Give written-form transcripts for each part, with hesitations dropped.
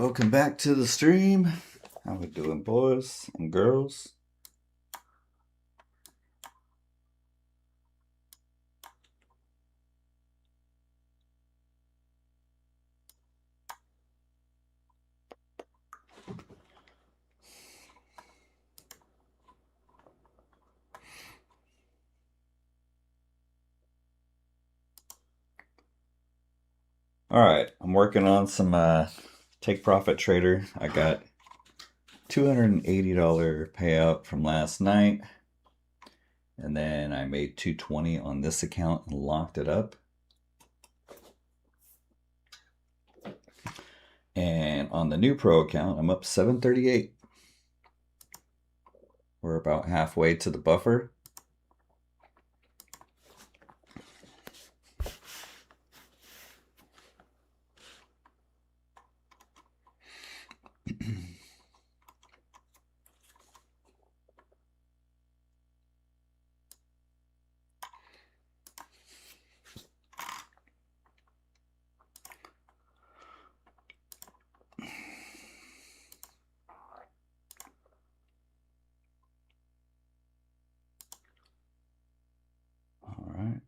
welcome back to the stream. How we doing, boys and girls? All right, I'm working on some Take Profit Trader. I got $280 payout from last night, and then I made $220 on this account and locked it up. And on the new pro account, I'm up $738. We're about halfway to the buffer. All right.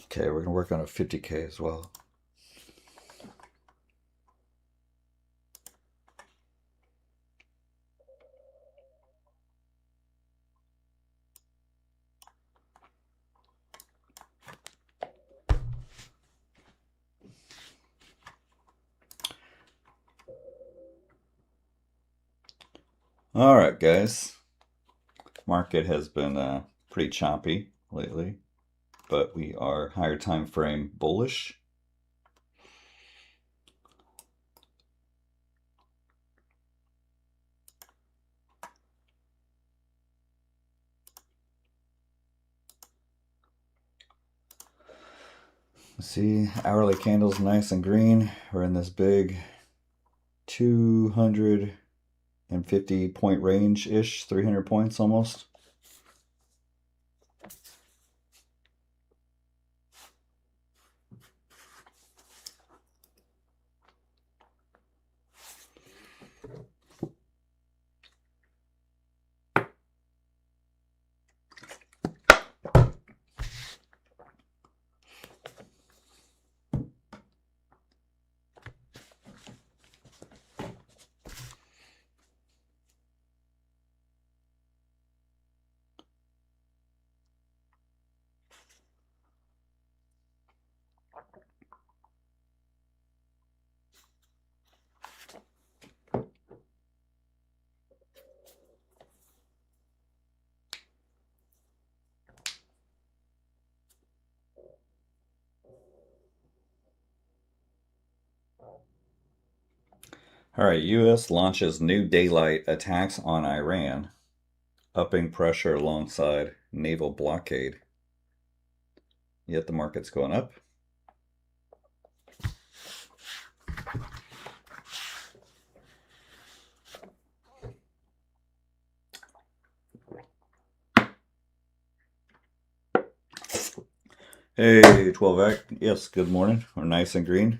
Okay, we're gonna work on a 50K as well. All right, guys. Market has been pretty choppy lately, but we are higher time frame bullish. See, hourly candles nice and green. We're in this big 250 point range-ish, 300 points almost. All right, U.S. launches new daylight attacks on Iran, upping pressure alongside naval blockade. Yet the market's going up. Hey, 12Act. Yes, good morning. We're nice and green.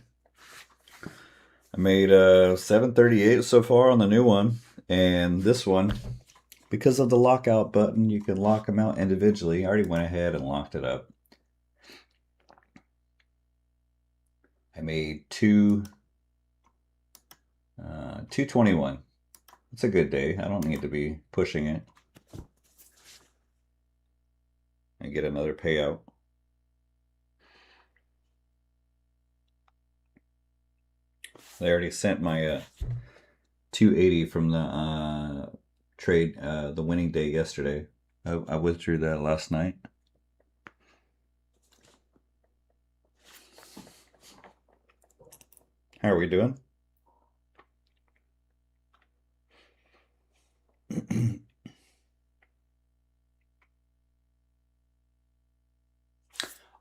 I made 738 so far on the new one, and this one, because of the lockout button, you can lock them out individually. I already went ahead and locked it up. I made 221. It's a good day. I don't need to be pushing it. And get another payout. They already sent my 280 from the trade, the winning day yesterday. I withdrew that last night. How are we doing?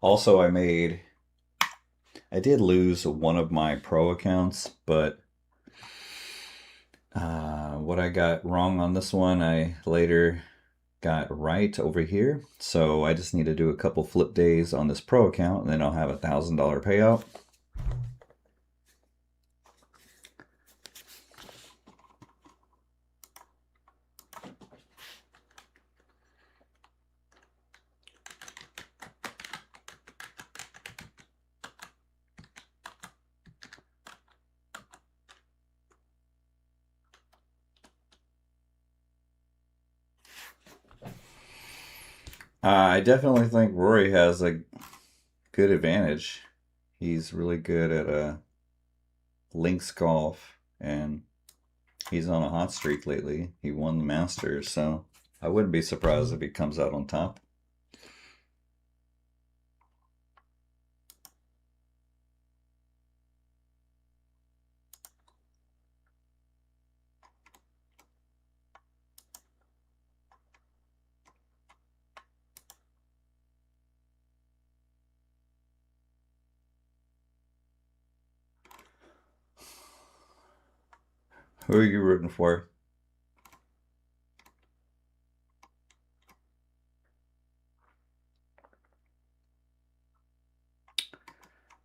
Also, I did lose one of my pro accounts, but what I got wrong on this one, I later got right over here. So I just need to do a couple flip days on this pro account, and then I'll have a $1,000 payout. I definitely think Rory has a good advantage. He's really good at links golf, and he's on a hot streak lately. He won the Masters, so I wouldn't be surprised if he comes out on top. Who are you rooting for?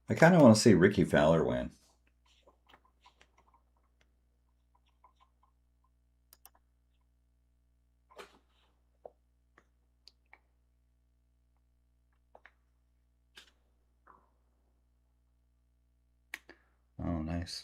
I kind of want to see Ricky Fowler win. Oh, nice.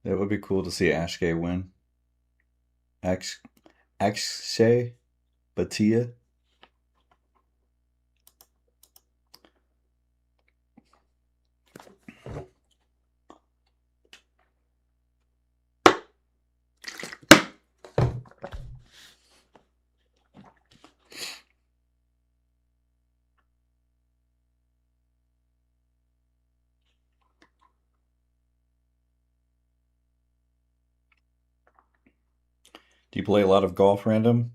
It would be cool to see Ashkay win. Akshay Bhatia. Do you play a lot of golf random?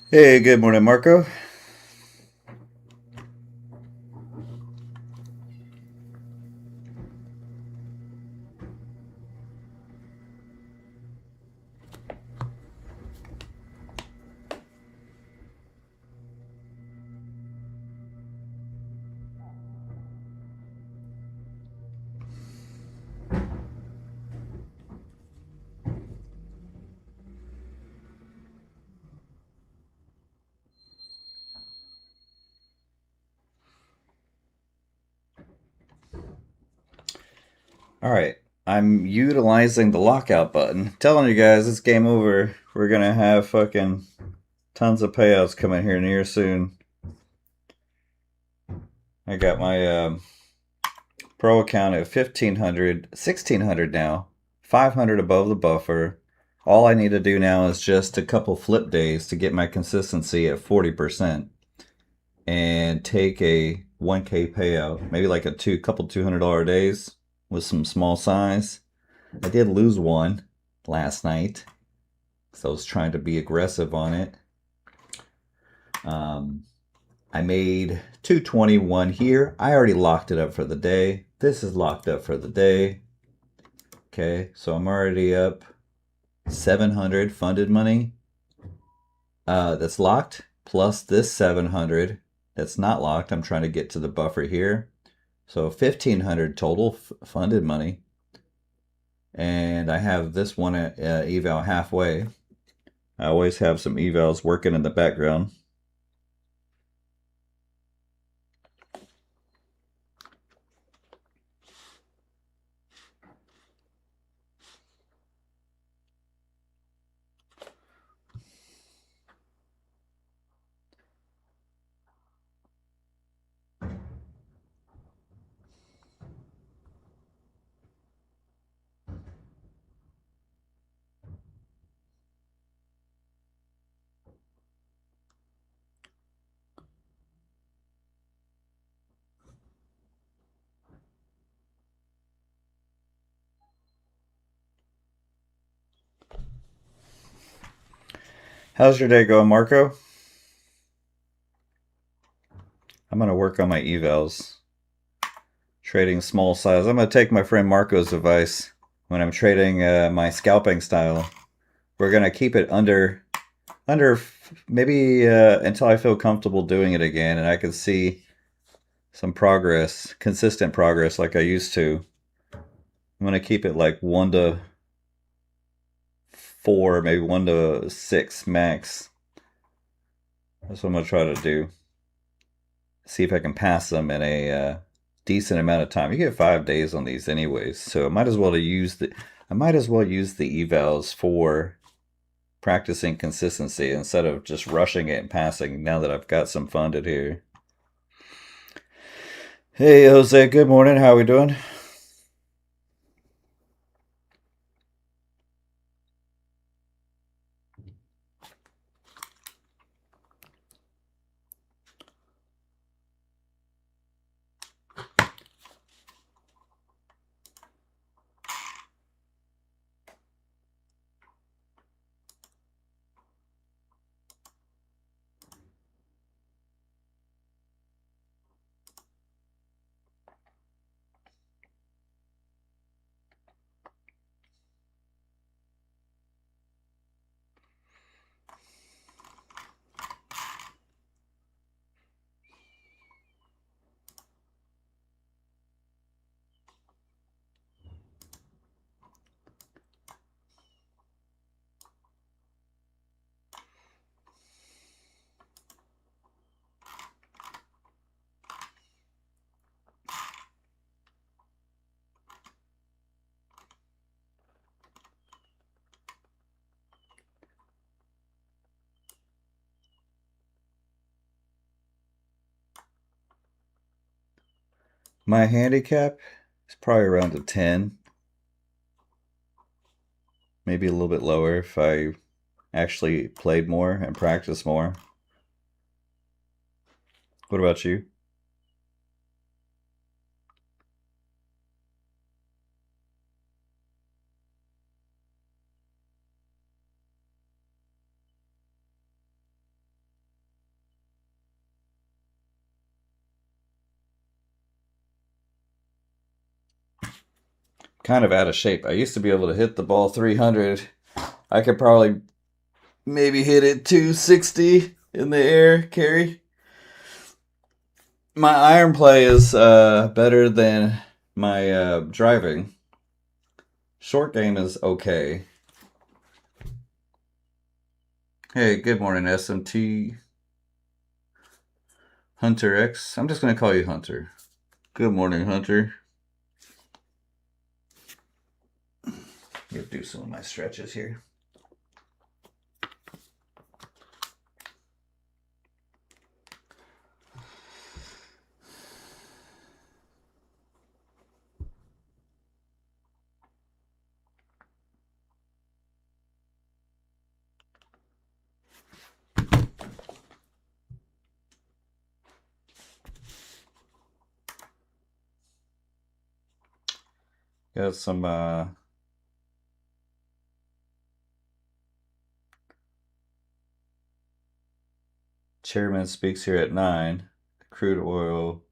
Hey, good morning, Marco. All right, I'm utilizing the lockout button. Telling you guys, it's game over. We're gonna have fucking tons of payouts coming here near soon. I got my pro account at 1500, 1600 now, 500 above the buffer. All I need to do now is just a couple flip days to get my consistency at 40% and take a 1K payout, maybe like a couple $200 days with some small size. I did lose one last night, so I was trying to be aggressive on it. I made 221 here. I already locked it up for the day. This is locked up for the day. Okay, so I'm already up 700 funded money that's locked, plus this 700 that's not locked. I'm trying to get to the buffer here. So 1500 total funded money. And I have this one at eval halfway. I always have some evals working in the background. How's your day going, Marco? I'm going to work on my evals. Trading small size. I'm going to take my friend Marco's advice when I'm trading my scalping style. We're going to keep it under maybe until I feel comfortable doing it again and I can see some progress, consistent progress like I used to. I'm going to keep it like 1 to 4, maybe 1 to 6 max. That's what I'm going to try to do. See if I can pass them in a decent amount of time. You get 5 days on these anyways, so I might as well use the evals for practicing consistency instead of just rushing it and passing now that I've got some funded here. Hey Jose, good morning. How are we doing? My handicap is probably around a 10, maybe a little bit lower if I actually played more and practiced more. What about you? kind of out of shape. I used to be able to hit the ball 300. I could probably maybe hit it 260 in the air, carry. My iron play is better than my driving. Short game is okay. Hey, good morning, SMT Hunter X. I'm just going to call you Hunter. Good morning, Hunter. Let me do some of my stretches here. Got some chairman speaks here at 9. Crude oil.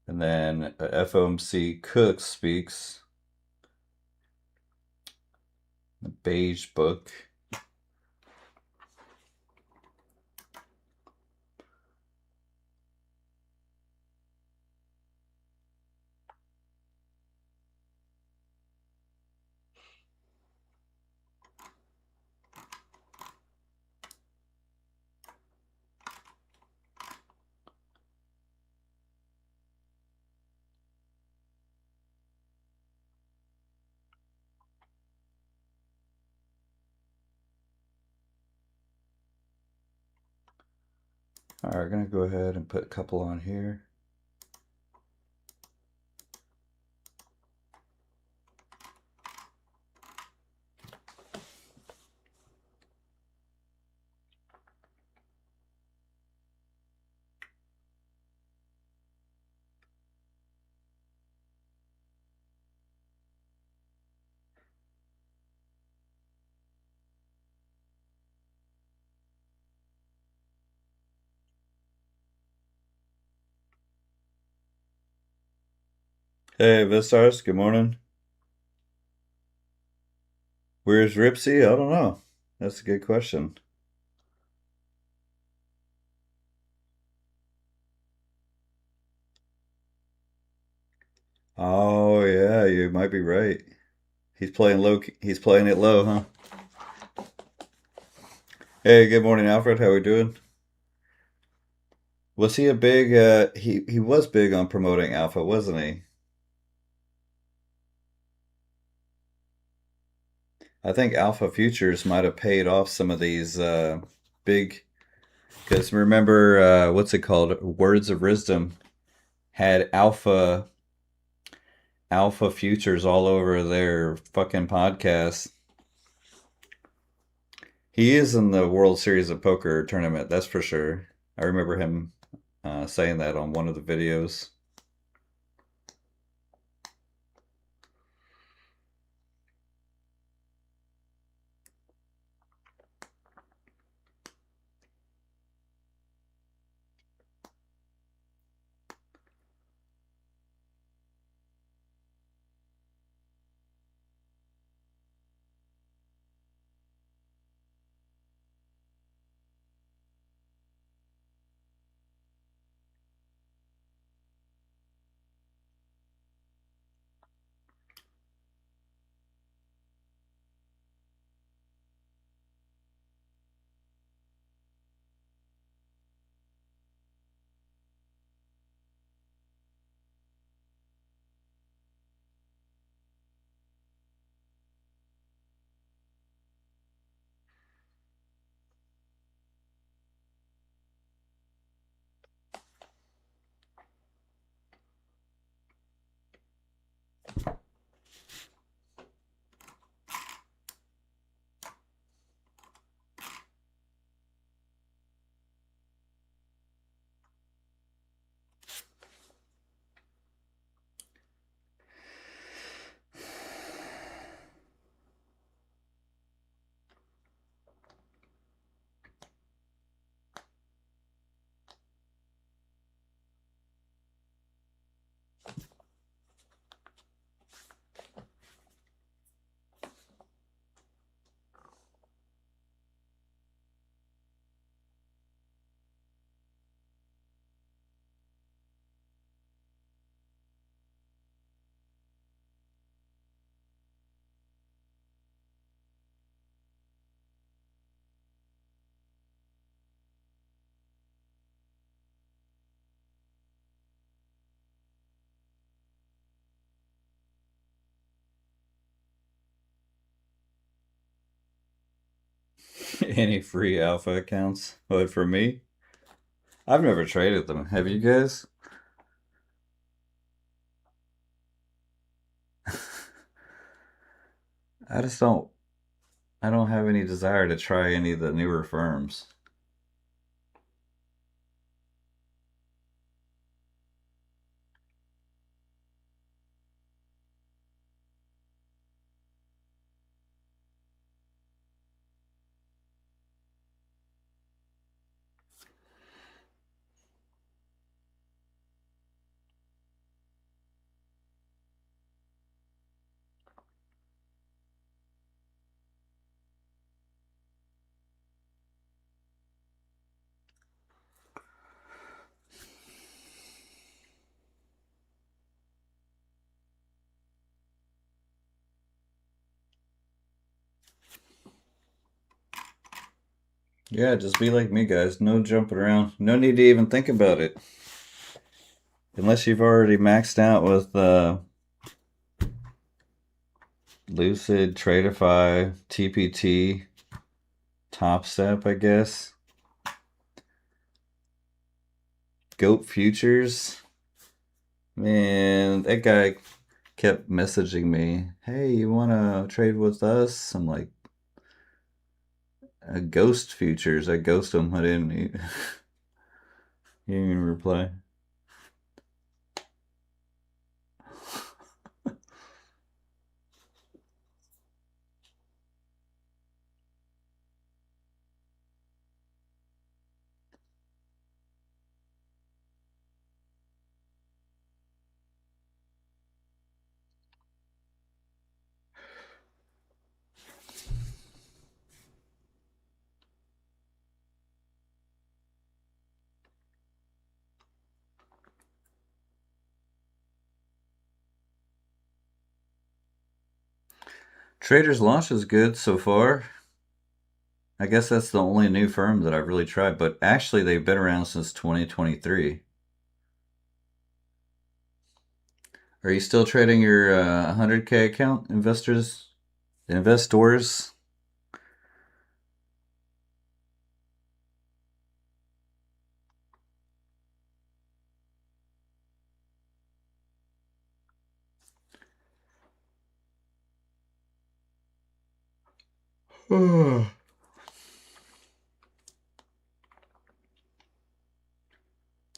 And then FOMC Cook speaks. The beige book. All right, going to go ahead and put a couple on here. Hey, Vistars, good morning. Where's Ripsy? I don't know. That's a good question. Oh, yeah, you might be right. He's playing low. He's playing it low, huh? Hey, good morning, Alfred. How we doing? Was he a big? He was big on promoting Alpha, wasn't he? I think Alpha Futures might have paid off some of these big. Because remember, what's it called? Words of Wisdom had Alpha Futures all over their fucking podcast. He is in the World Series of Poker tournament, that's for sure. I remember him saying that on one of the videos. Any free alpha accounts? But for me, I've never traded them. Have you guys? I just don't. I don't have any desire to try any of the newer firms. Yeah, just be like me, guys. No jumping around. No need to even think about it. Unless you've already maxed out with Lucid, Tradeify, TPT, Topstep, I guess. Goat Futures. Man, that guy kept messaging me, hey, you want to trade with us? I'm like, Ghost Futures. I ghost him. I didn't. He didn't even reply. Trader's Launch is good so far. I guess that's the only new firm that I've really tried, but actually they've been around since 2023. Are you still trading your 100K account, investors?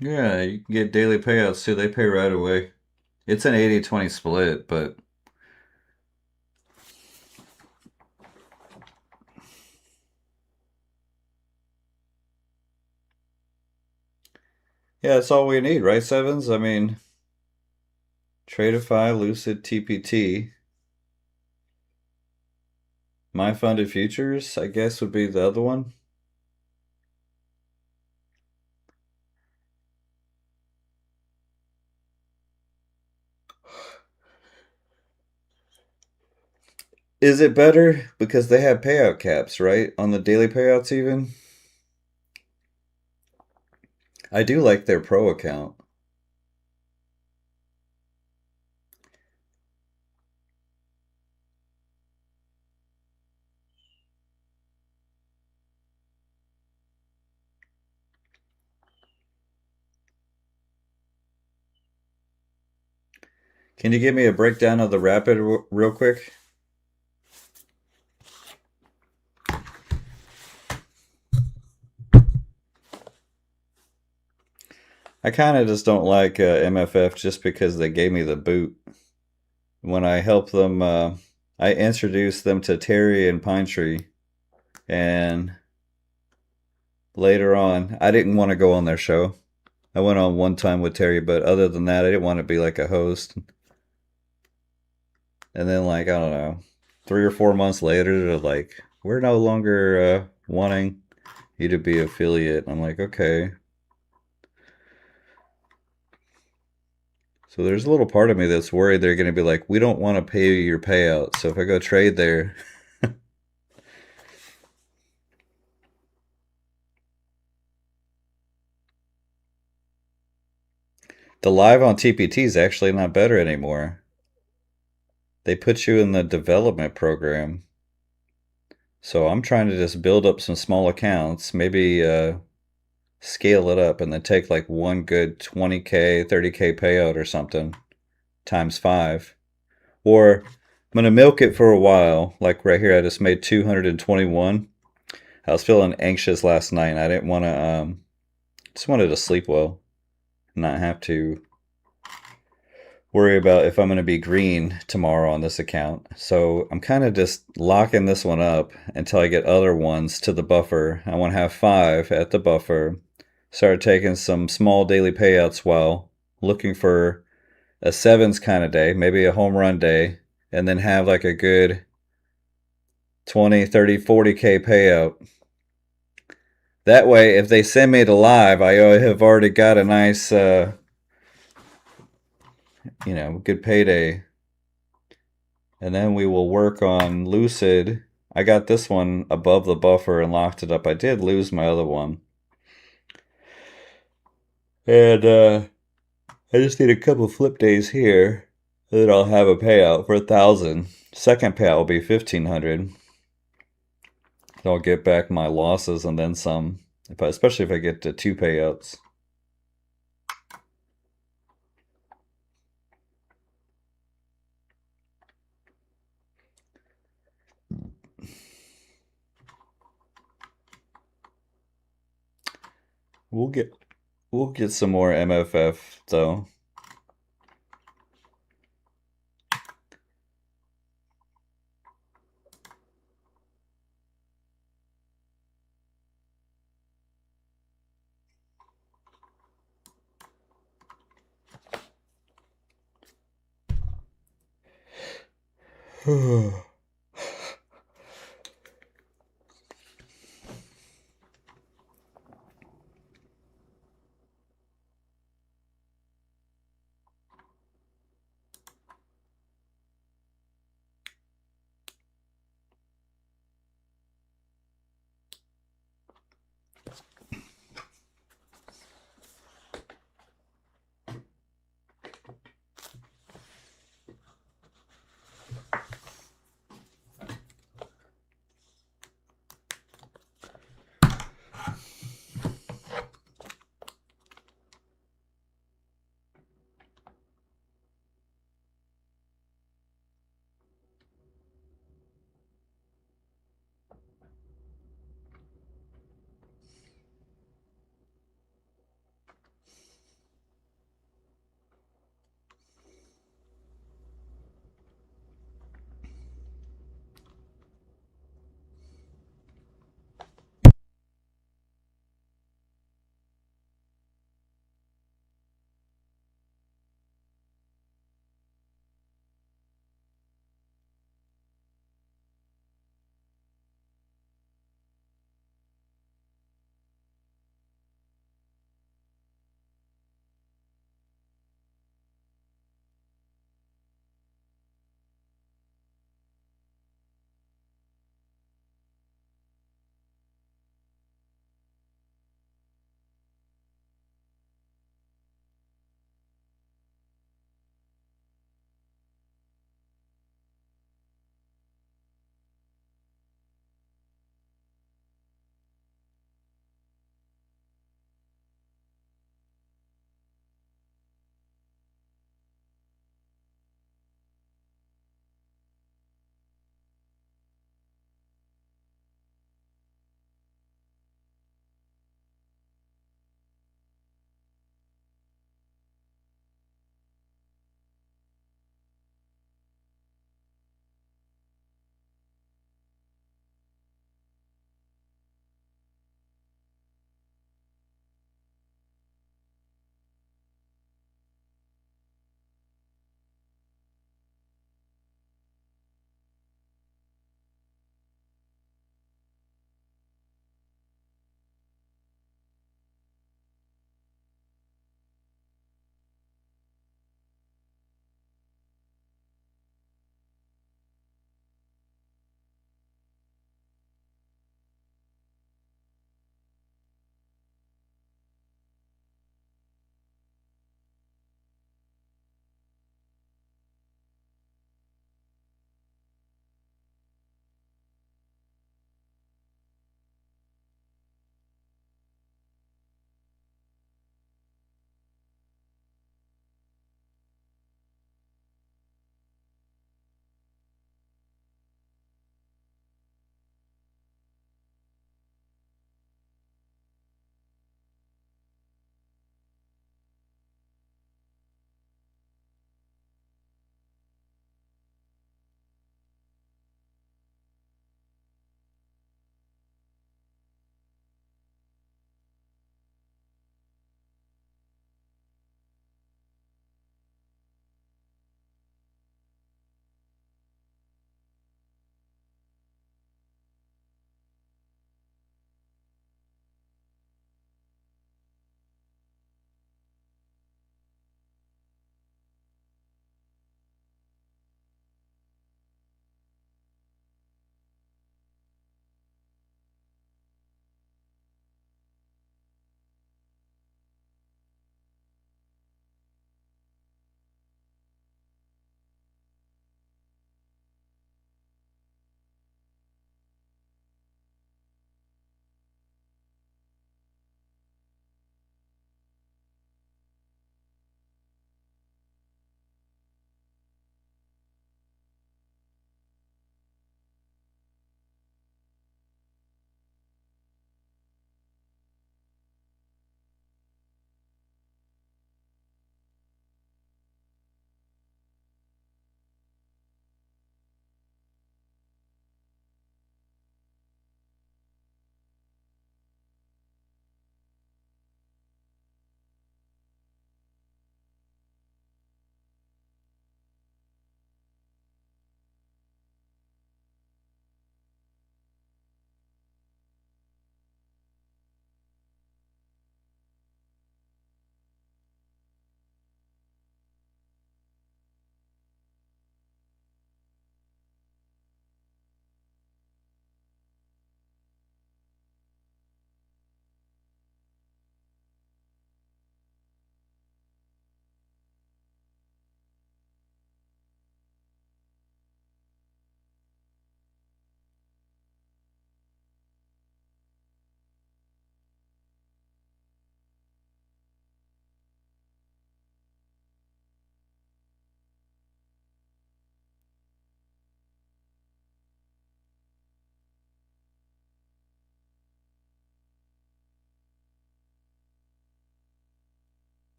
Yeah, you can get daily payouts too. They pay right away. It's an 80-20 split, but yeah, that's all we need, right, Sevens? I mean, Tradeify, Lucid, TPT, My Funded Futures, I guess would be the other one. Is it better because they have payout caps, right? On the daily payouts, even. I do like their pro account. Can you give me a breakdown of the Rapid real quick? I kind of just don't like MFF just because they gave me the boot. When I helped them, I introduced them to Terry and Pine Tree, and later on, I didn't want to go on their show. I went on one time with Terry, but other than that, I didn't want to be like a host. And then, like, I don't know, 3 or 4 months later, they're like, we're no longer wanting you to be affiliate. I'm like, okay. So there's a little part of me that's worried they're going to be like, we don't want to pay you your payout. So if I go trade there, the live on TPT is actually not better anymore. They put you in the development program. So I'm trying to just build up some small accounts, maybe scale it up and then take like one good 20K, 30K payout or something times 5. Or I'm going to milk it for a while. Like right here, I just made 221. I was feeling anxious last night. I didn't want to, just wanted to sleep well, not have to worry about if I'm going to be green tomorrow on this account. So I'm kind of just locking this one up until I get other ones to the buffer. I want to have 5 at the buffer. Start taking some small daily payouts while looking for a sevens kind of day, maybe a home run day, and then have like a good 20, 30, 40K payout. That way, if they send me to live, I have already got a nice, good payday. And then we will work on Lucid. I got this one above the buffer and locked it up. I did lose my other one. And I just need a couple flip days here. And then I'll have a payout for 1,000. Second payout will be 1,500. I'll get back my losses and then some, especially if I get to 2 payouts. We'll get some more MFF though.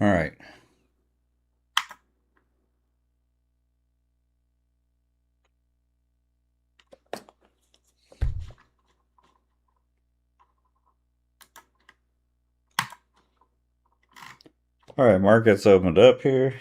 All right. All right, market's opened up here.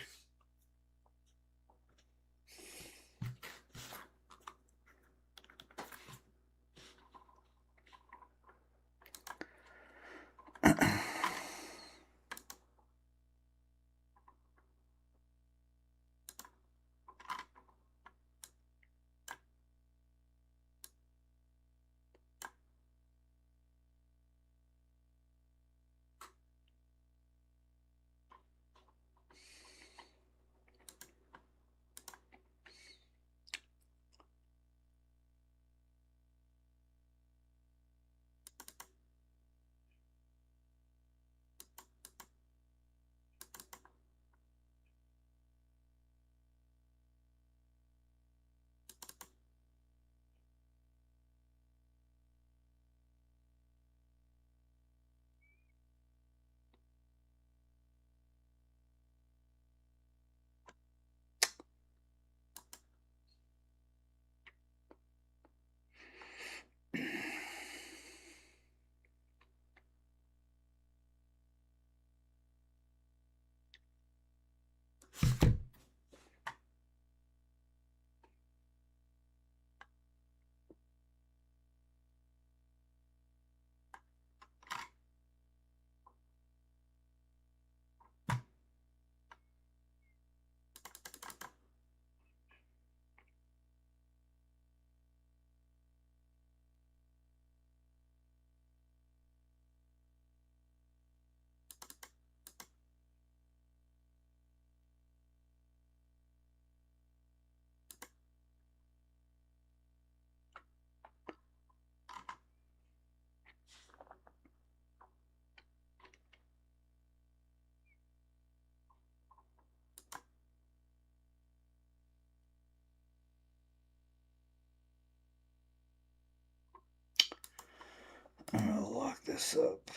I'm gonna lock this up.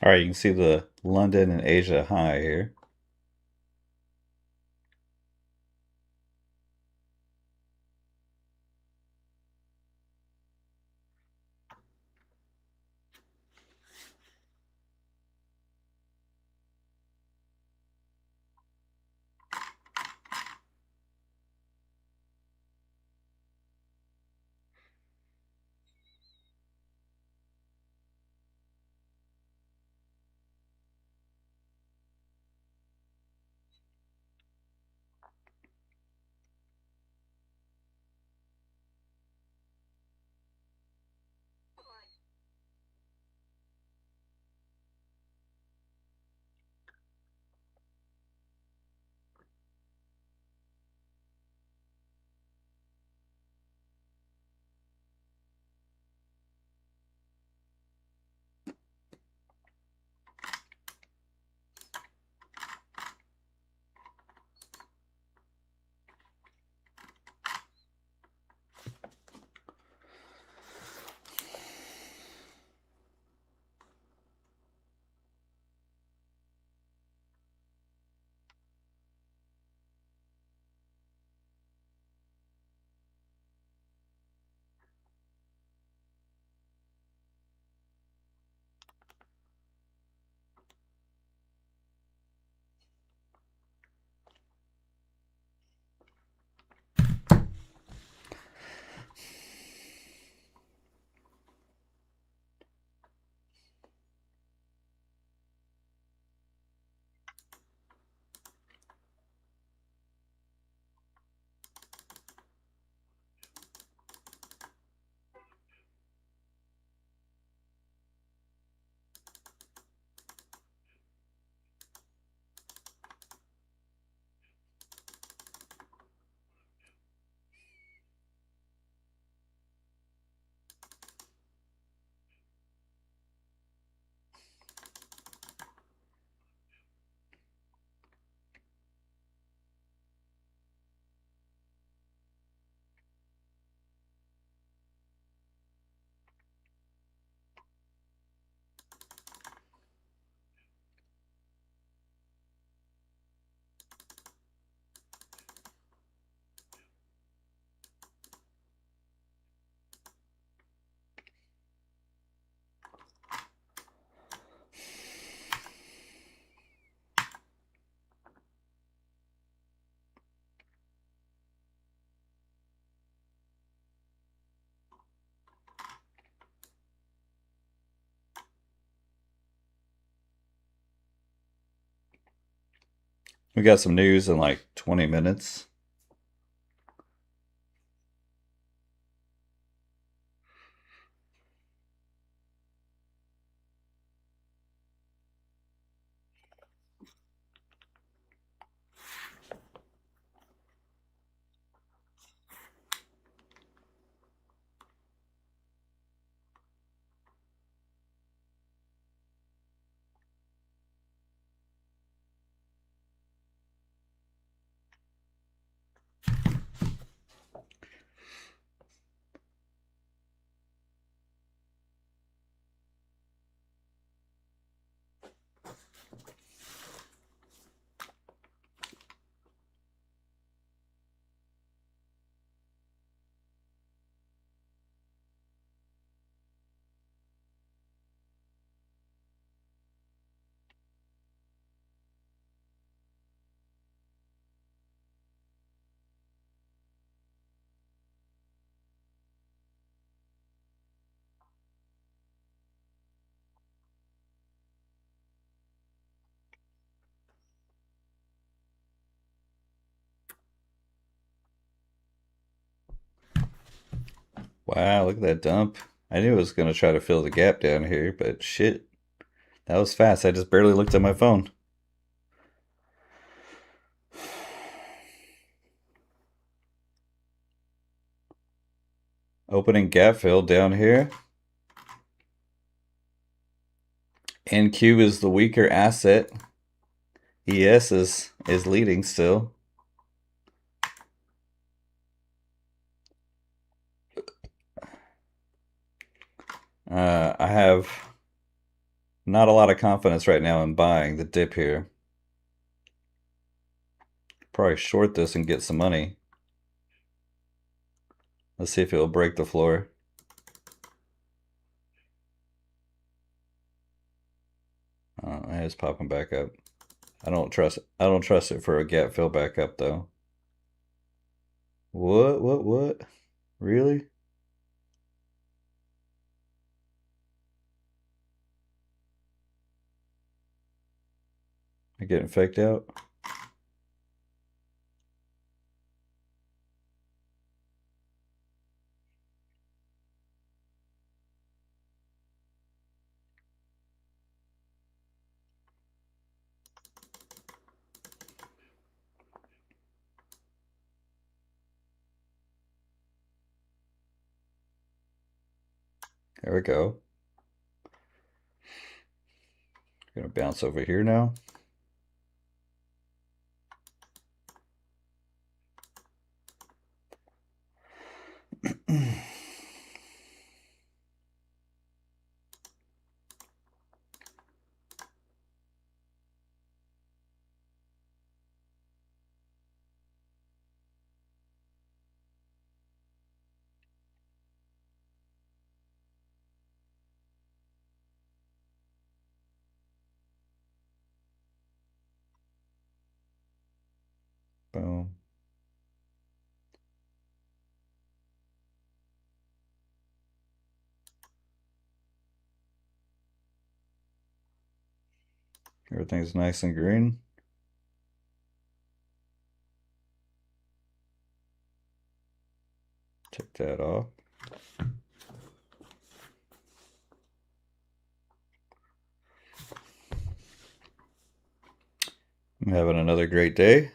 All right, you can see the London and Asia high here. We got some news in like 20 minutes. Wow, look at that dump. I knew it was going to try to fill the gap down here, but shit, that was fast. I just barely looked at my phone. Opening gap fill down here. NQ is the weaker asset. ES is leading still. I have not a lot of confidence right now in buying the dip here. Probably short this and get some money. Let's see if it'll break the floor. It's popping back up. I don't trust it for a gap fill back up though. What? Really? I getting faked out? There we go. Gonna bounce over here now. Boom. Everything's nice and green. Take that off. I'm having another great day.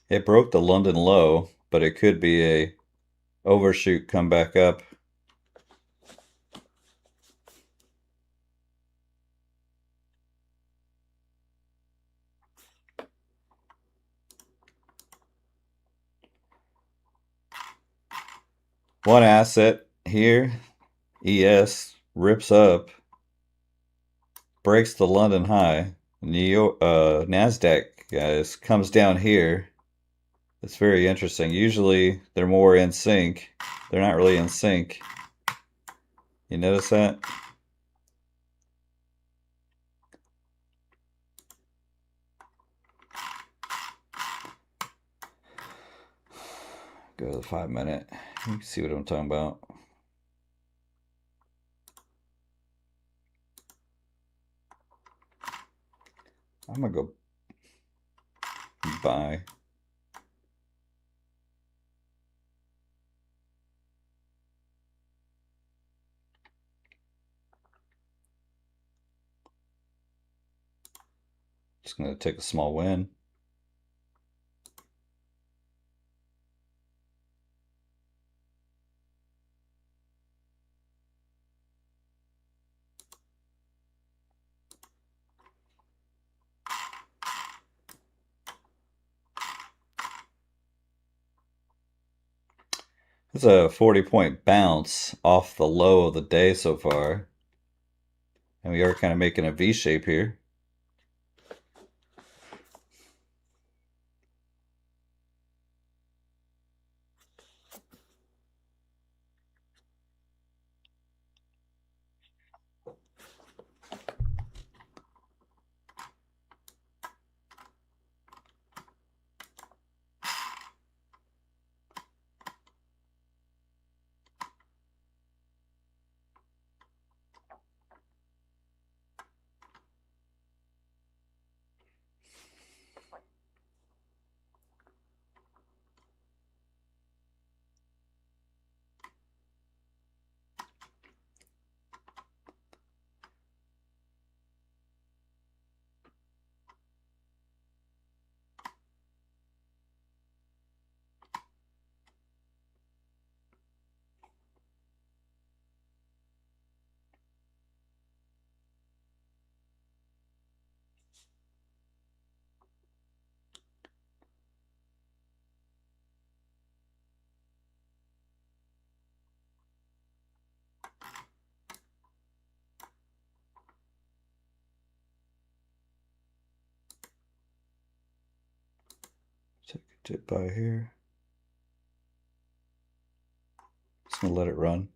It broke the London low, but it could be a overshoot, come back up. One asset here, ES, rips up, breaks the London high. New York, NASDAQ, guys, comes down here. It's very interesting. Usually they're more in sync. They're not really in sync. You notice that? Go to the 5 minute. You can see what I'm talking about. I'm gonna go buy. Just gonna take a small win. It's a 40-point bounce off the low of the day so far. And we are kind of making a V shape here. Take a dip by here. Just gonna let it run.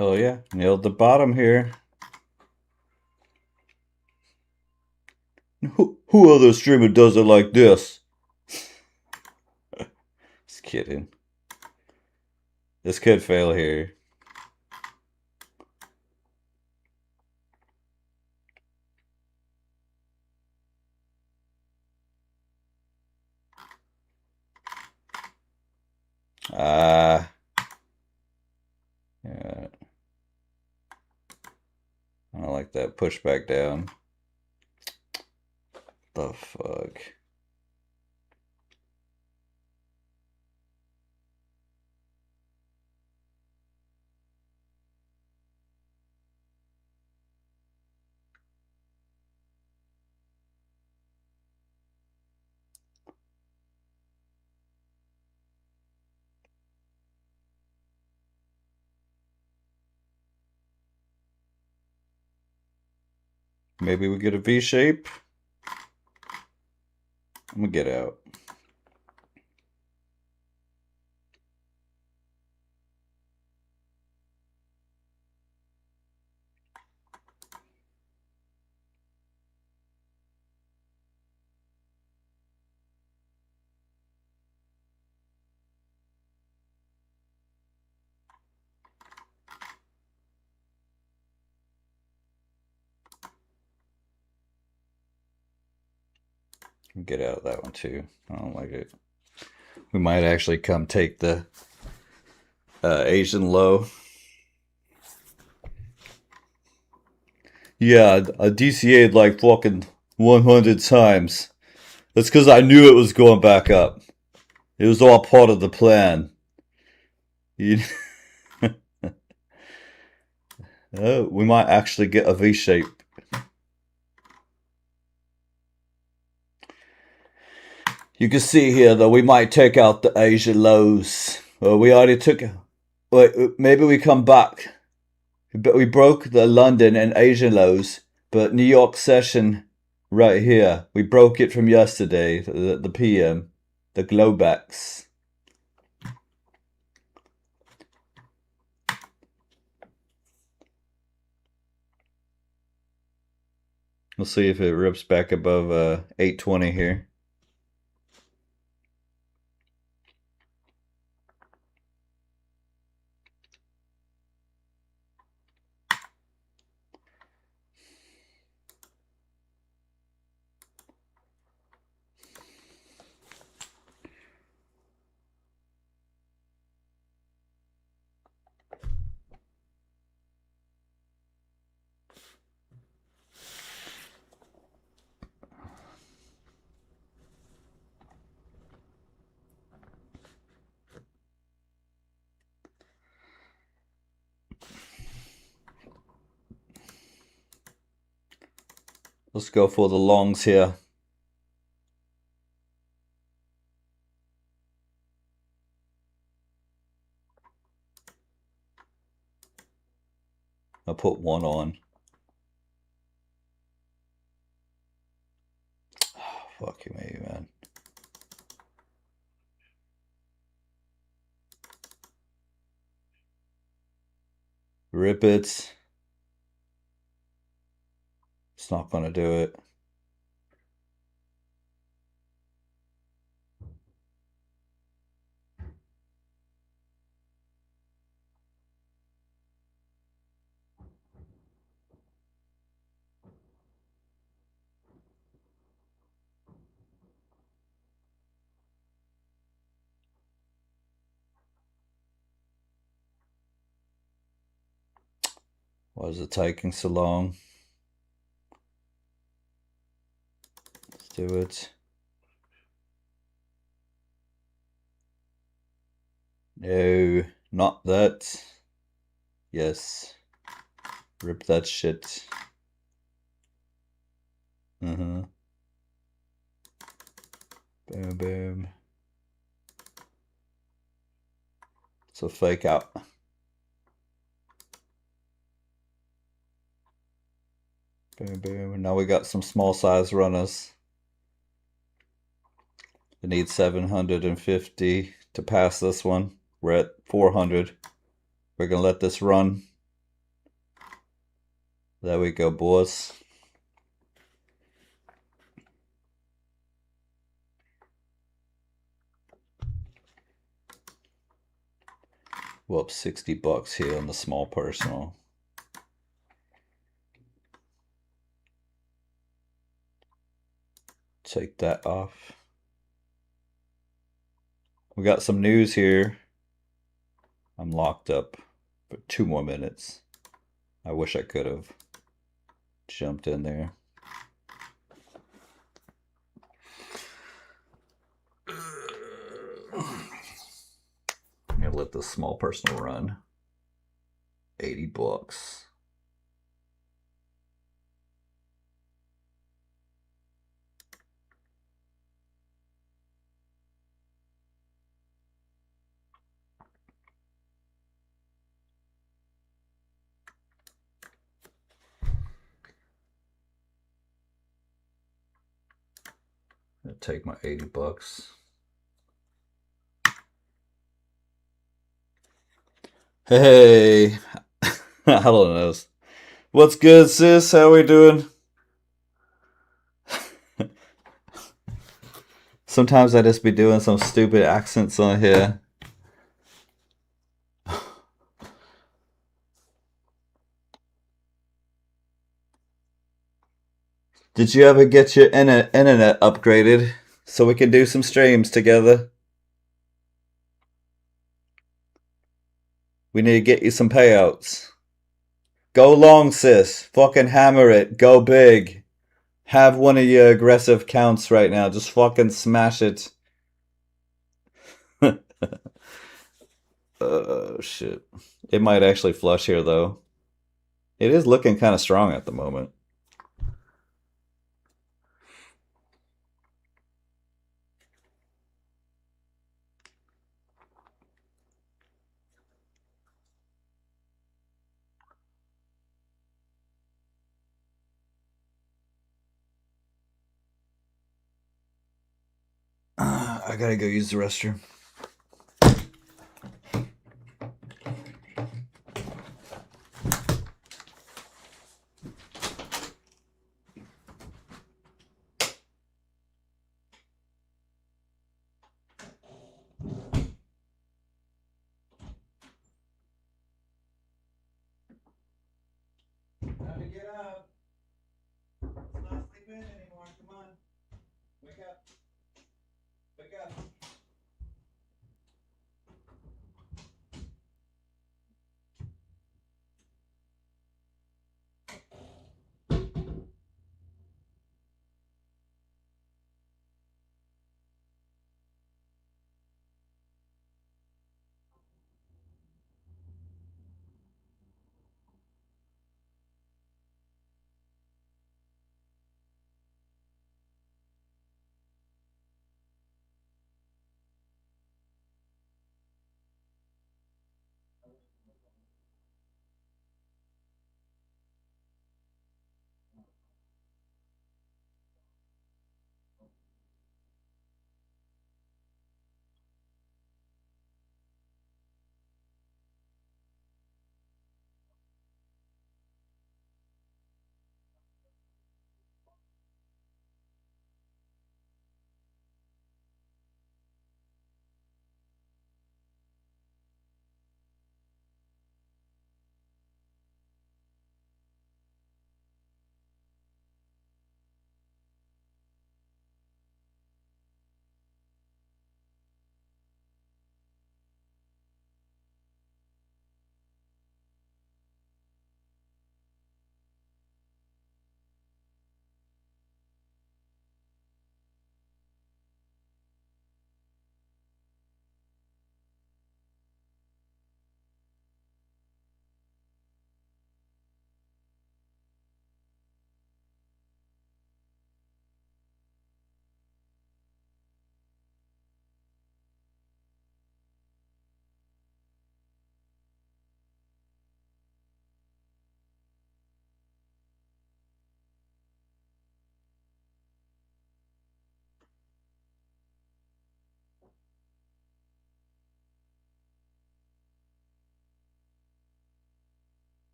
Oh yeah, nailed the bottom here. Who other streamer does it like this? Just kidding. This could fail here. Yeah. I don't like that pushback down. The fuck? Maybe we get a V shape. I'm gonna get out. Get out of that one too. I don't like it. We might actually come take the Asian low. Yeah, I DCA'd like fucking 100 times. That's because I knew it was going back up. It was all part of the plan. You... we might actually get a V shape. You can see here that we might take out the Asia lows. We already took. Wait, maybe we come back. But we broke the London and Asian lows, but New York session right here, we broke it from yesterday, the PM, the Globex. We'll see if it rips back above 820 here. Let's go for the longs here. I'll put one on. Oh, fuck you, me, man. Rip it. It's not gonna do it. Why is it taking so long? Let's do it. No, not that. Yes. Rip that shit. Boom, boom. It's a fake out. Boom, boom. And now we got some small size runners. We need 750 to pass this one. We're at 400. We're going to let this run. There we go, boys. Well, up 60 bucks here on the small personal. Take that off. We got some news here. I'm locked up for 2 more minutes. I wish I could have jumped in there. I'm gonna let this small personal run. 80 bucks. I'll take my 80 bucks. Hey, I don't know. What's good, sis? How we doing? Sometimes I just be doing some stupid accents on here. Did you ever get your internet upgraded so we can do some streams together? We need to get you some payouts. Go long, sis. Fucking hammer it. Go big. Have one of your aggressive counts right now. Just fucking smash it. Oh, shit. It might actually flush here, though. It is looking kind of strong at the moment. I gotta go use the restroom. Time to get up. Let's not sleep in anymore. Come on. Wake up. Wake up.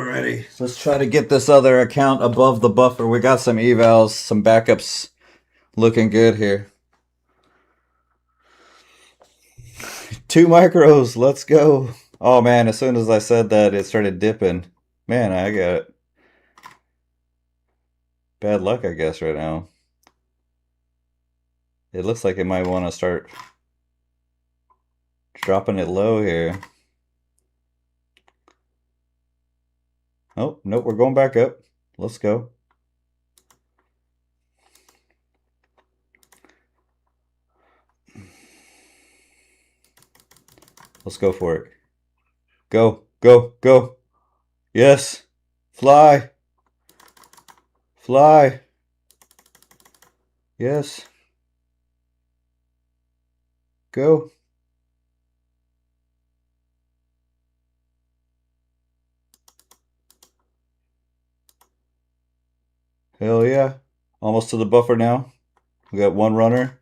Alrighty, let's try to get this other account above the buffer. We got some evals, some backups looking good here. 2 micros, let's go. Oh man, as soon as I said that, it started dipping. Man, I got bad luck, I guess, right now. It looks like it might want to start dropping it low here. Oh, nope, we're going back up. Let's go. Let's go for it. Go, go, go. Yes. Fly. Fly. Yes. Go. Hell yeah. Almost to the buffer now. We got one runner.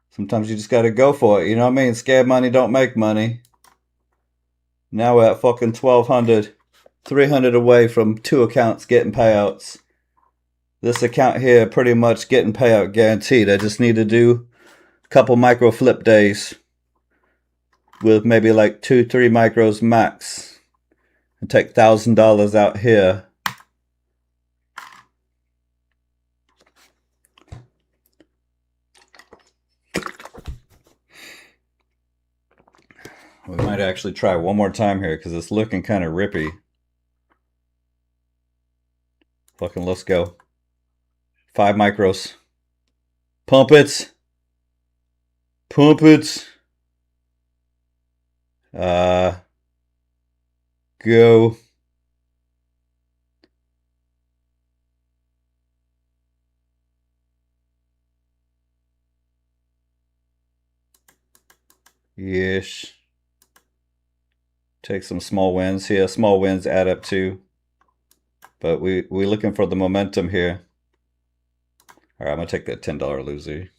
Sometimes you just gotta go for it, you know what I mean? Scab money don't make money. Now we're at fucking 1,200. 300 away from 2 accounts getting payouts. This account here pretty much getting payout guaranteed. I just need to do a couple micro flip days with maybe like 2-3 micros max and take $1,000 out here. We might actually try one more time here because it's looking kind of rippy. Fucking let's go. 5 micros. Pump it. Pump it. Go. Yes. Take some small wins here. Small wins add up too. But we're looking for the momentum here. All right, I'm going to take that $10 loser.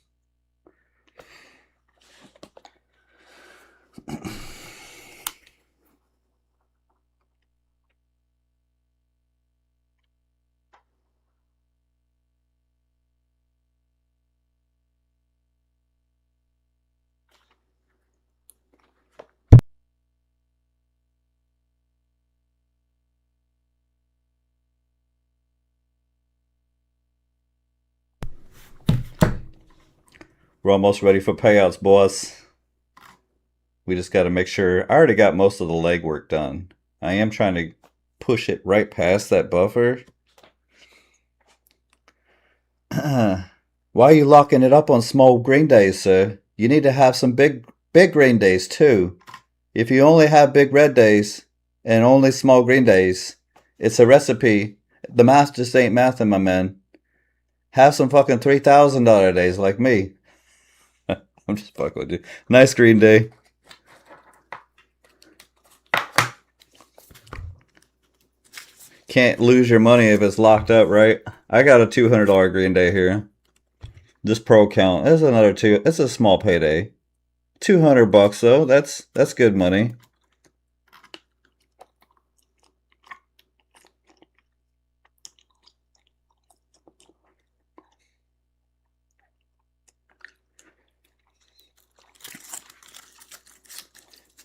We're almost ready for payouts, boss. We just got to make sure. I already got most of the legwork done. I am trying to push it right past that buffer. Why are you locking it up on small green days, sir? You need to have some big green days too. If you only have big red days and only small green days, it's a recipe. The math just ain't mathing, my man. Have some fucking $3,000 days like me. I'm just fucking with you. Nice green day. Can't lose your money if it's locked up, right? I got a $200 green day here. This pro count. There's another two. It's a small payday. $200 though. That's good money.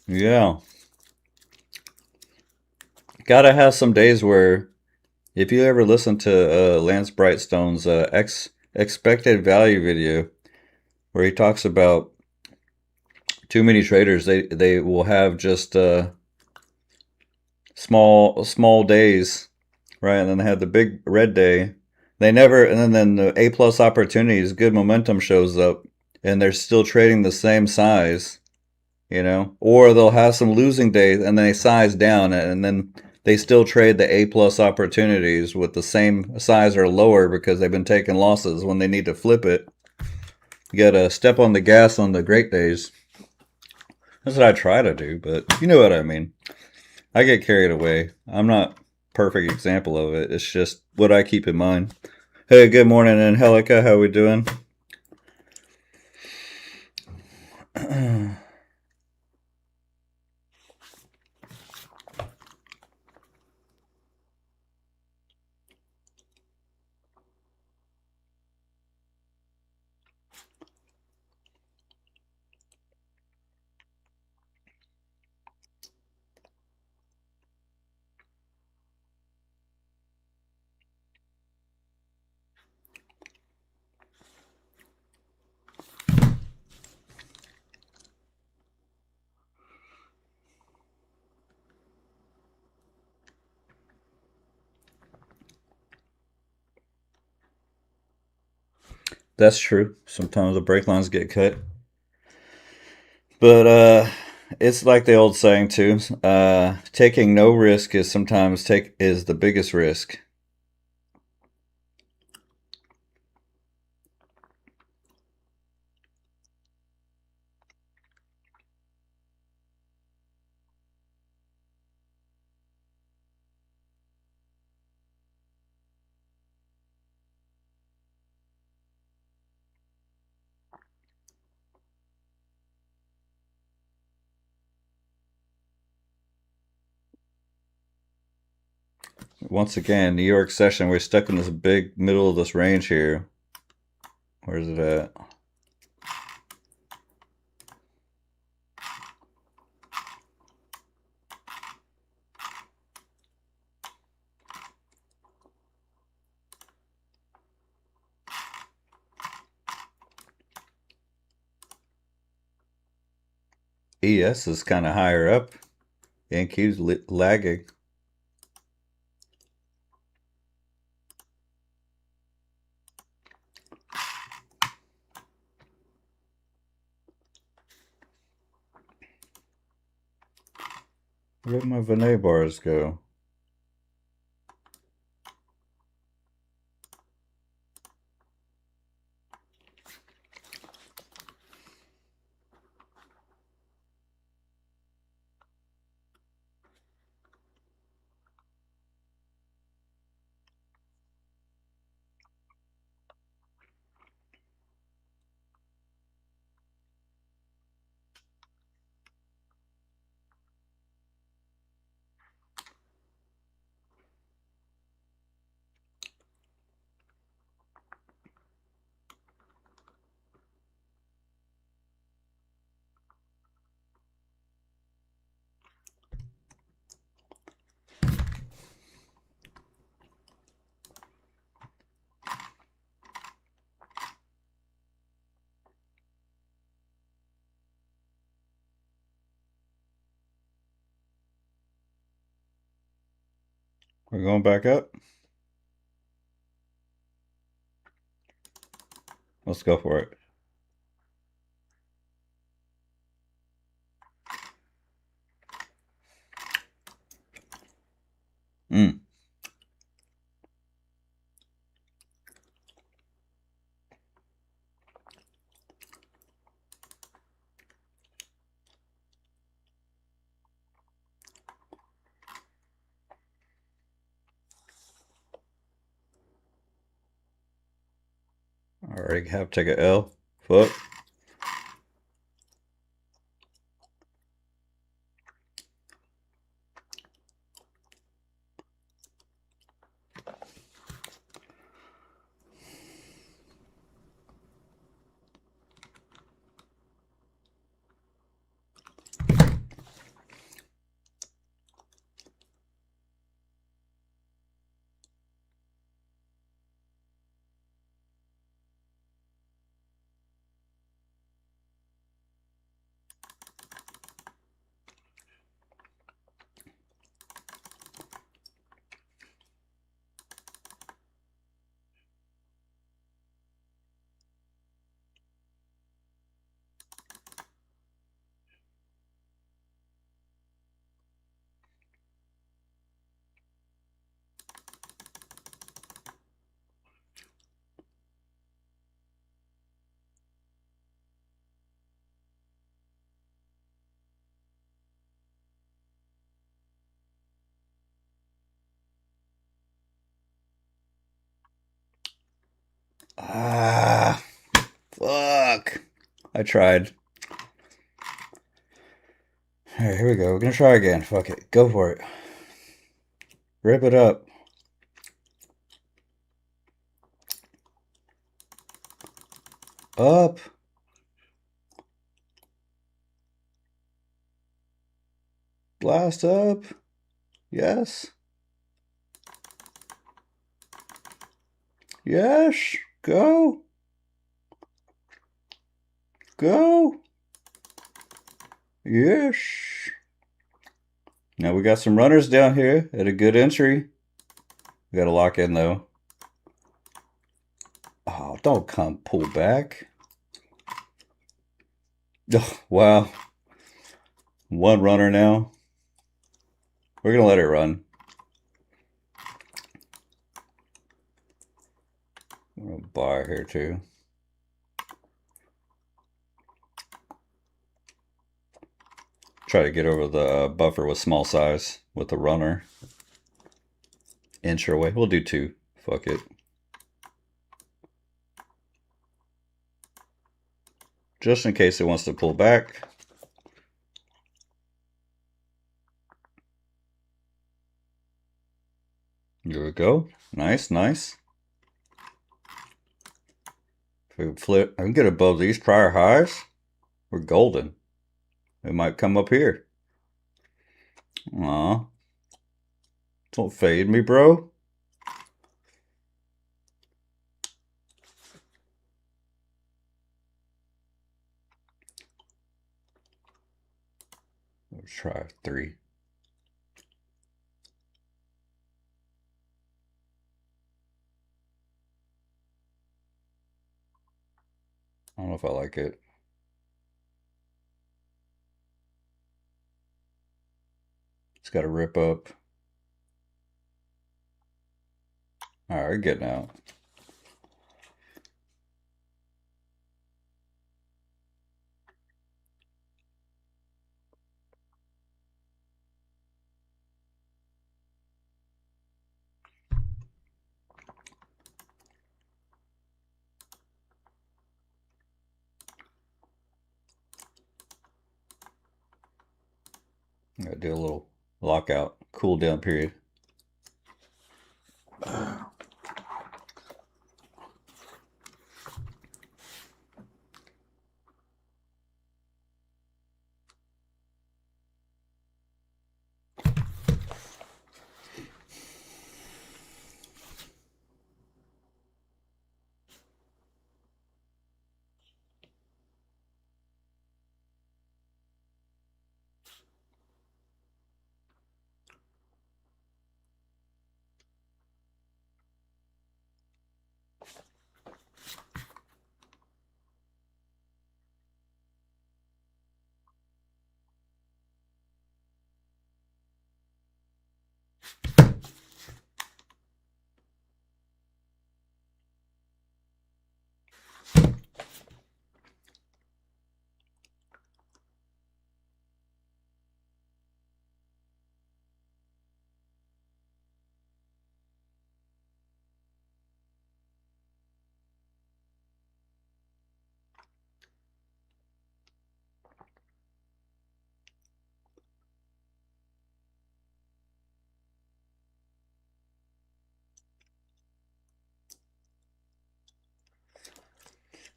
Yeah. Gotta have some days where, if you ever listen to Lance Brightstone's expected value video, where he talks about too many traders, they will have just small days, right? And then they have the big red day. They never, and then the A plus opportunities, good momentum shows up, and they're still trading the same size, you know, or they'll have some losing days and they size down, and then they still trade the A plus opportunities with the same size or lower because they've been taking losses when they need to flip it. You gotta step on the gas on the great days. That's what I try to do, but you know what I mean. I get carried away. I'm not a perfect example of it. It's just what I keep in mind. Hey, good morning, Angelica. How we doing? That's true. Sometimes the brake lines get cut. But it's like the old saying too. Taking no risk is sometimes is the biggest risk. Once again, New York session. We're stuck in this big middle of this range here. Where's it at? ES is kind of higher up. Yankees lagging. Where'd my Venet bars go? We're going back up. Let's go for it. Mm. Already have to take a L. Foot. Ah, fuck. I tried. All right, here we go. We're gonna try again. Fuck it. Go for it. Rip it up. Up. Blast up. Yes. Yes. Go. Go. Yes. Now we got some runners down here at a good entry. We got to lock in though. Oh, don't come pull back. Oh, wow. One runner now. We're going to let it run. I'm going to buy here too. Try to get over the buffer with small size with the runner. Inch away. We'll do 2. Fuck it. Just in case it wants to pull back. Here we go. Nice, nice. If we flip, I can get above these prior highs. We're golden. It might come up here. Aw. Don't fade me, bro. Let's try 3. I don't know if I like it. It's got to rip up. All right, getting out. I'm gonna do a little lockout, cool down period.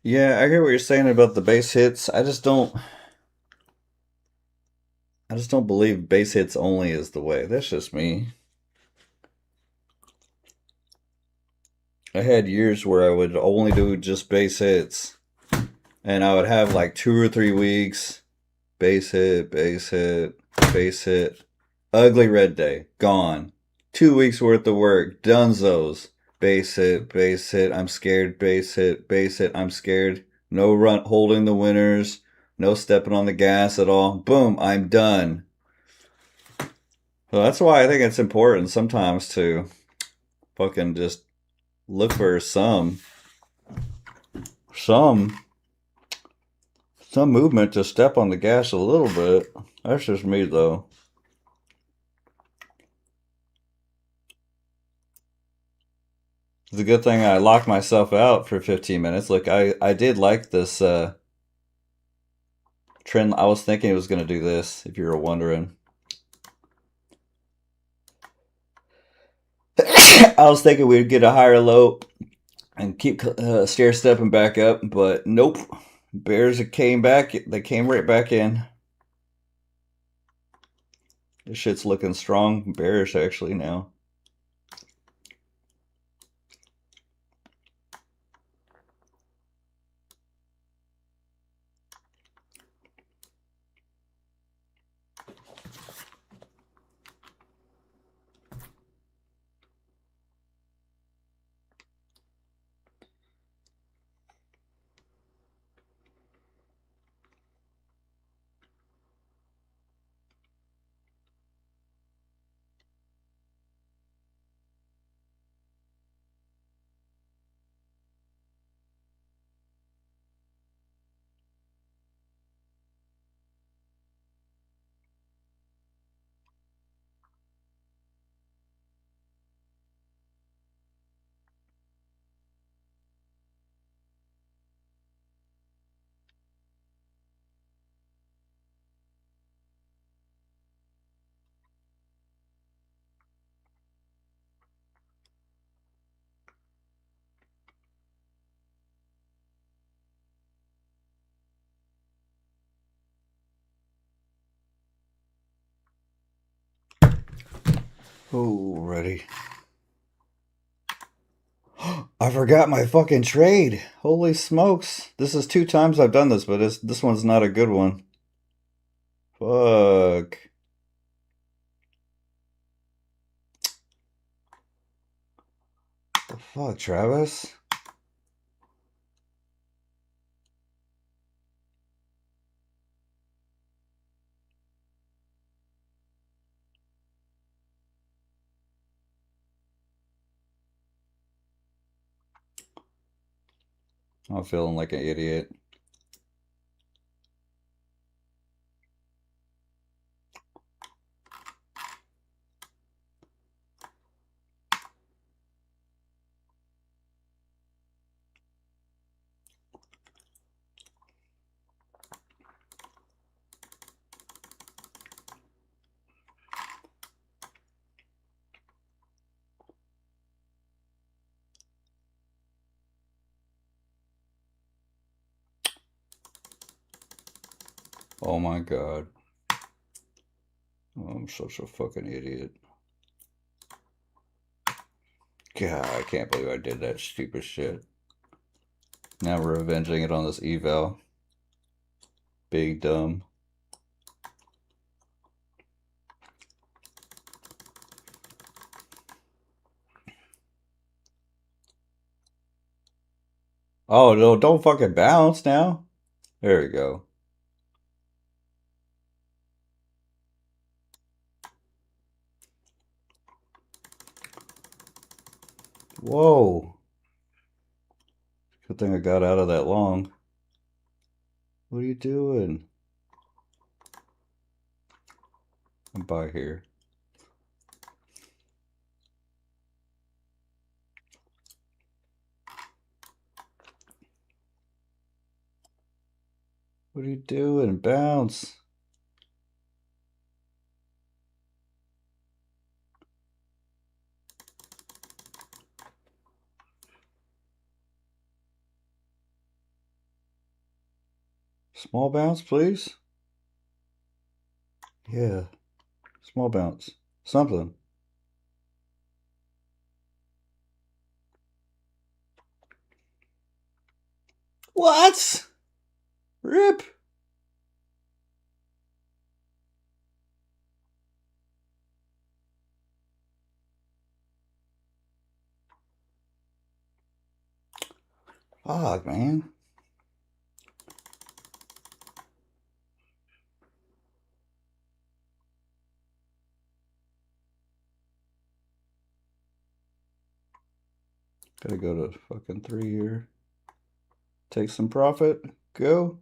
Yeah, I hear what you're saying about the base hits. I just don't believe base hits only is the way. That's just me. I had years where I would only do just base hits, and I would have like 2 or 3 weeks base hit, base hit, base hit. Ugly red day, gone. 2 weeks worth of work, dunzos. Base hit, I'm scared, base hit, I'm scared. No run holding the winners, no stepping on the gas at all. Boom, I'm done. So that's why I think it's important sometimes to fucking just look for some movement to step on the gas a little bit. That's just me though. It's a good thing I locked myself out for 15 minutes. Look, I did like this trend. I was thinking it was going to do this, if you were wondering. I was thinking we'd get a higher low and keep stair stepping back up, but nope. Bears came back. They came right back in. This shit's looking strong. Bearish actually now. Oh, ready. I forgot my fucking trade. Holy smokes. This is 2 times I've done this, but this one's not a good one. Fuck. The fuck, Travis? I'm feeling like an idiot. Oh my god. Oh, I'm such a fucking idiot. God, I can't believe I did that stupid shit. Now we're avenging it on this eval. Big dumb. Oh, no, don't fucking bounce now. There we go. Whoa. Good thing I got out of that long. What are you doing? I'm by here. What are you doing? Bounce. Small bounce, please. Yeah. Small bounce. Something. What? Rip. Fuck, man. Gotta go to fucking 3 here. Take some profit. Go.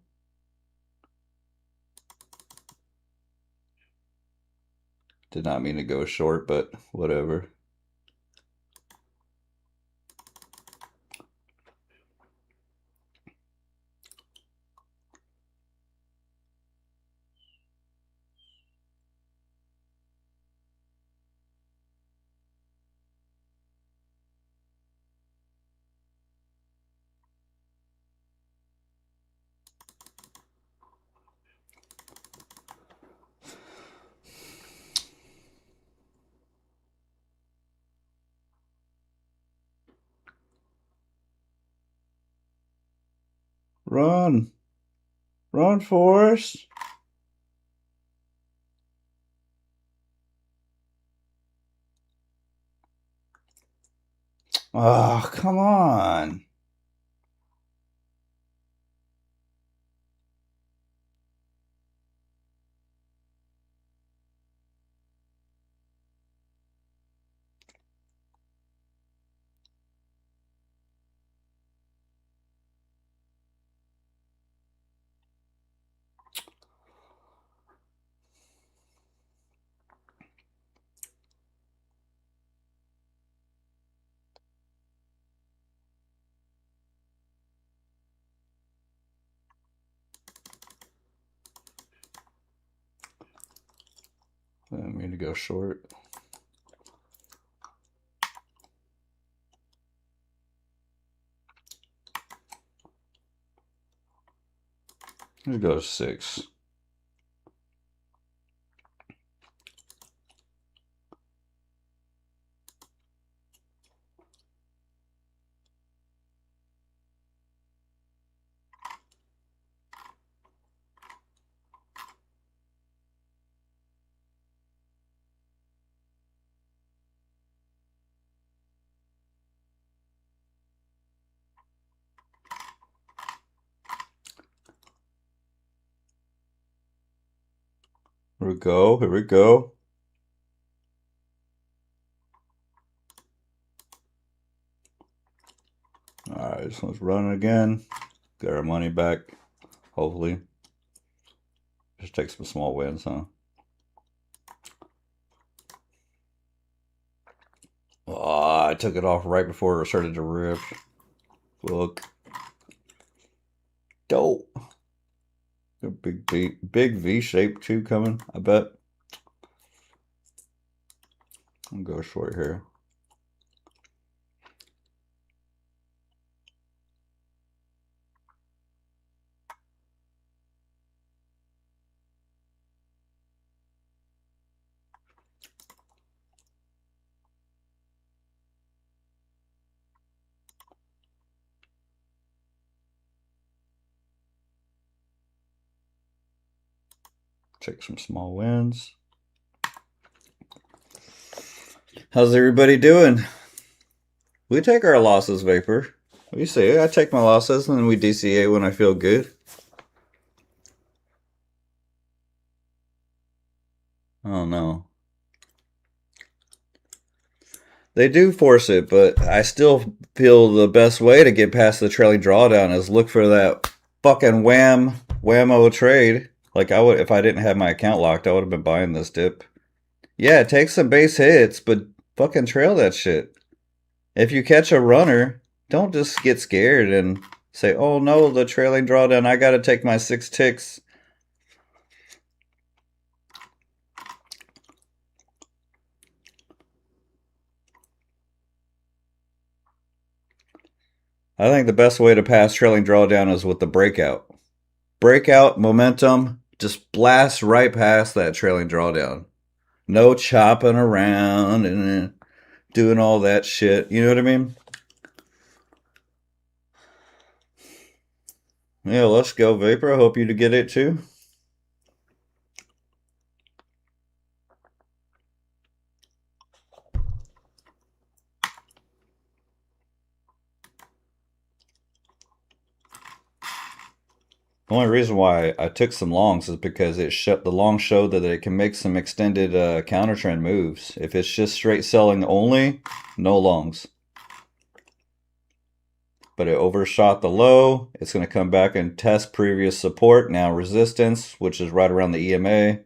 Did not mean to go short, but whatever. Run. Run, Forrest. Oh, come on. I didn't mean to go short. Here goes 6. Here we go. Here we go. Alright, this one's running again. Get our money back. Hopefully. Just take some small wins, huh? Oh, I took it off right before it started to rip. Look. Dope. A big V shape too coming, I bet. I'll go short here. Take some small wins. How's everybody doing? We take our losses, Vapor. What do you say? I take my losses and then we DCA when I feel good. Oh no. They do force it, but I still feel the best way to get past the trailing drawdown is look for that fucking whammo trade. Like I would, if I didn't have my account locked, I would have been buying this dip. Yeah, take some base hits, but fucking trail that shit. If you catch a runner, don't just get scared and say, oh no, the trailing drawdown, I gotta take my 6 ticks. I think the best way to pass trailing drawdown is with the breakout. Breakout, momentum, just blast right past that trailing drawdown. No chopping around and doing all that shit. You know what I mean? Yeah, let's go, Vapor. I hope you to get it too. The only reason why I took some longs is because the long showed that it can make some extended counter trend moves. If it's just straight selling only, no longs. But it overshot the low. It's going to come back and test previous support, now resistance, which is right around the EMA.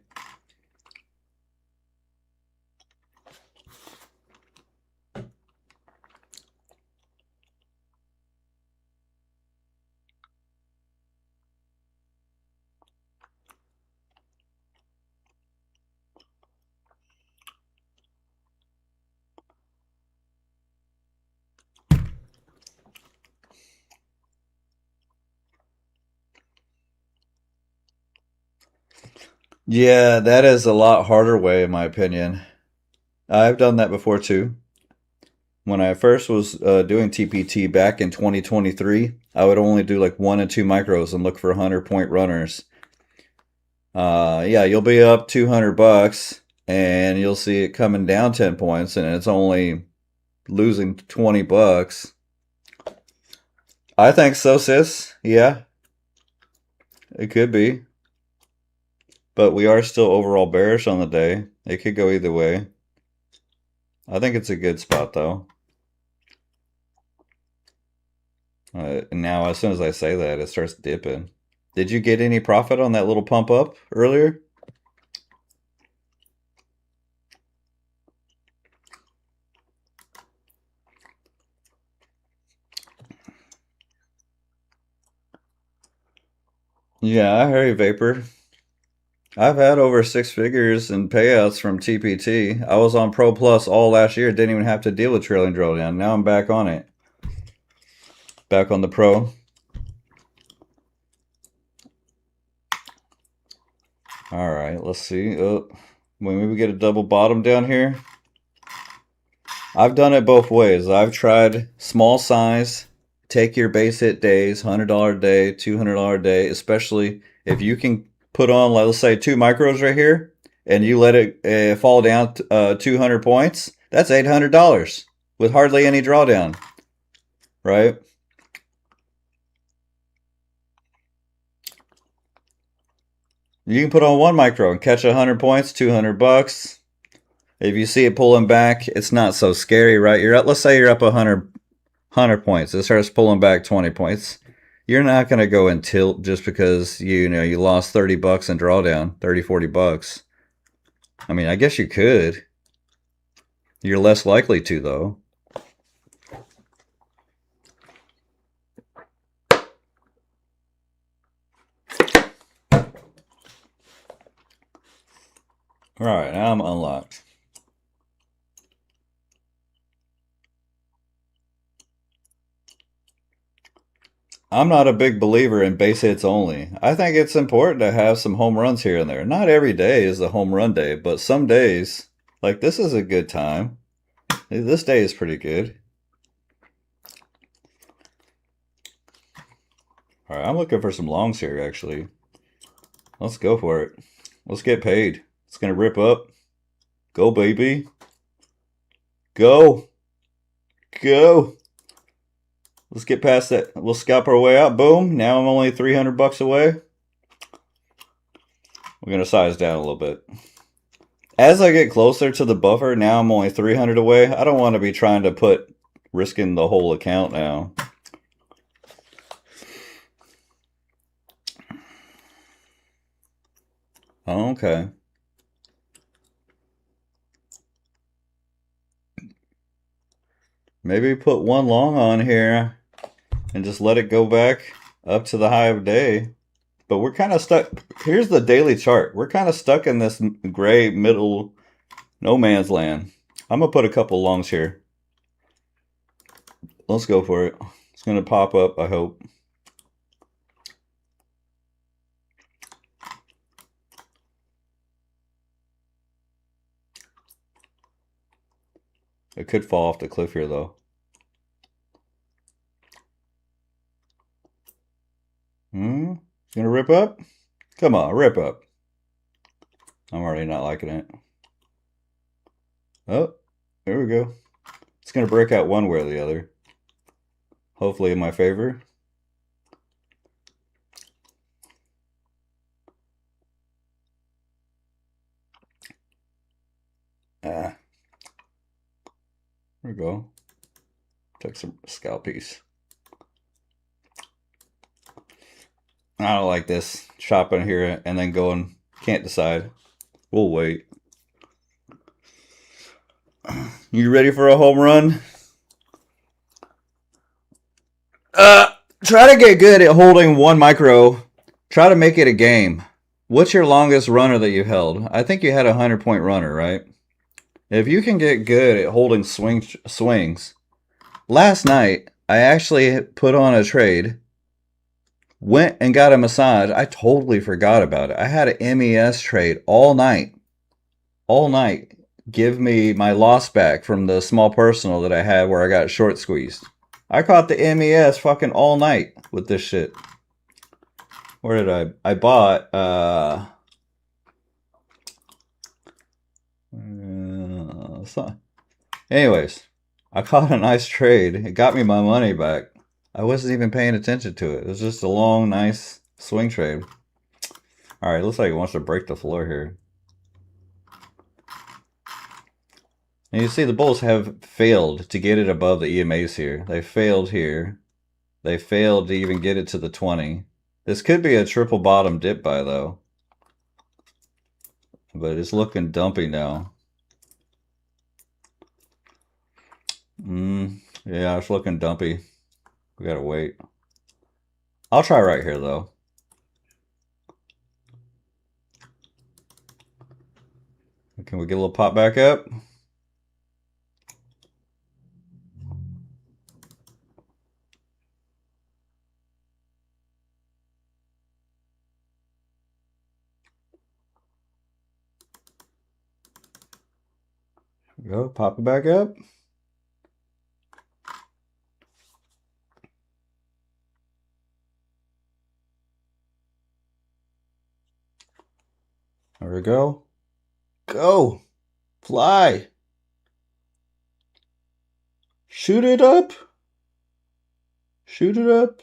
Yeah, that is a lot harder way, in my opinion. I've done that before too. When I first was doing TPT back in 2023, I would only do like 1 and 2 micros and look for 100-point runners. Yeah, you'll be up $200 and you'll see it coming down 10 points and it's only losing $20. I think so, sis. Yeah, it could be. But we are still overall bearish on the day. It could go either way. I think it's a good spot though. Now, as soon as I say that, it starts dipping. Did you get any profit on that little pump up earlier? Yeah, I hear you, Vapor. I've had over 6 figures in payouts from TPT. I was on Pro Plus all last year. Didn't even have to deal with trailing drawdown. Now I'm back on it. Back on the Pro. All right, let's see. When we get a double bottom down here. I've done it both ways. I've tried small size, take your base hit days, $100 a day, $200 a day, especially if you can put on, let's say, 2 micros right here, and you let it fall down 200 points, that's $800 with hardly any drawdown, right? You can put on one micro and catch 100 points, 200 bucks. If you see it pulling back, it's not so scary, right? You're up, let's say you're up 100 points. It starts pulling back 20 points. You're not going to go in tilt just because you lost 30 bucks in drawdown, 30, 40 bucks. I mean, I guess you could. You're less likely to, though. All right, now I'm unlocked. I'm not a big believer in base hits only. I think it's important to have some home runs here and there. Not every day is a home run day, but some days, like this is a good time. This day is pretty good. All right, I'm looking for some longs here, actually. Let's go for it. Let's get paid. It's going to rip up. Go, baby. Go. Go. Let's get past that. We'll scalp our way out. Boom. Now I'm only 300 bucks away. We're going to size down a little bit. As I get closer to the buffer, now I'm only 300 away. I don't want to be trying to risking the whole account now. Okay. Maybe put one long on here and just let it go back up to the high of day. But we're kind of stuck. Here's the daily chart. We're kind of stuck in this gray middle no man's land. I'm going to put a couple longs here. Let's go for it. It's going to pop up, I hope. It could fall off the cliff here, though. It's going to rip up? Come on, rip up. I'm already not liking it. Oh, there we go. It's going to break out one way or the other. Hopefully in my favor. There we go. Took some scalp piece. I don't like this. Chopping here and then going. Can't decide. We'll wait. You ready for a home run? Try to get good at holding one micro. Try to make it a game. What's your longest runner that you held? I think you had a 100-point runner, right? If you can get good at holding swings. Last night, I actually put on a trade. Went and got a massage. I totally forgot about it. I had an MES trade all night. All night. Give me my loss back from the small personal that I had where I got short squeezed. I caught the MES fucking all night with this shit. Where did I bought anyways, I caught a nice trade. It got me my money back. I wasn't even paying attention to it. It was just a long, nice swing trade. All right, looks like it wants to break the floor here. And you see the bulls have failed to get it above the EMAs here. They failed here. They failed to even get it to the 20. This could be a triple bottom dip buy though. But it's looking dumpy now. Yeah, it's looking dumpy. We gotta wait. I'll try right here though. Can we get a little pop back up? Go, pop it back up. There we go. Go. Fly. Shoot it up. Shoot it up.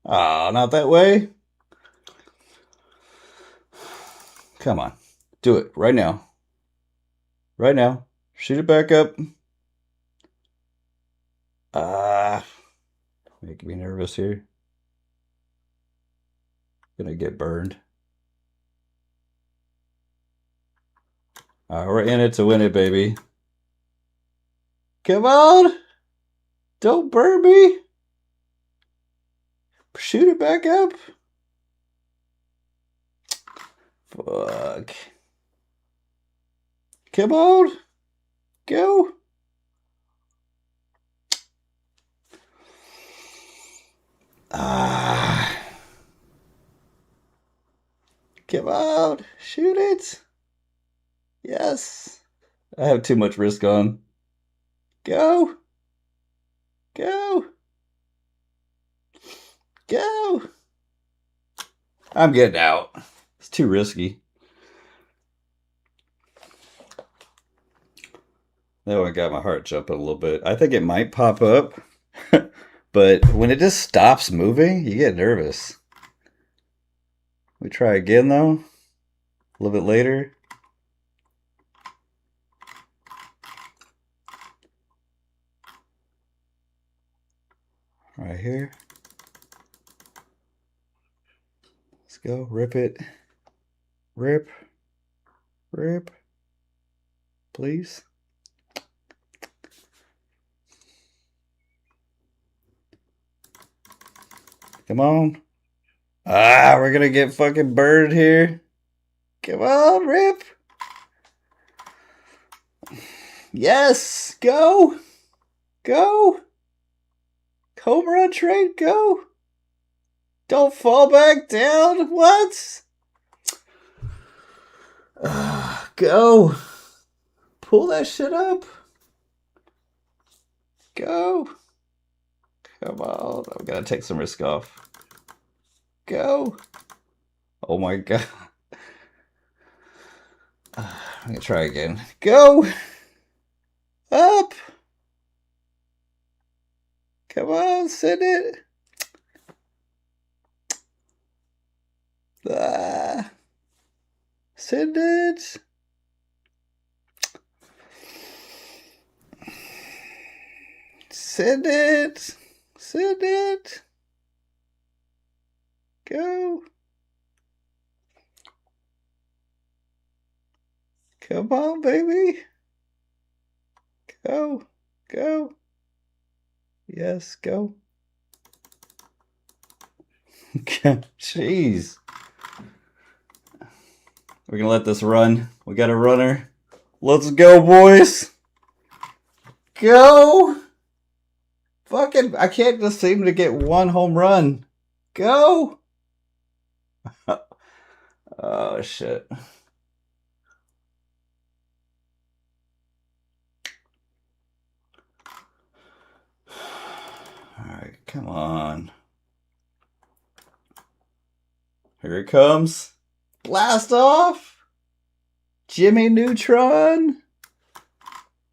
Ah, not that way. Come on. Do it right now. Right now. Shoot it back up. Making me nervous here. Gonna get burned. We're in it to win it, baby. Come on! Don't burn me! Shoot it back up! Fuck. Come on! Go! Come on! Shoot it! Yes! I have too much risk on. Go! Go! Go! I'm getting out. It's too risky. That one got my heart jumping a little bit. I think it might pop up, but when it just stops moving, you get nervous. We try again though, a little bit later. Right here. Let's go, rip it. Rip. Rip. Please. Come on. We're gonna get fucking burned here. Come on, rip. Yes, go. Go. Home run trade, go. Don't fall back down. What? Go. Pull that shit up. Go. Come on. I'm gonna take some risk off. Go. Oh my god. I'm gonna try again. Go. Up. Come on, send it. Send it. Send it. Send it. Go. Come on, baby. Go. Go. Yes, go. Jeez. We're gonna let this run. We got a runner. Let's go, boys. Go. Fucking, I can't just seem to get one home run. Go. Oh, shit. Alright, come on. Here it comes. Blast off. Jimmy Neutron.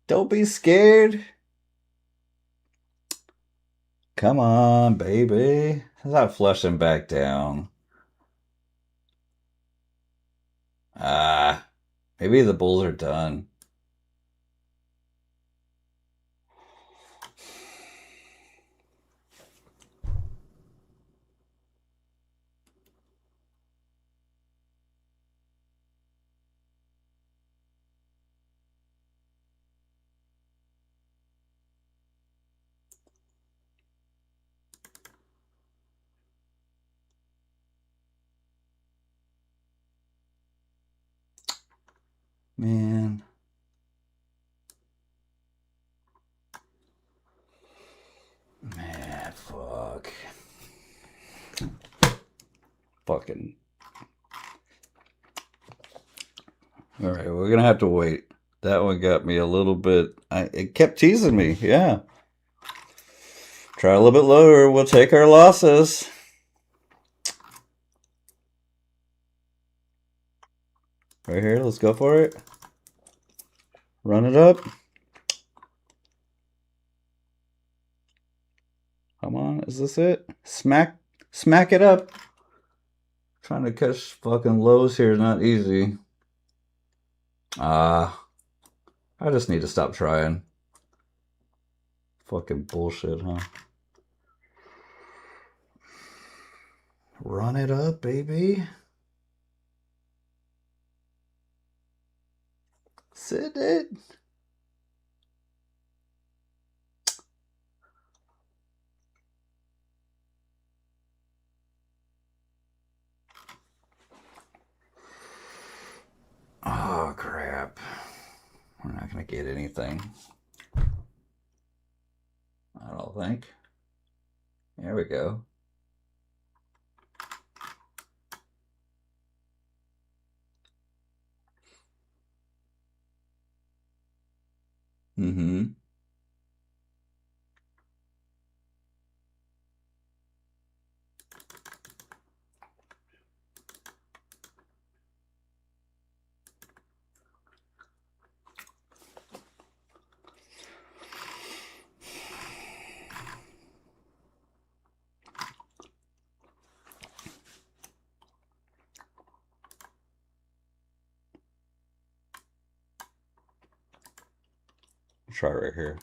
Don't be scared. Come on, baby. It's not flushing back down. Maybe the Bulls are done. Man. Man, fuck. Fucking. Alright, we're gonna have to wait. That one got me a little bit. It kept teasing me, yeah. Try a little bit lower, we'll take our losses. Right here, let's go for it. Run it up. Come on, is this it? Smack it up. Trying to catch fucking lows here is not easy. I just need to stop trying. Fucking bullshit, huh? Run it up, baby. Sit it. Oh, crap. We're not going to get anything. I don't think. There we go. Mm-hmm. Try right here.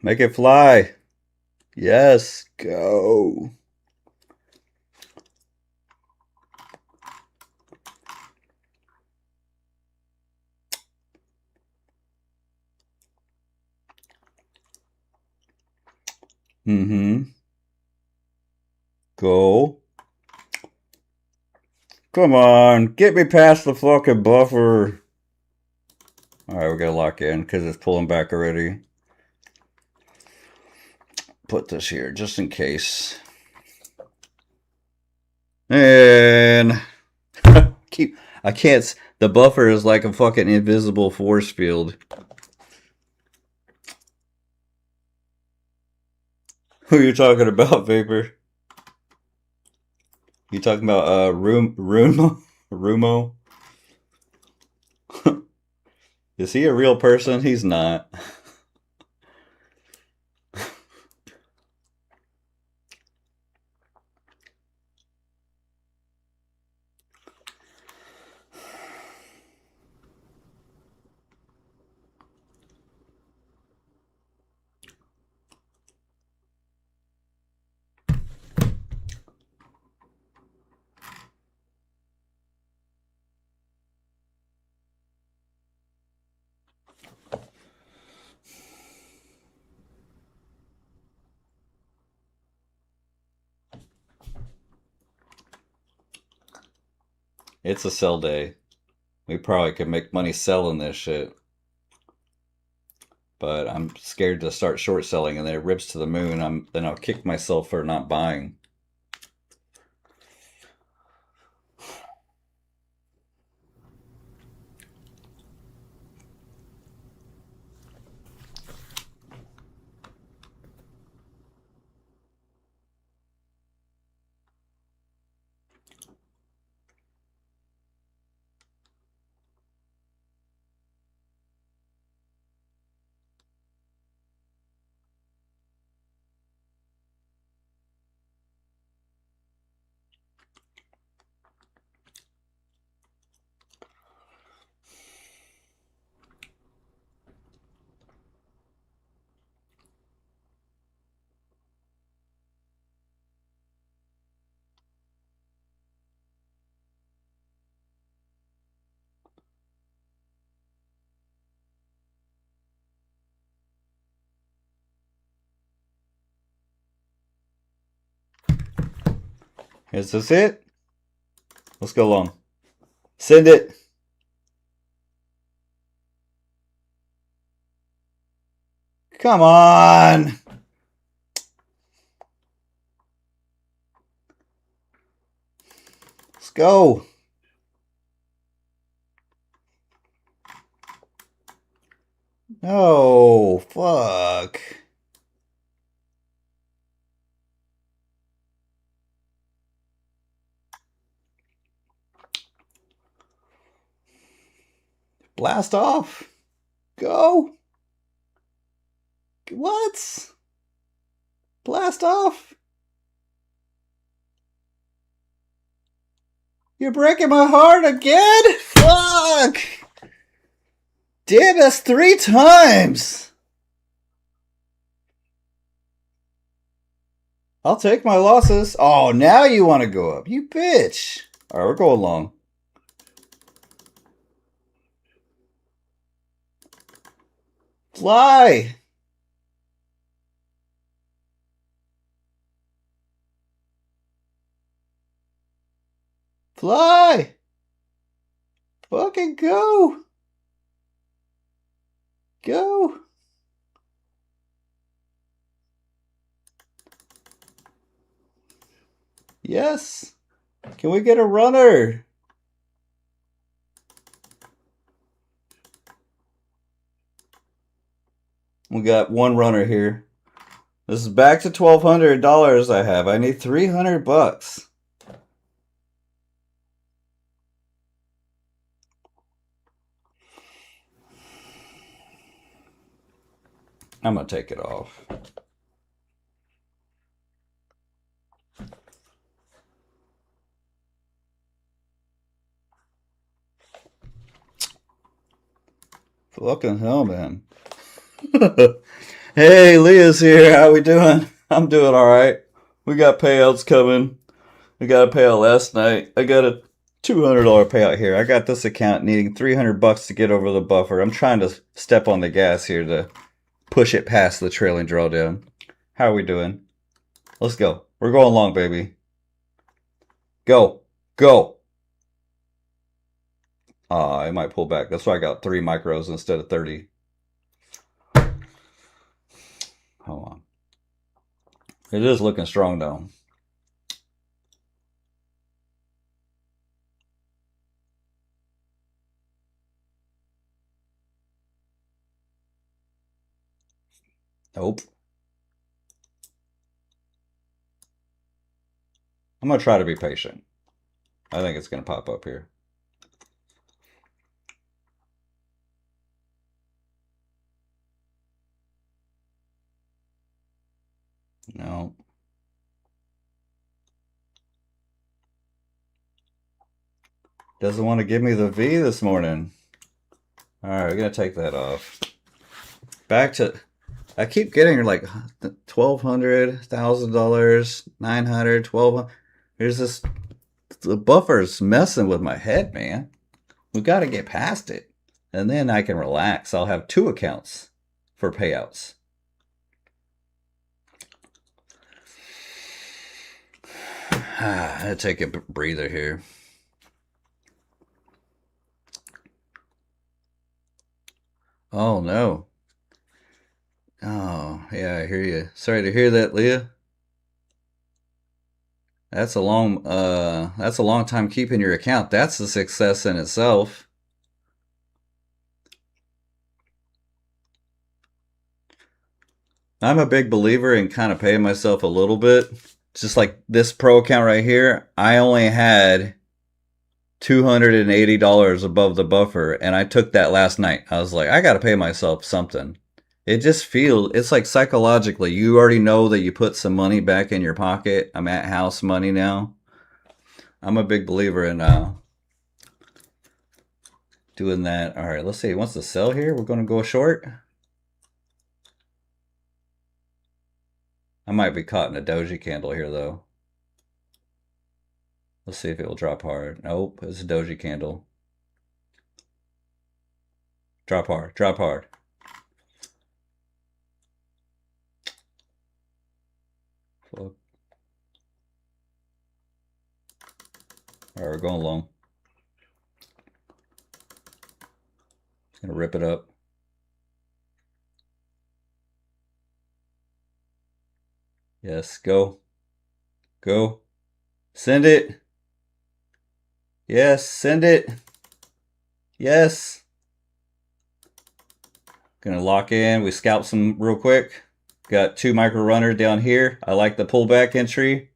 Make it fly. Yes, go. Mm-hmm. Go. Come on, get me past the fucking buffer. Alright, we gotta lock in because it's pulling back already. Put this here just in case. And I can't. The buffer is like a fucking invisible force field. Who are you talking about, Vapor? You talking about Rumo? Is he a real person? He's not. It's a sell day. We probably could make money selling this shit. But I'm scared to start short selling and then it rips to the moon. Then I'll kick myself for not buying. Is this it? Let's go long. Send it. Come on. Let's go. No, fuck. Blast off. Go. What? Blast off. You're breaking my heart again? Fuck. Damn, that's 3 times. I'll take my losses. Oh, now you want to go up. You bitch. All right, we're going long. Fly. Fly. Fucking go. Go. Yes. Can we get a runner? We got one runner here. This is back to $1,200 I have. I need 300 bucks. I'm going to take it off. Fucking hell, man. Hey, Leah's here. How we doing? I'm doing all right. We got payouts coming. We got a payout last night. I got a $200 payout here. I got this account needing 300 bucks to get over the buffer. I'm trying to step on the gas here to push it past the trailing drawdown. How are we doing? Let's go. We're going long, baby. Go. Go. I might pull back. That's why I got 3 micros instead of 30. Hold on. It is looking strong, though. Nope. I'm going to try to be patient. I think it's going to pop up here. No. Doesn't want to give me the V this morning. All right, we're going to take that off. Back to... I keep getting like $1,200, $1,000, $900, $1,200. There's this... The buffer's messing with my head, man. We got to get past it. And then I can relax. I'll have 2 accounts for payouts. I had to take a breather here. Oh, no. Oh, yeah, I hear you. Sorry to hear that, Leah. That's a long time keeping your account. That's a success in itself. I'm a big believer in kind of paying myself a little bit. Just like this pro account right here, I only had $280 above the buffer, and I took that last night. I was like, I got to pay myself something. It just feels, it's like psychologically, you already know that you put some money back in your pocket. I'm at house money now. I'm a big believer in doing that. All right, let's see. He wants to sell here. We're going to go short. I might be caught in a doji candle here, though. Let's see if it will drop hard. Nope, it's a doji candle. Drop hard, drop hard. Fuck. All right, we're going long. Gonna rip it up. Yes, go. Go. Send it. Yes, send it. Yes. Gonna lock in. We scalp some real quick. Got 2 micro runners down here. I like the pullback entry.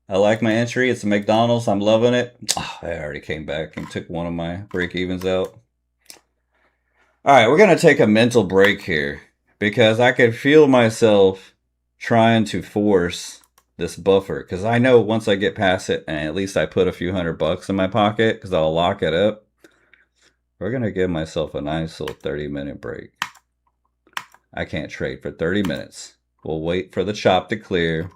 I like my entry. It's a McDonald's. I'm loving it. Oh, I already came back and took one of my break evens out. All right, we're going to take a mental break here because I could feel myself trying to force this buffer because I know once I get past it and at least I put a few $100 in my pocket because I'll lock it up. We're going to give myself a nice little 30-minute break. I can't trade for 30 minutes. We'll wait for the chop to clear.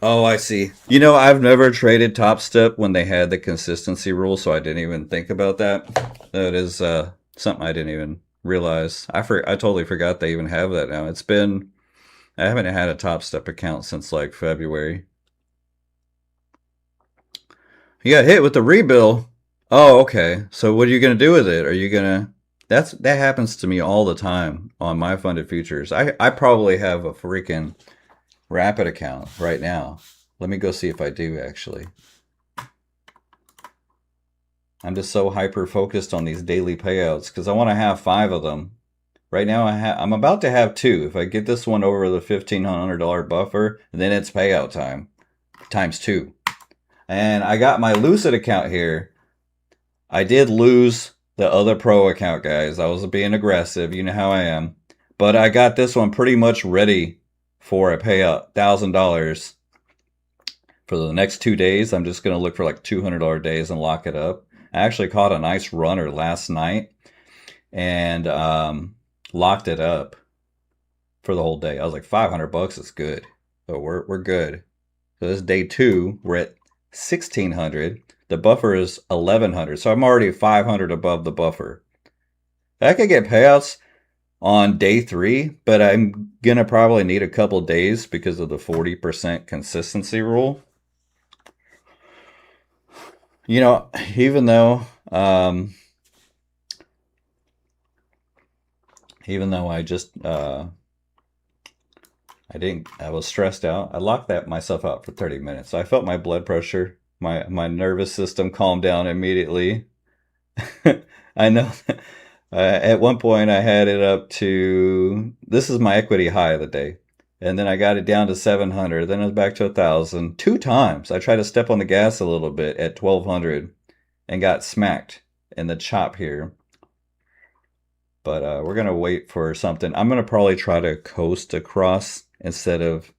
Oh, I see. You know, I've never traded Topstep when they had the consistency rule, so I didn't even think about that. That is something I didn't even realize. I totally forgot they even have that now. I haven't had a Topstep account since like February. You got hit with the rebill. Oh, okay. So what are you gonna do with it? Are you gonna? That happens to me all the time on my funded futures. I probably have a freaking Rapid account right now. Let me go see if I do actually. I'm just so hyper focused on these daily payouts because I want to have 5 of them. Right now I'm about to have 2. If I get this one over the $1,500 buffer, then it's payout time times 2. And I got my Lucid account here. I did lose the other pro account, guys. I was being aggressive. You know how I am. But I got this one pretty much ready for a payout, $1,000 for the next 2 days. I'm just going to look for like $200 days and lock it up. I actually caught a nice runner last night and locked it up for the whole day. I was like, $500 is good. So we're good. So this is day 2. We're at 1,600. The buffer is 1,100. So I'm already 500 above the buffer. I could get payouts on day 3, but I'm gonna probably need a couple days because of the 40% consistency rule. You know, even though I just I was stressed out. I locked myself out for 30 minutes. So I felt my blood pressure, my nervous system calm down immediately. I know. At one point, I had it up to, this is my equity high of the day. And then I got it down to 700. Then it was back to 1,000. 2 times. I tried to step on the gas a little bit at 1,200 and got smacked in the chop here. But we're going to wait for something. I'm going to probably try to coast across instead of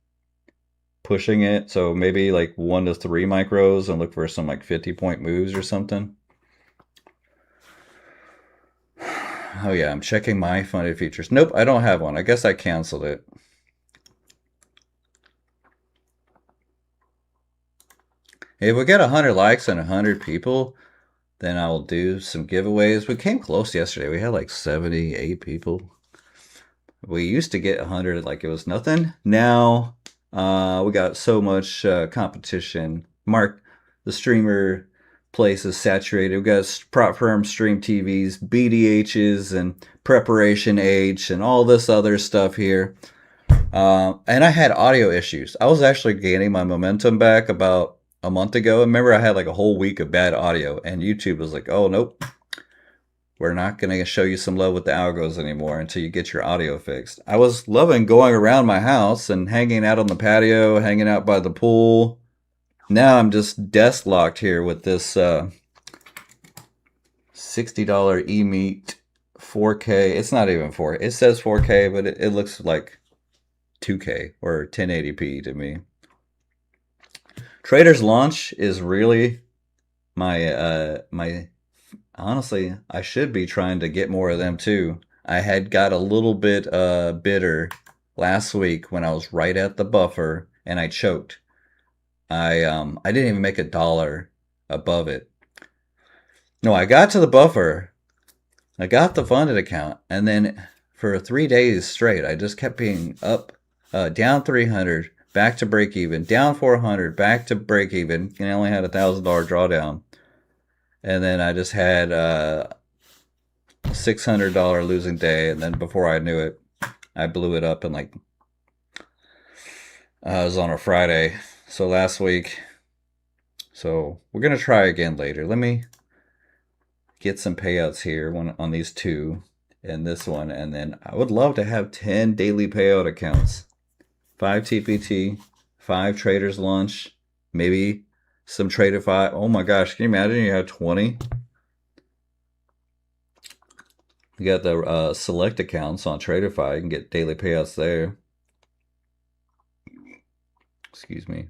pushing it. So maybe like 1 to 3 micros and look for some like 50-point moves or something. Oh yeah, I'm checking my funded futures. Nope, I don't have one. I guess I canceled it. If we get 100 likes and 100 people, then I'll do some giveaways. We came close yesterday. We had like 78 people. We used to get 100 like it was nothing. Now we got so much competition. Mark, the streamer place is saturated. We've got prop firm stream TVs, BDHs, and preparation H, and all this other stuff here. And I had audio issues. I was actually gaining my momentum back about a month ago. Remember, I had like a whole week of bad audio, and YouTube was like, oh, nope. We're not going to show you some love with the algos anymore until you get your audio fixed. I was loving going around my house and hanging out on the patio, hanging out by the pool. Now I'm just desk locked here with this $60 eMeet 4K. It's not even 4K. It says 4K, but it looks like 2K or 1080p to me. Trader's Launch is really my honestly, I should be trying to get more of them too. I had got a little bit bitter last week when I was right at the buffer and I choked. I didn't even make $1 above it. No, I got to the buffer. I got the funded account, and then for 3 days straight, I just kept being up, down 300, back to break even, down 400, back to break even, and I only had $1,000 drawdown. And then I just had a $600 losing day, and then before I knew it, I blew it up in like, it was on a Friday. So last week, so we're going to try again later. Let me get some payouts here on these 2 and this one. And then I would love to have 10 daily payout accounts. 5 TPT, 5 Trader's Lunch, maybe some Tradeify. Oh my gosh, can you imagine you have 20? You got the select accounts on Tradeify. You can get daily payouts there. Excuse me.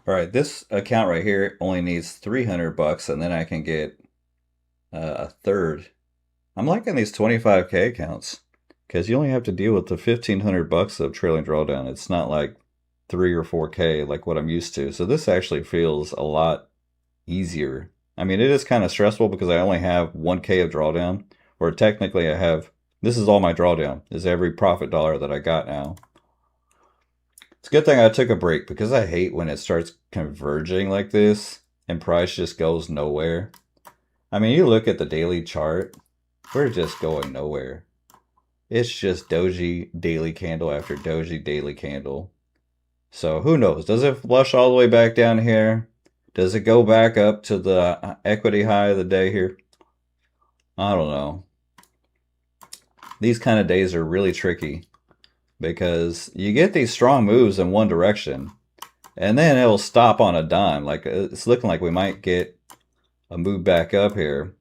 All right, this account right here only needs 300 bucks, and then I can get a third. I'm liking these 25K accounts because you only have to deal with the 1,500 bucks of trailing drawdown. It's not like 3 or 4K like what I'm used to. So this actually feels a lot easier. I mean, it is kind of stressful because I only have 1K of drawdown, or technically I have, this is all my drawdown, is every profit dollar that I got now. It's a good thing I took a break because I hate when it starts converging like this and price just goes nowhere. I mean, you look at the daily chart, we're just going nowhere. It's just doji daily candle after doji daily candle. So who knows? Does it flush all the way back down here? Does it go back up to the equity high of the day here? I don't know. These kind of days are really tricky because you get these strong moves in one direction and then it'll stop on a dime. Like it's looking like we might get a move back up here.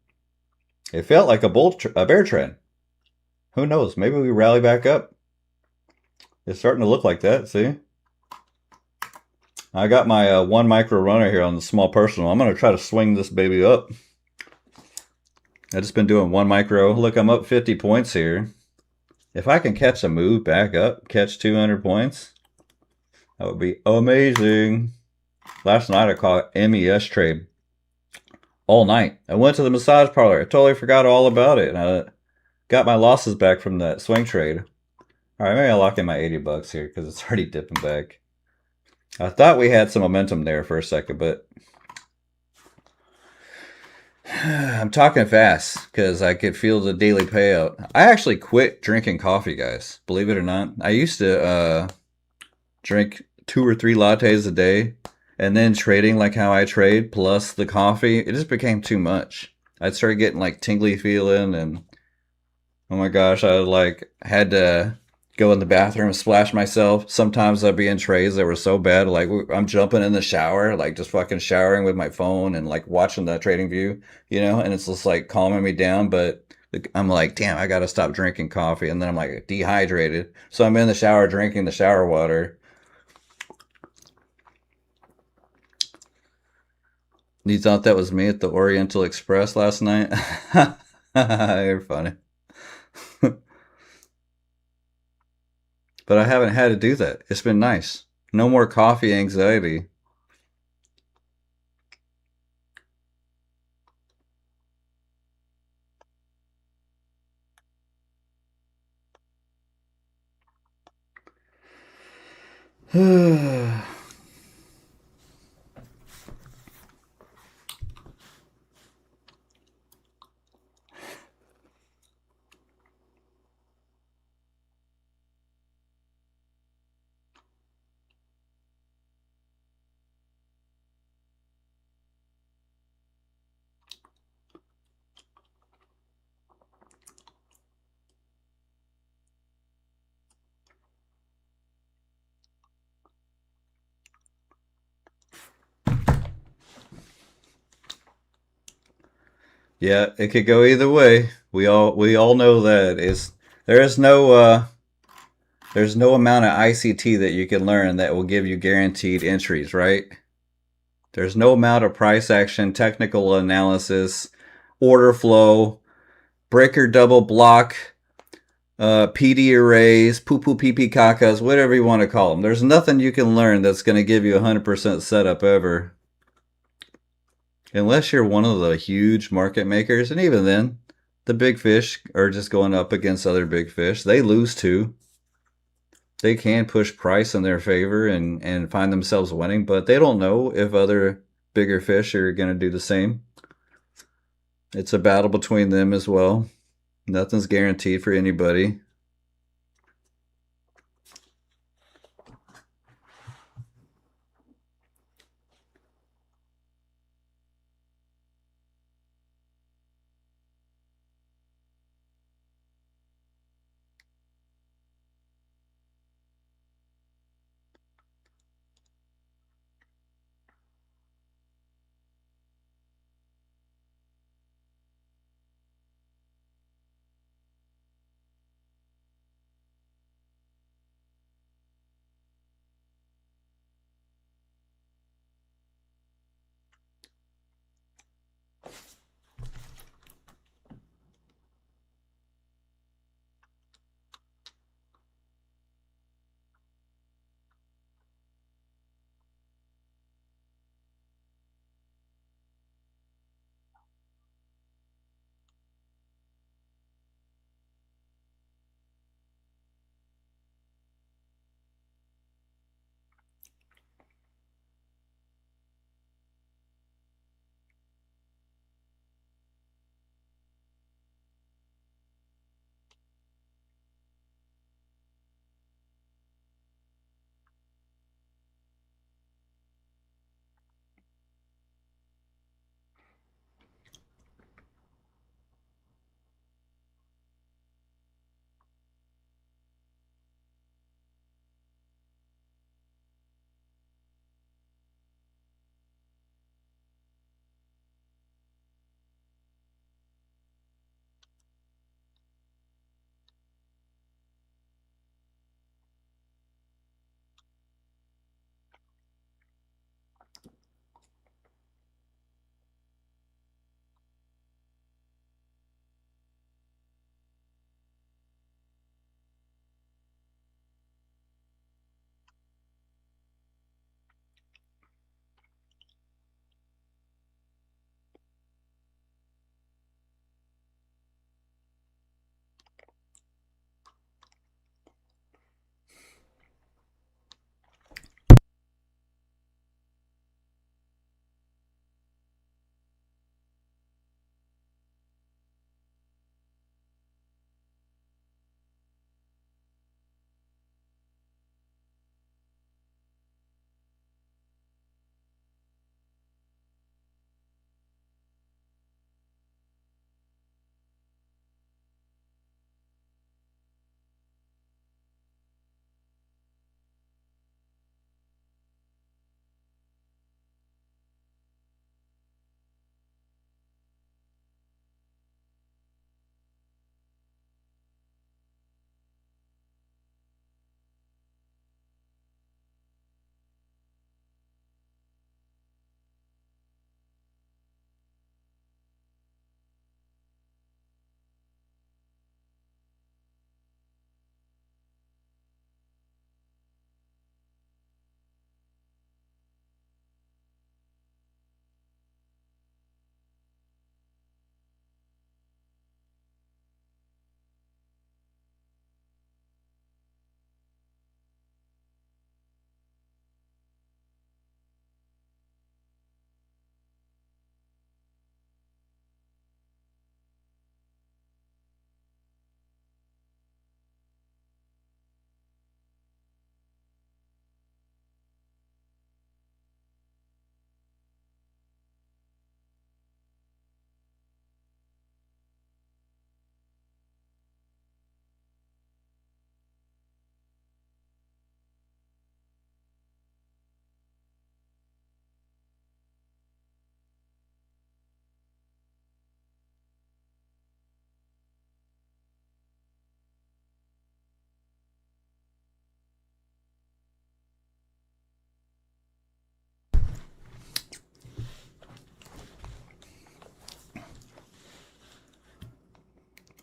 It felt like a bear trend. Who knows? Maybe we rally back up. It's starting to look like that, see? I got my 1 micro runner here on the small personal. I'm going to try to swing this baby up. I've just been doing 1 micro. Look, I'm up 50 points here. If I can catch a move back up, catch 200 points, that would be amazing. Last night I caught MES trade all night. I went to the massage parlor. I totally forgot all about it. And I got my losses back from that swing trade. All right, maybe I'll lock in my 80 bucks here because it's already dipping back. I thought we had some momentum there for a second, but I'm talking fast because I could feel the daily payout. I actually quit drinking coffee, guys. Believe it or not. I used to drink 2 or 3 lattes a day, and then trading like how I trade plus the coffee, it just became too much. I started getting like tingly feeling, and oh my gosh, I like had to go in the bathroom and splash myself. Sometimes I'd be in trades that were so bad, like I'm jumping in the shower, like just fucking showering with my phone and like watching the trading view, you know, and it's just like calming me down. But I'm like, damn, I gotta stop drinking coffee. And then I'm like dehydrated. So I'm in the shower drinking the shower water. You thought that was me at the Oriental Express last night? You're funny. But I haven't had to do that. It's been nice. No more coffee anxiety. Yeah, it could go either way. We all know that is there's no there's no amount of ICT that you can learn that will give you guaranteed entries, right? There's no amount of price action, technical analysis, order flow, breaker double block, PD arrays, poo poo pee pee kakas, whatever you want to call them. There's nothing you can learn that's going to give you 100% setup ever. Unless you're one of the huge market makers, and even then, the big fish are just going up against other big fish. They lose too. They can push price in their favor and find themselves winning, but they don't know if other bigger fish are going to do the same. It's a battle between them as well. Nothing's guaranteed for anybody.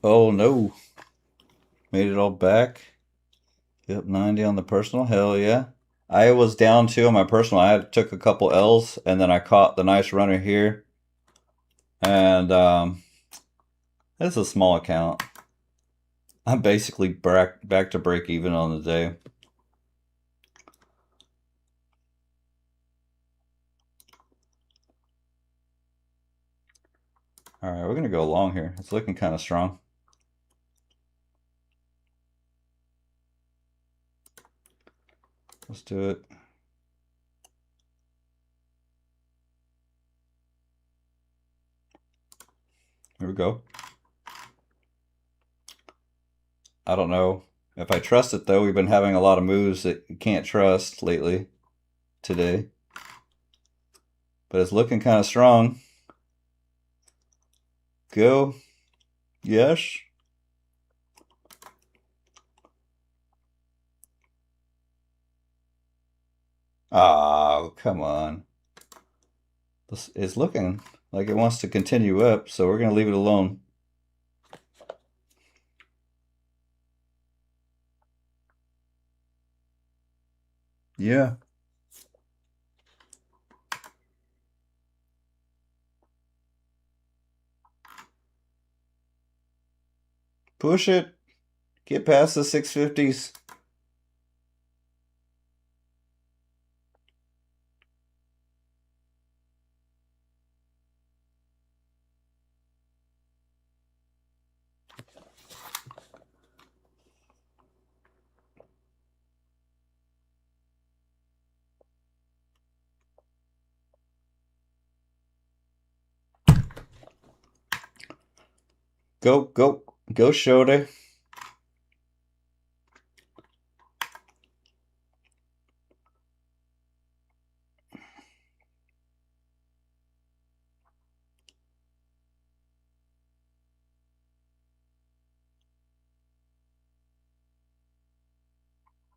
Oh no. Made it all back. Yep, 90 on the personal. Hell yeah. I was down 2 on my personal. I took a couple L's and then I caught the nice runner here. And it's a small account. I'm basically back to break even on the day. All right, we're going to go long here. It's looking kind of strong. Let's do it. Here we go. I don't know if I trust it though. We've been having a lot of moves that you can't trust lately today. But it's looking kind of strong. Go. Yes. Oh, come on. This is looking like it wants to continue up, so we're going to leave it alone. Yeah. Push it. Get past the 650s. Go, go, go, Shode.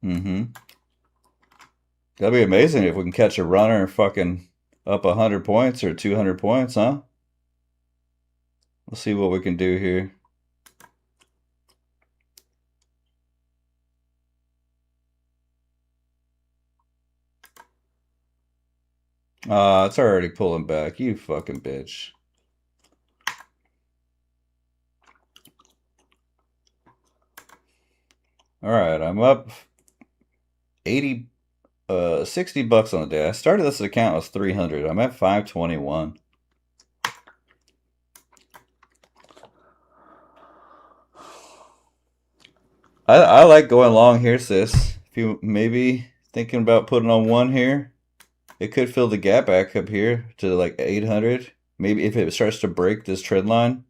Mm-hmm. That'd be amazing if we can catch a runner fucking up 100 points or 200 points, huh? Let's see what we can do here. It's already pulling back. You fucking bitch. All right, I'm up 80, 60 bucks on the day. I started this account with 300. I'm at 521. I like going long here, sis. If you maybe thinking about putting on one here, it could fill the gap back up here to like 800. Maybe if it starts to break this trend line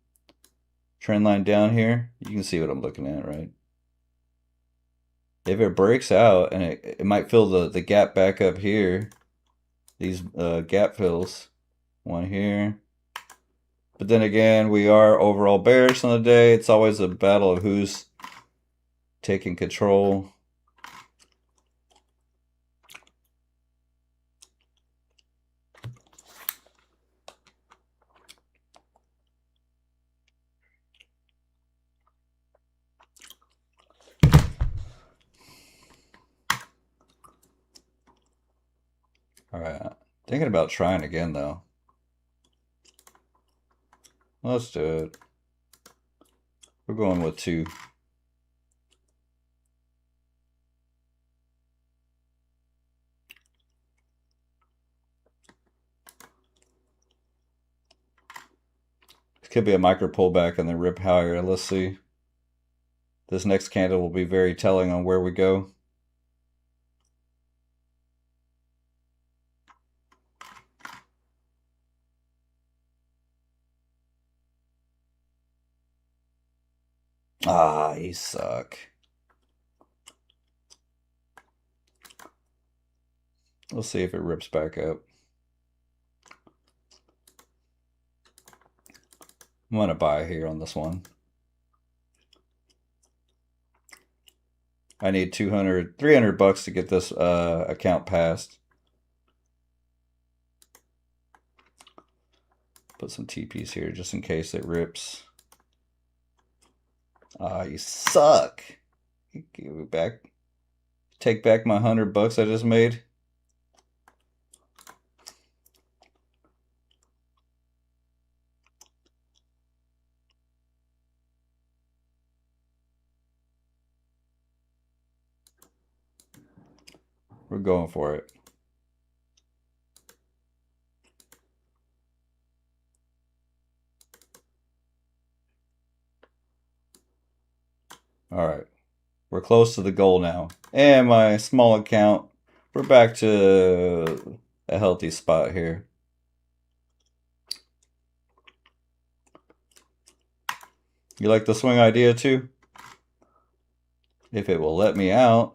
down here, you can see what I'm looking at, right? If it breaks out and it might fill the gap back up here, these gap fills, one here. But then again, we are overall bearish on the day. It's always a battle of who's taking control. All right, thinking about trying again though. Let's do it. We're going with 2. It could be a micro pullback and then rip higher. Let's see. This next candle will be very telling on where we go. Ah, you suck. We'll see if it rips back up. I'm going to buy here on this one. I need 200, 300 bucks to get this account passed. Put some TPs here just in case it rips. Ah, you suck. Give it back. Take back my 100 bucks I just made. We're going for it. All right. We're close to the goal now. And my small account, we're back to a healthy spot here. You like the swing idea too? If it will let me out.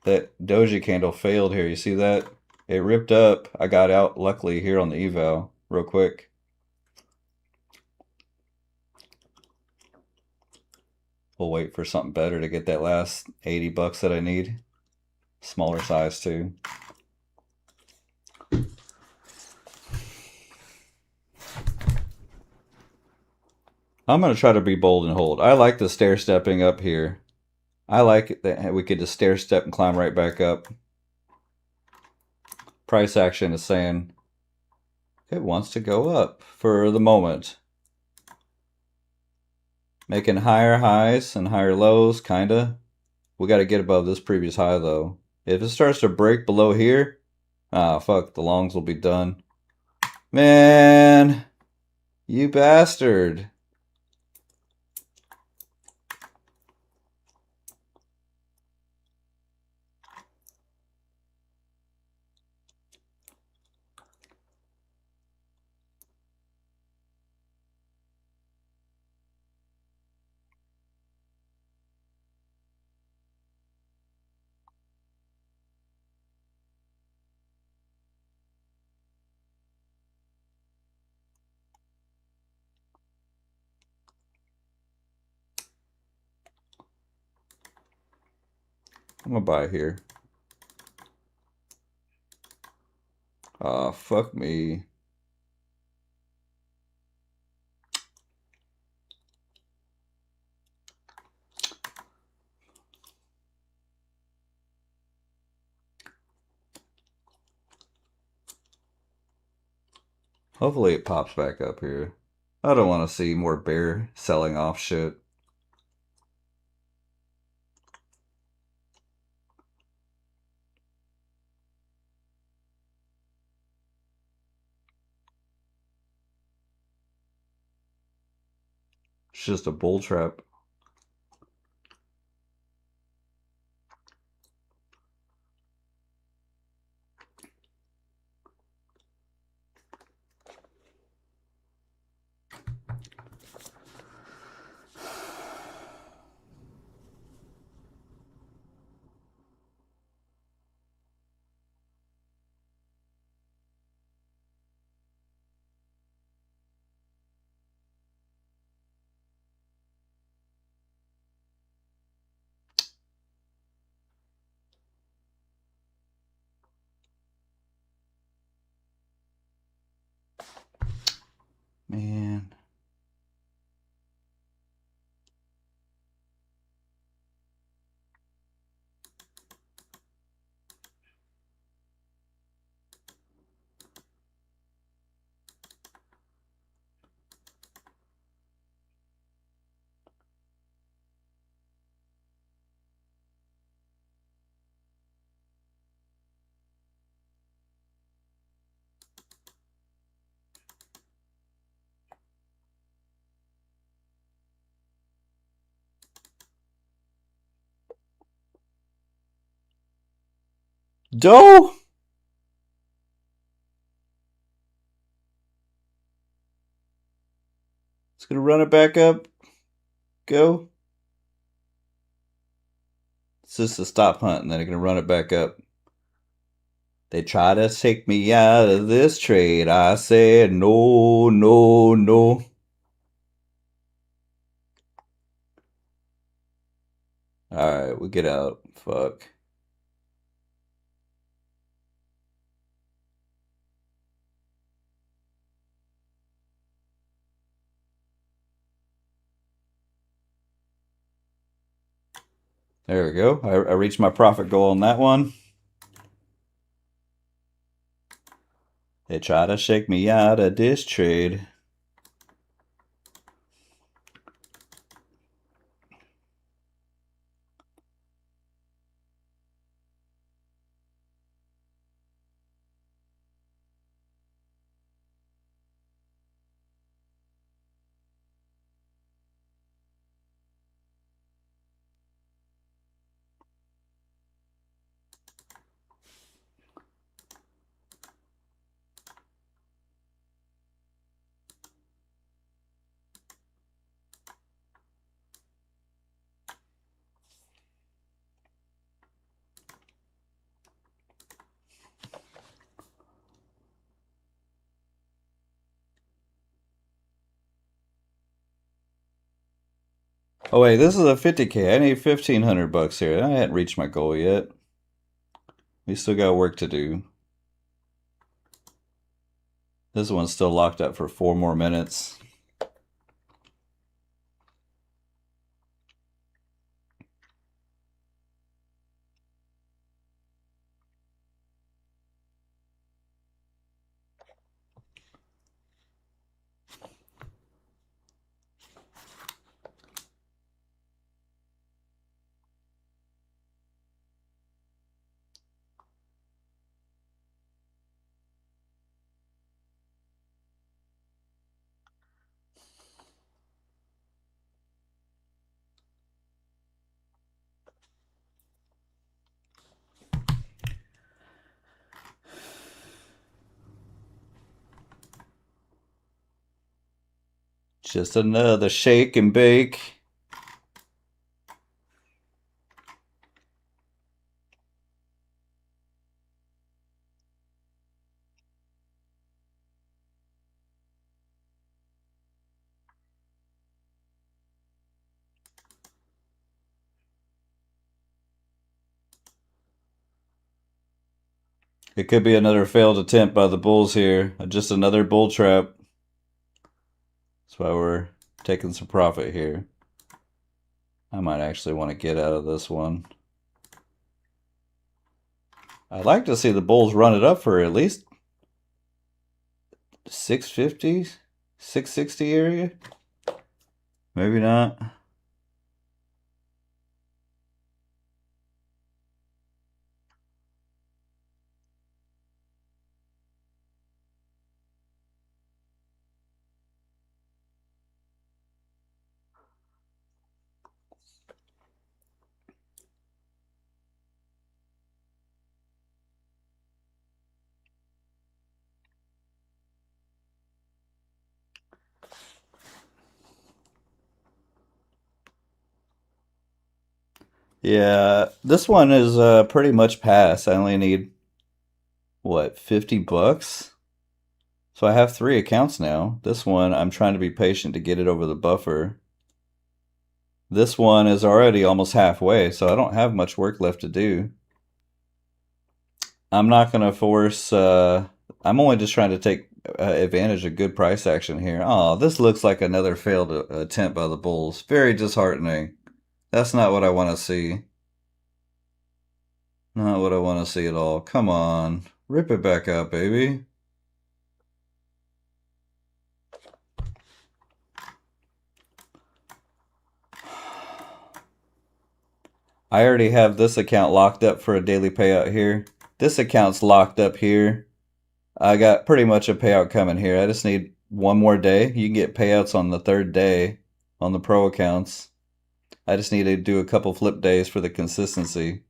That doji candle failed here. You see that? It ripped up. I got out luckily here on the eval real quick. We'll wait for something better to get that last 80 bucks that I need. Smaller size too. I'm going to try to be bold and hold. I like the stair stepping up here. I like it that we could just stair step and climb right back up. Price action is saying it wants to go up for the moment. Making higher highs and higher lows, kinda. We got to get above this previous high though. If it starts to break below here, fuck, the longs will be done. Man, you bastard. I'm gonna buy here. Fuck me. Hopefully it pops back up here. I don't want to see more bear selling off shit. It's just a bull trap. Man. Doe? It's gonna run it back up. Go. It's just a stop hunt and then it's gonna run it back up. They try to take me out of this trade. I said no, no, no. Alright, we get out. Fuck. There we go. I reached my profit goal on that one. They try to shake me out of this trade. Oh wait, this is a 50K. I need 1,500 bucks here. I hadn't reached my goal yet. We still got work to do. This one's still locked up for 4 more minutes. Just another shake and bake. It could be another failed attempt by the bulls here. Just another bull trap. That's why we're taking some profit here. I might actually want to get out of this one. I'd like to see the bulls run it up for at least 650, 660 area. Maybe not. Yeah, this one is pretty much pass. I only need, what, 50 bucks? So I have 3 accounts now. This one, I'm trying to be patient to get it over the buffer. This one is already almost halfway, so I don't have much work left to do. I'm not going to force, I'm only just trying to take advantage of good price action here. Oh, this looks like another failed attempt by the bulls. Very disheartening. That's not what I want to see. Not what I want to see at all. Come on. Rip it back up, baby. I already have this account locked up for a daily payout here. This account's locked up here. I got pretty much a payout coming here. I just need one more day. You can get payouts on the 3rd day on the pro accounts. I just need to do a couple flip days for the consistency.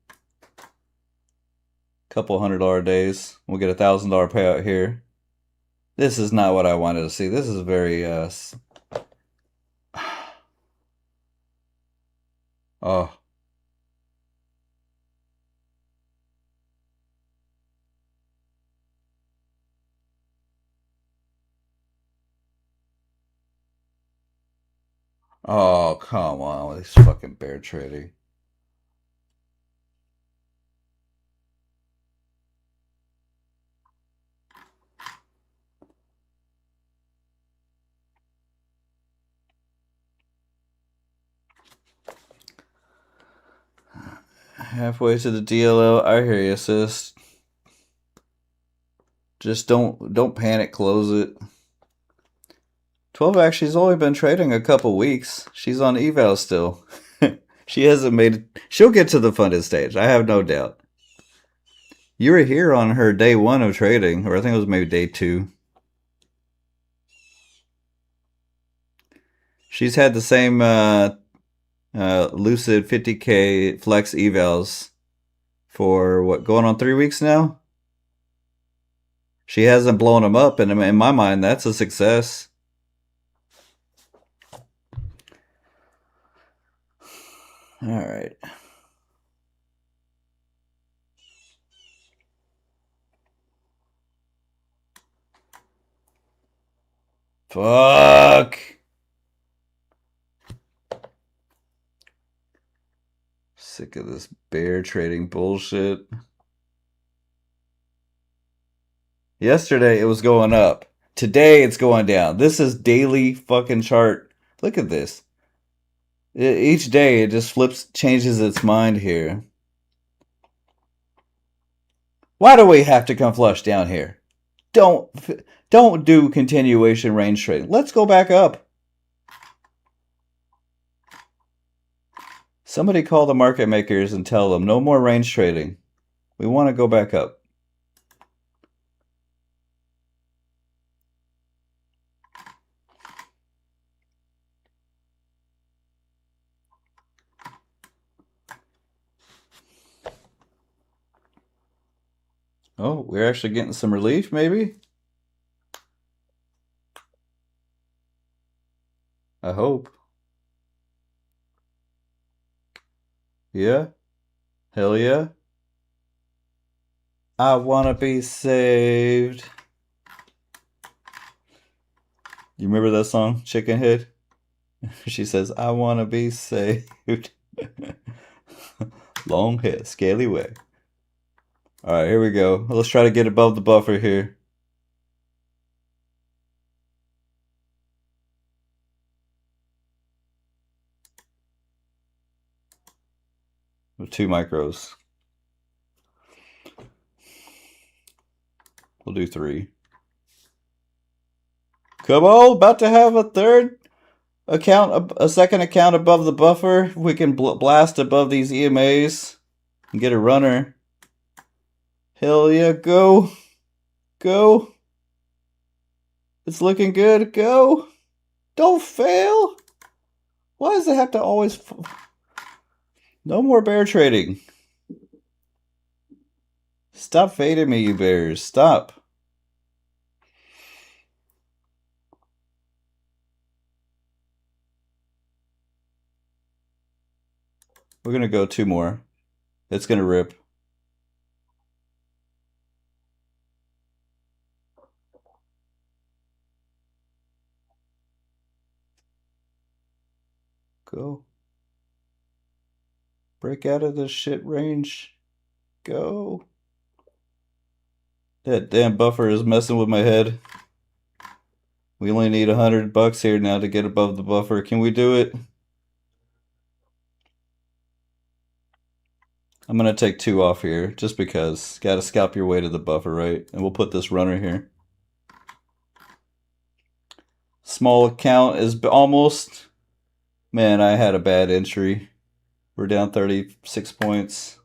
Couple $100 days. We'll get $1,000 payout here. This is not what I wanted to see. This is very oh. Oh, come on with this fucking bear trading. Halfway to the DLL. I hear you, sis. Just don't panic. Close it. 12 actually's only been trading a couple weeks. She's on eval still. She hasn't made it. She'll get to the funded stage. I have no doubt. You were here on her day 1 of trading, or I think it was maybe day 2. She's had the same Lucid 50K flex evals for what, going on 3 weeks now? She hasn't blown them up, and in my mind, that's a success. All right. Fuck. Sick of this bear trading bullshit. Yesterday it was going up. Today it's going down. This is daily fucking chart. Look at this. Each day it just changes its mind here. Why do we have to come flush down here? Don't do continuation range trading. Let's go back up. Somebody call the market makers and tell them no more range trading. We want to go back up. Oh, we're actually getting some relief, maybe? I hope. Yeah? Hell yeah? I wanna be saved. You remember that song, Chicken Head? She says, I wanna be saved. Long hair, scaly way. Alright, here we go. Let's try to get above the buffer here. With 2 micros. We'll do 3. Come on, about to have a third account, a second account above the buffer. We can blast above these EMAs and get a runner. Hell yeah, go. Go. It's looking good. Go. Don't fail. Why does it have to always... No more bear trading. Stop fading me, you bears. Stop. We're going to go 2 more. It's going to rip. Go. Break out of this shit range. Go. That damn buffer is messing with my head. We only need $100 here now to get above the buffer. Can we do it? I'm going to take 2 off here just because. Got to scalp your way to the buffer, right? And we'll put this runner here. Small account is almost... Man, I had a bad entry. We're down 36 points.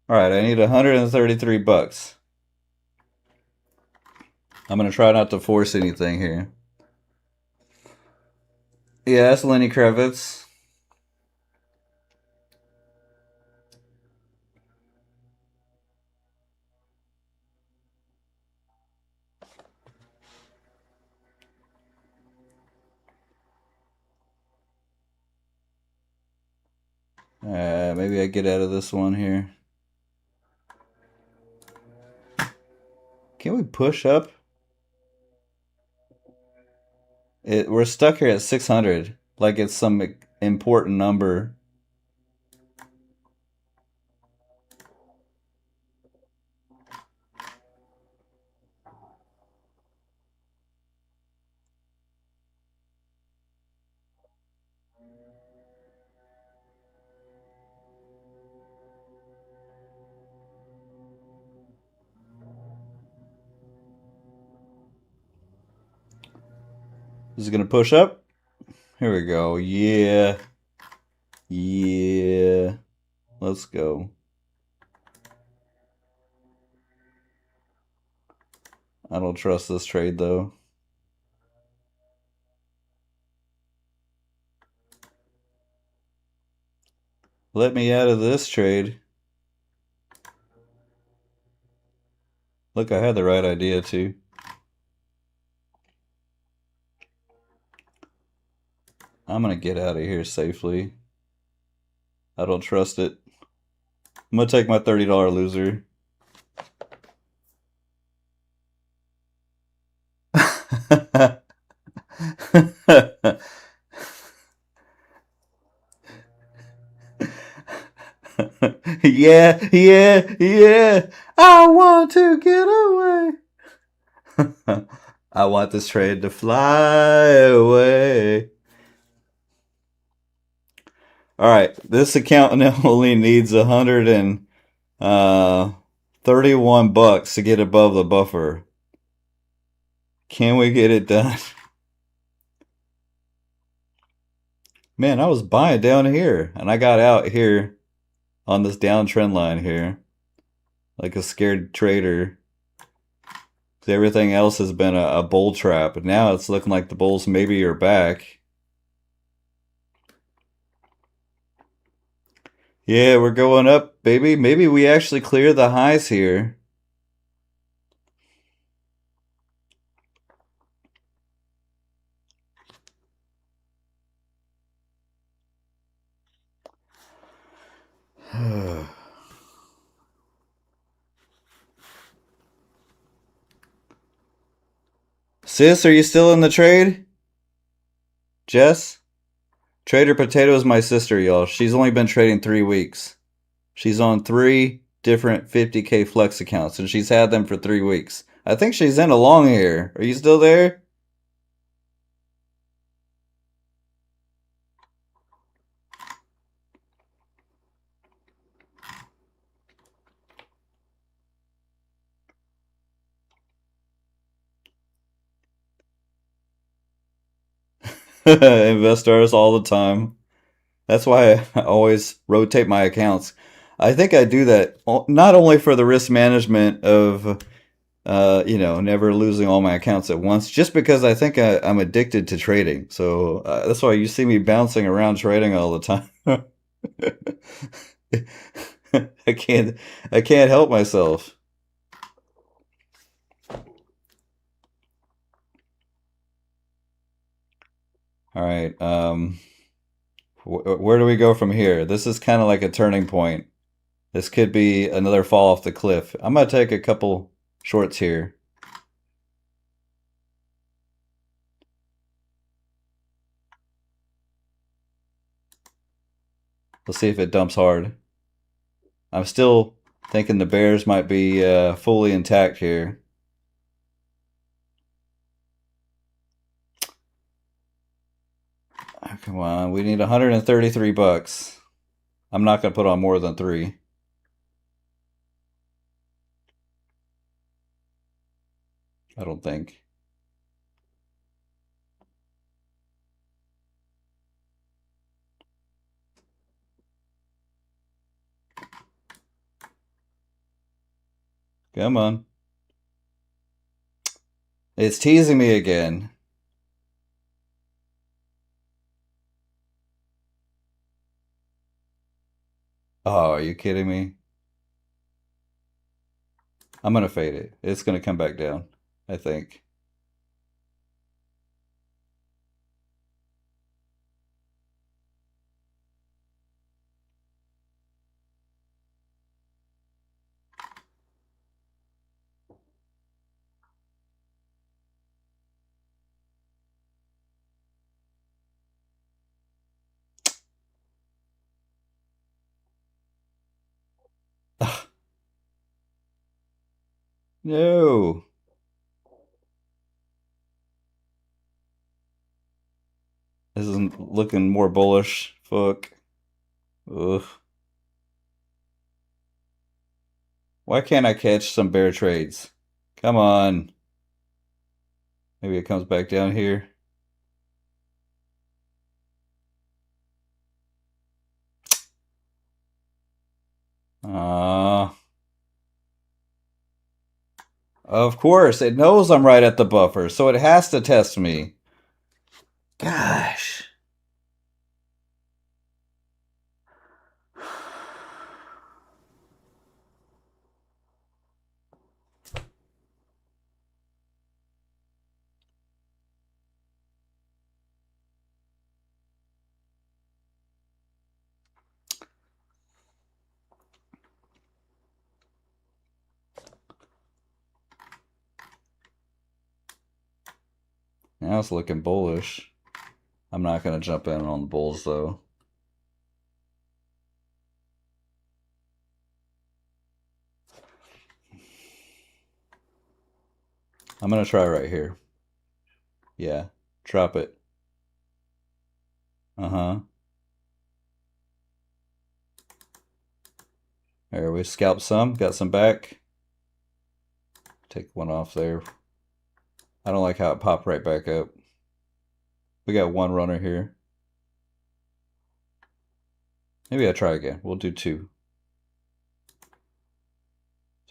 All right, I need $133. I'm going to try not to force anything here. Yeah, that's Lenny Kravitz. Maybe I get out of this one here. Can we push up? We're stuck here at 600, like it's some important number. Is it going to push up? Here we go. Yeah. Yeah. Let's go. I don't trust this trade, though. Let me out of this trade. Look, I had the right idea, too. I'm going to get out of here safely. I don't trust it. I'm going to take my $30 loser. Yeah, yeah, yeah. I want to get away. I want this train to fly away. All right, this account only needs 131 bucks to get above the buffer. Can we get it done? Man, I was buying down here, and I got out here on this downtrend line here, like a scared trader. Everything else has been a bull trap. Now it's looking like the bulls maybe are back. Yeah, we're going up, baby. Maybe we actually clear the highs here. Sis, are you still in the trade? Jess? Trader Potato is my sister, y'all. She's only been trading 3 weeks. She's on 3 different 50K flex accounts, and she's had them for 3 weeks. I think she's in a long here. Are you still there? Investors all the time. That's why I always rotate my accounts. I think I do that not only for the risk management of, never losing all my accounts at once, just because I think I'm addicted to trading. So that's why you see me bouncing around trading all the time. I can't, I can't help myself. All right. Where do we go from here? This is kind of like a turning point. This could be another fall off the cliff. I'm gonna take a couple shorts here. Let's see if it dumps hard. I'm still thinking the Bears might be fully intact here. Oh, come on, we need 133 bucks. I'm not gonna put on more than 3. I don't think. Come on. It's teasing me again. Oh, are you kidding me? I'm gonna fade it. It's gonna come back down, I think. Ugh, no. This isn't looking more bullish. Fuck. Ugh. Why can't I catch some bear trades? Come on. Maybe it comes back down here. Of course, it knows I'm right at the buffer, so it has to test me. Gosh. Now it's looking bullish. I'm not going to jump in on the bulls though. I'm going to try right here. Yeah, drop it. Uh-huh. There, we scalped some, got some back. Take one off there. I don't like how it popped right back up. We got one runner here. Maybe I try again. We'll do 2.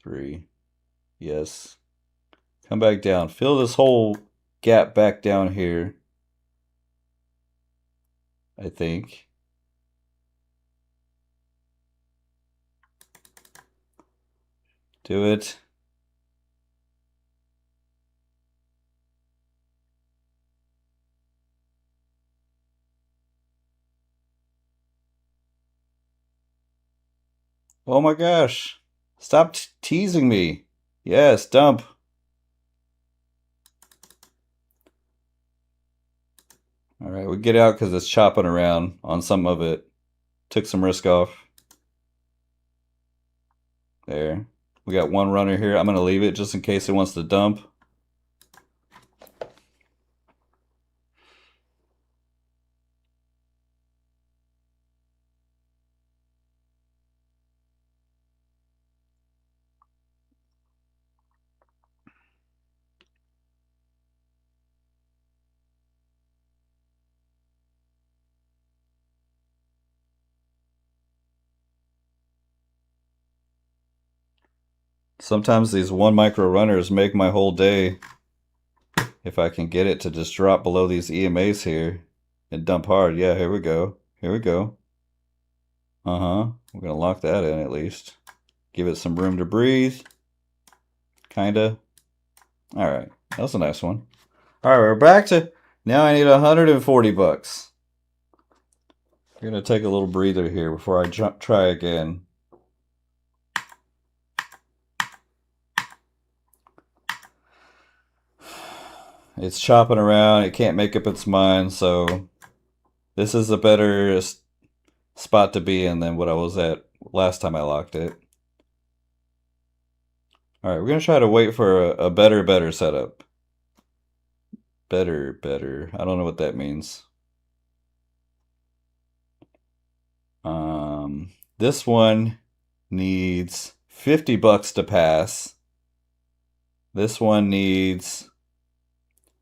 3. Yes. Come back down. Fill this whole gap back down here. I think. Do it. Oh my gosh. Stop teasing me. Yes, dump. All right, we get out because it's chopping around on some of it. Took some risk off. There. We got one runner here. I'm going to leave it just in case it wants to dump. Sometimes these 1 micro runners make my whole day. If I can get it to just drop below these EMAs here and dump hard. Yeah, here we go. Here we go. Uh-huh. We're going to lock that in at least. Give it some room to breathe. Kinda. All right. That was a nice one. All right, we're back to... Now I need 140 bucks. We're going to take a little breather here before I try again. It's chopping around. It can't make up its mind, so this is a better spot to be in than what I was at last time I locked it. All right, we're going to try to wait for a better setup. Better. I don't know what that means. This one needs 50 bucks to pass. This one needs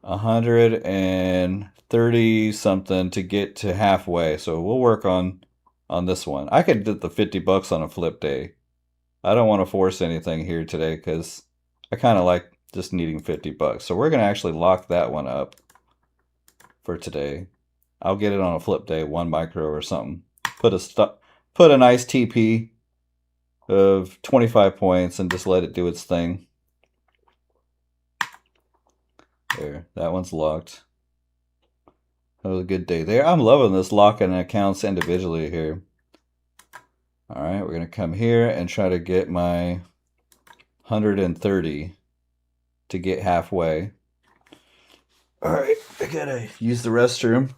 130 something to get to halfway. So we'll work on this one. I could do the 50 bucks on a flip day. I don't want to force anything here today because I kind of like just needing 50 bucks. So we're going to actually lock that one up for today. I'll get it on a flip day, 1 micro or something. Put a nice TP of 25 points and just let it do its thing. There, that one's locked. That was a good day there. I'm loving this locking accounts individually here. All right, we're going to come here and try to get my 130 to get halfway. All right, I gotta use the restroom.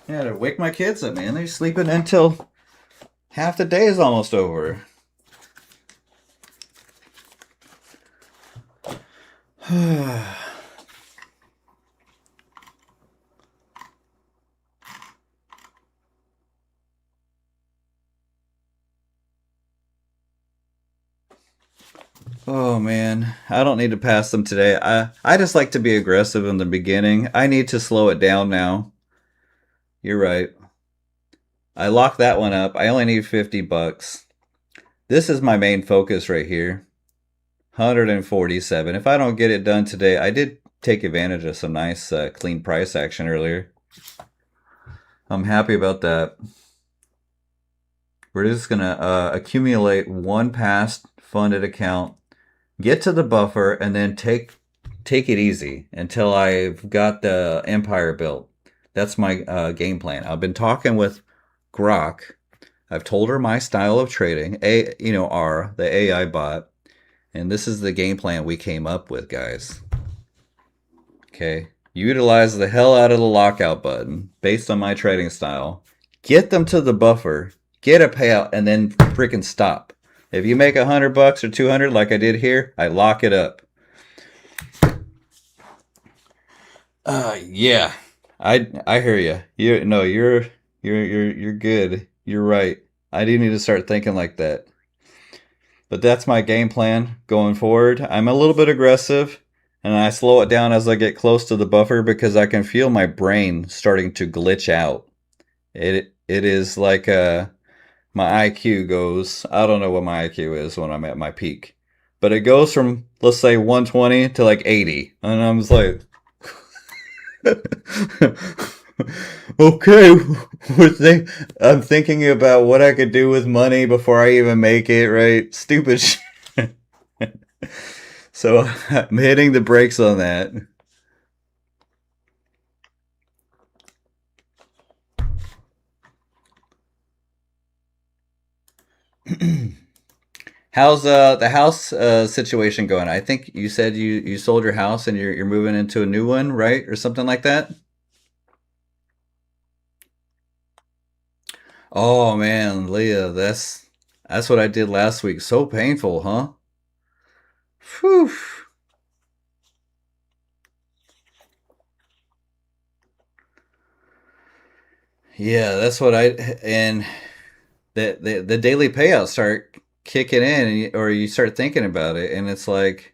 Yeah, to wake my kids up, man. They're sleeping until half the day is almost over. Oh man, I don't need to pass them today. I just like to be aggressive in the beginning. I need to slow it down now. You're right. I locked that one up. I only need 50 bucks. This is my main focus right here. 147. If I don't get it done today, I did take advantage of some nice clean price action earlier. I'm happy about that. We're just going to accumulate one past funded account, get to the buffer, and then take it easy until I've got the empire built. That's my game plan. I've been talking with Grok. I've told her my style of trading, R, the AI bot, and this is the game plan we came up with, guys. Okay, utilize the hell out of the lockout button based on my trading style. Get them to the buffer, get a payout, and then freaking stop. If you make 100 bucks or 200 like I did here, I lock it up. Yeah, I hear you. You're good. You're right. I do need to start thinking like that. But that's my game plan going forward. I'm a little bit aggressive, and I slow it down as I get close to the buffer because I can feel my brain starting to glitch out. It is like my IQ goes. I don't know what my IQ is when I'm at my peak, but it goes from, let's say, 120 to like 80, and I'm just like, okay, I'm thinking about what I could do with money before I even make it, right? Stupid shit. So I'm hitting the brakes on that. How's the house situation going? I think you said you sold your house and you're moving into a new one, right? Or something like that? Oh man, Leah, that's what I did last week. So painful, huh? Whew. Yeah, that's what I and the daily payouts start kicking in, or you start thinking about it, and it's like,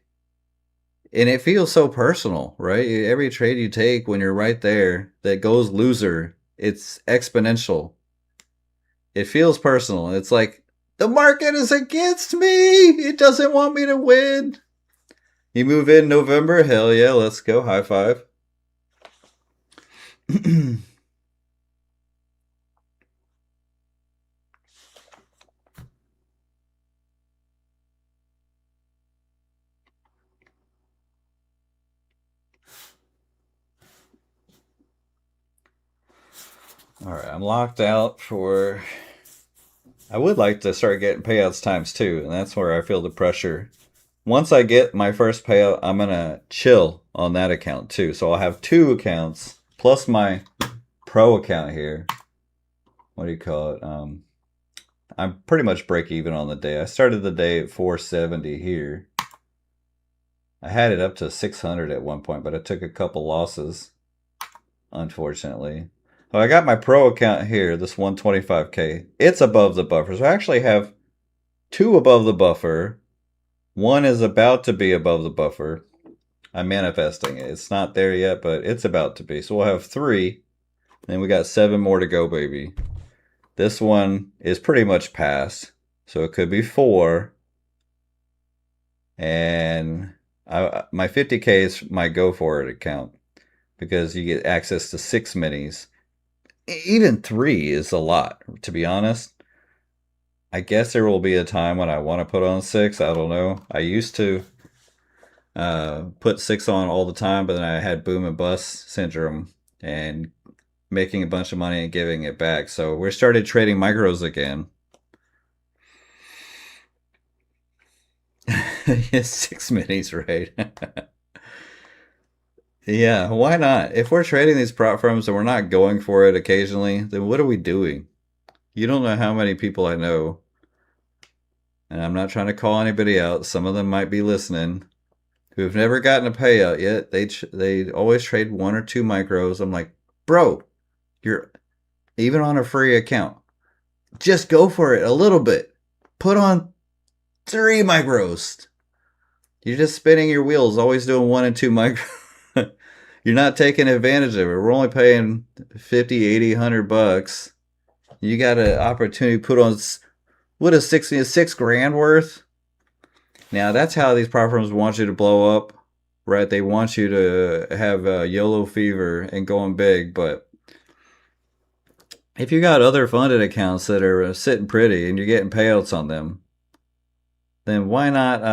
and it feels so personal, right? Every trade you take when you're right there that goes loser, it's exponential. It feels personal. It's like the market is against me. It doesn't want me to win. You move in November, hell yeah, let's go. High five. All right, I'm locked out for. I would like to start getting payouts times two, and that's where I feel the pressure. Once I get my first payout, I'm gonna chill on that account too. So I'll have two accounts plus my pro account here. What do you call it? I'm pretty much break even on the day. I started the day at 470 here. I had it up to 600 at one point, but I took a couple losses, unfortunately. So I got my pro account here, this 125K. It's above the buffer. So I actually have two above the buffer, 1 is about to be above the buffer. I'm manifesting it. It's not there yet, but it's about to be. So we'll have 3, and we got 7 more to go, baby. This one is pretty much past, so it could be 4. And my 50K is my go for it account because you get access to 6 minis. Even 3 is a lot, to be honest. I guess there will be a time when I want to put on 6. I don't know. I used to put 6 on all the time, but then I had boom and bust syndrome and making a bunch of money and giving it back. So we started trading micros again. Yes, 6 minis, right? Yeah, why not? If we're trading these prop firms and we're not going for it occasionally, then what are we doing? You don't know how many people I know, and I'm not trying to call anybody out. Some of them might be listening who've never gotten a payout yet. They always trade 1 or 2 micros. I'm like, bro, you're even on a free account. Just go for it a little bit. Put on 3 micros. You're just spinning your wheels, always doing 1 and 2 micros. You're not taking advantage of it. We're only paying 50, 80, 100 bucks. You got an opportunity to put on, what is 6 grand worth? Now, that's how these prop firms want you to blow up, right? They want you to have YOLO fever and going big. But if you got other funded accounts that are sitting pretty and you're getting payouts on them, then why not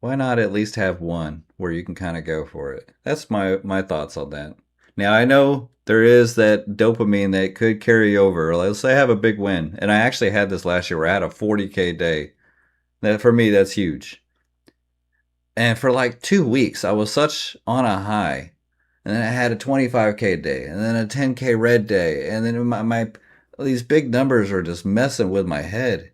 at least have one where you can kind of go for it? That's my thoughts on that. Now, I know there is that dopamine that could carry over. Let's say I have a big win, and I actually had this last year where I had a 40K day. That, for me, that's huge. And for like 2 weeks, I was such on a high. And then I had a 25K day, and then a 10K red day, and then my these big numbers were just messing with my head.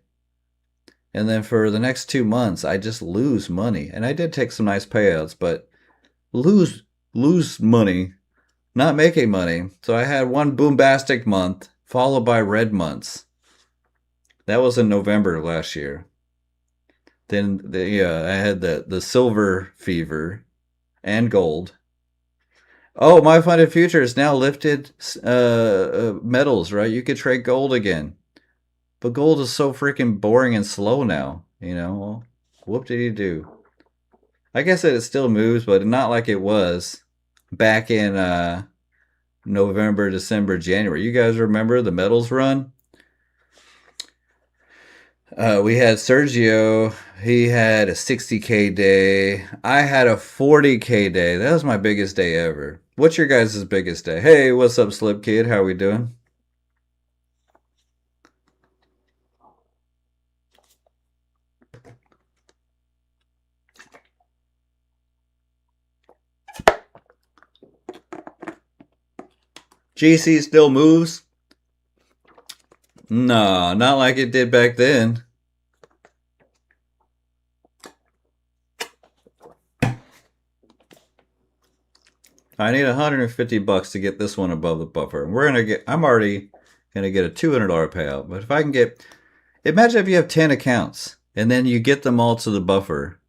And then for the next 2 months, I just lose money. And I did take some nice payouts, but lose money, not making money. So I had one boombastic month followed by red months. That was in November last year. Then I had the silver fever and gold. Oh, my funded futures now lifted metals, right? You could trade gold again. But gold is so freaking boring and slow now, you know? Well, whoop did he do? I guess that it still moves, but not like it was back in November, December, January. You guys remember the metals run? We had Sergio. He had a 60K day. I had a 40K day. That was my biggest day ever. What's your guys' biggest day? Hey, what's up, Slip Kid? How we doing? GC still moves? No, not like it did back then. I need 150 bucks to get this one above the buffer. I'm already gonna get a $200 payout. But if I can get, imagine if you have 10 accounts and then you get them all to the buffer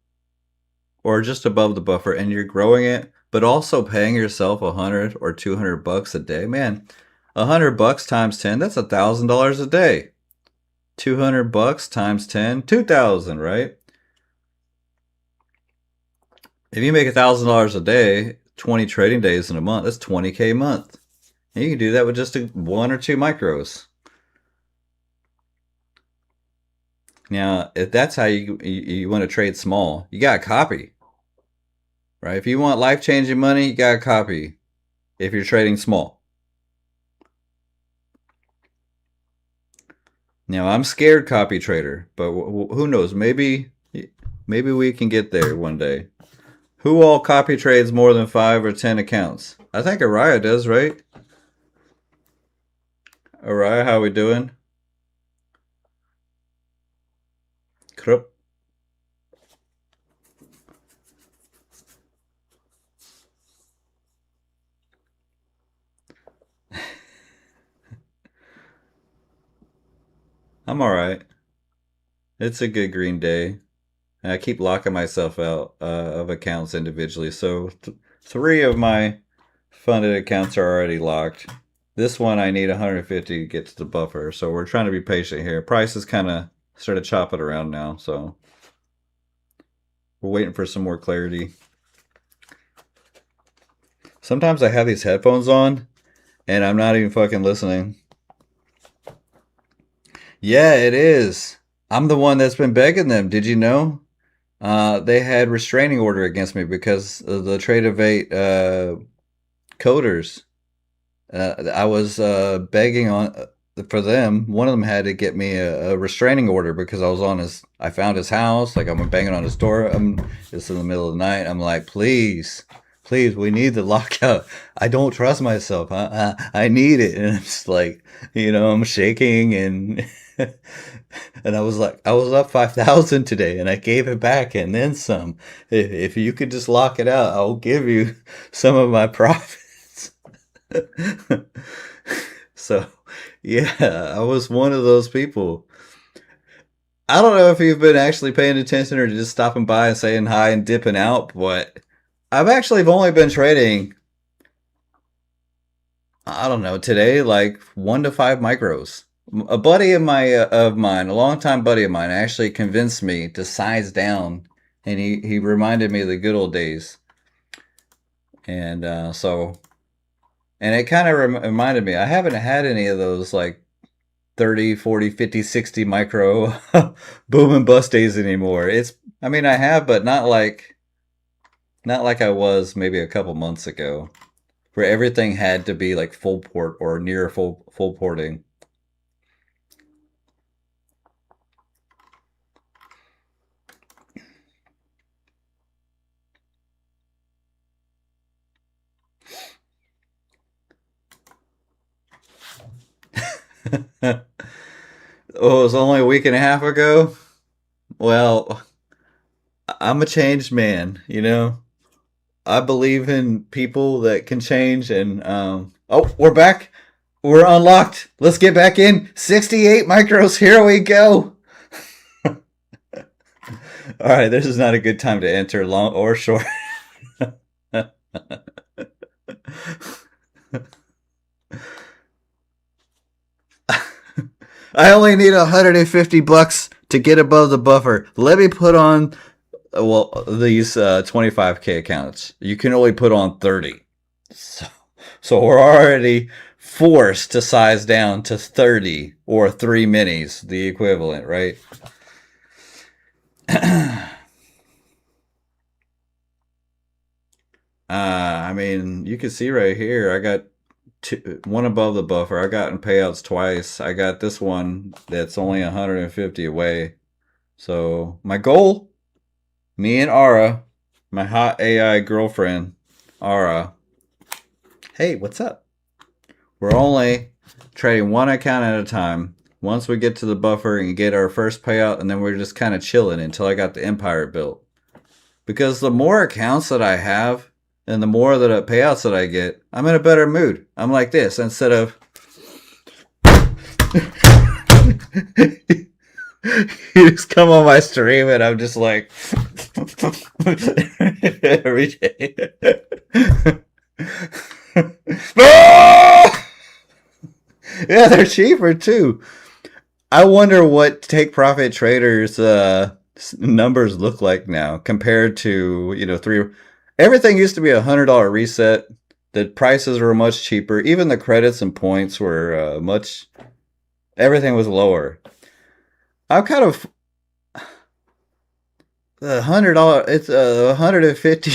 or just above the buffer and you're growing it, but also paying yourself 100 or 200 bucks a day. Man, 100 bucks times 10, that's $1,000 a day. 200 bucks times 10, 2,000, right? If you make $1,000 a day, 20 trading days in a month, that's 20K a month. And you can do that with just 1 or 2 micros. Now, if that's how you want to trade small, you got to copy, right? If you want life-changing money, you got to copy if you're trading small. Now, I'm scared copy trader, but who knows? Maybe we can get there one day. Who all copy trades more than 5 or 10 accounts? I think Araya does, right? Araya, how we doing? Krupp. I'm all right. It's a good green day. I keep locking myself out of accounts individually. So 3 of my funded accounts are already locked. This one I need 150 to get to the buffer. So we're trying to be patient here. Price is kind of started chopping around now. So we're waiting for some more clarity. Sometimes I have these headphones on and I'm not even fucking listening. Yeah, it is. I'm the one that's been begging them. Did you know? They had restraining order against me because of the Tradeday coders. I was begging on for them. One of them had to get me a restraining order because I was on his. I found his house. Like I'm banging on his door. It's in the middle of the night. I'm like, please, please, we need the lockout. I don't trust myself. I need it. And I'm just like, I'm shaking and. And I was like, I was up 5,000 today, and I gave it back and then some. If you could just lock it out, I'll give you some of my profits. So, yeah, I was one of those people. I don't know if you've been actually paying attention or just stopping by and saying hi and dipping out, but I've actually only been trading, I don't know, today like 1 to 5 micros. A buddy of mine, a longtime buddy of mine, actually convinced me to size down, and he reminded me of the good old days. And and it kind of reminded me, I haven't had any of those like 30, 40, 50, 60 micro boom and bust days anymore. I mean, I have, but not like I was maybe a couple months ago, where everything had to be like full port or near full porting. Oh, it was only a week and a half ago? Well, I'm a changed man. I believe in people that can change and oh, we're back. We're unlocked. Let's get back in. 68 micros. Here we go. All right, this is not a good time to enter long or short. I only need $150 to get above the buffer. Let me put on, well, these 25K accounts. You can only put on 30. So we're already forced to size down to 30 or 3 minis, the equivalent, right? I mean, you can see right here, I got one above the buffer. I got in payouts twice. I got this one that's only 150 away. So my goal, me and Ara, my hot AI girlfriend, Ara. Hey, what's up? We're only trading one account at a time. Once we get to the buffer and get our first payout, and then we're just kind of chilling until I got the empire built. Because the more accounts that I have, and the more that payouts that I get, I'm in a better mood. I'm like this instead of you just come on my stream and I'm just like every day. Yeah, they're cheaper too. I wonder what take profit traders numbers look like now compared to three. Everything used to be $100 reset. The prices were much cheaper. Even the credits and points were much. Everything was lower. I'm kind of the $100. It's 150.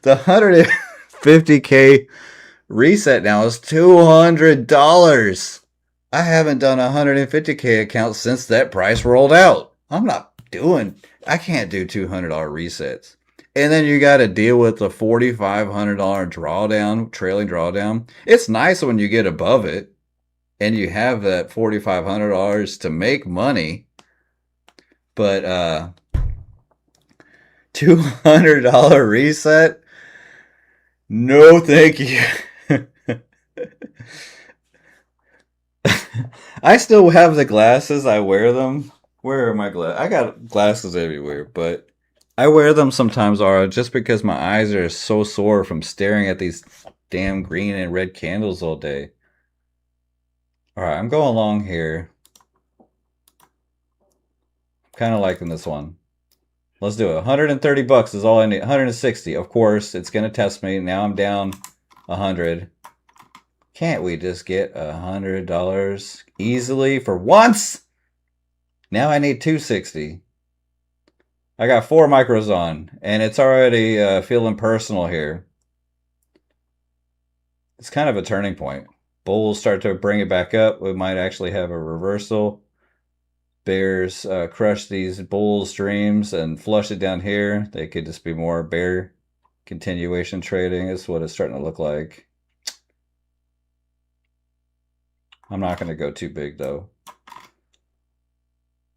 The 150K reset now is $200. I haven't done a 150K account since that price rolled out. I can't do $200 resets. And then you got to deal with the $4,500 drawdown, trailing drawdown. It's nice when you get above it and you have that $4,500 to make money. But $200 reset? No, thank you. I still have the glasses. I wear them. Where are my glasses? I got glasses everywhere, but I wear them sometimes, Aura, just because my eyes are so sore from staring at these damn green and red candles all day. All right, I'm going along here. Kind of liking this one. Let's do it. 130 bucks is all I need. 160. Of course, it's going to test me. Now I'm down 100. Can't we just get $100 easily for once? Now I need 260. I got 4 micros on, and it's already feeling personal here. It's kind of a turning point. Bulls start to bring it back up. We might actually have a reversal. Bears crush these bulls' dreams and flush it down here. They could just be more bear continuation trading. Is what it's starting to look like. I'm not going to go too big though.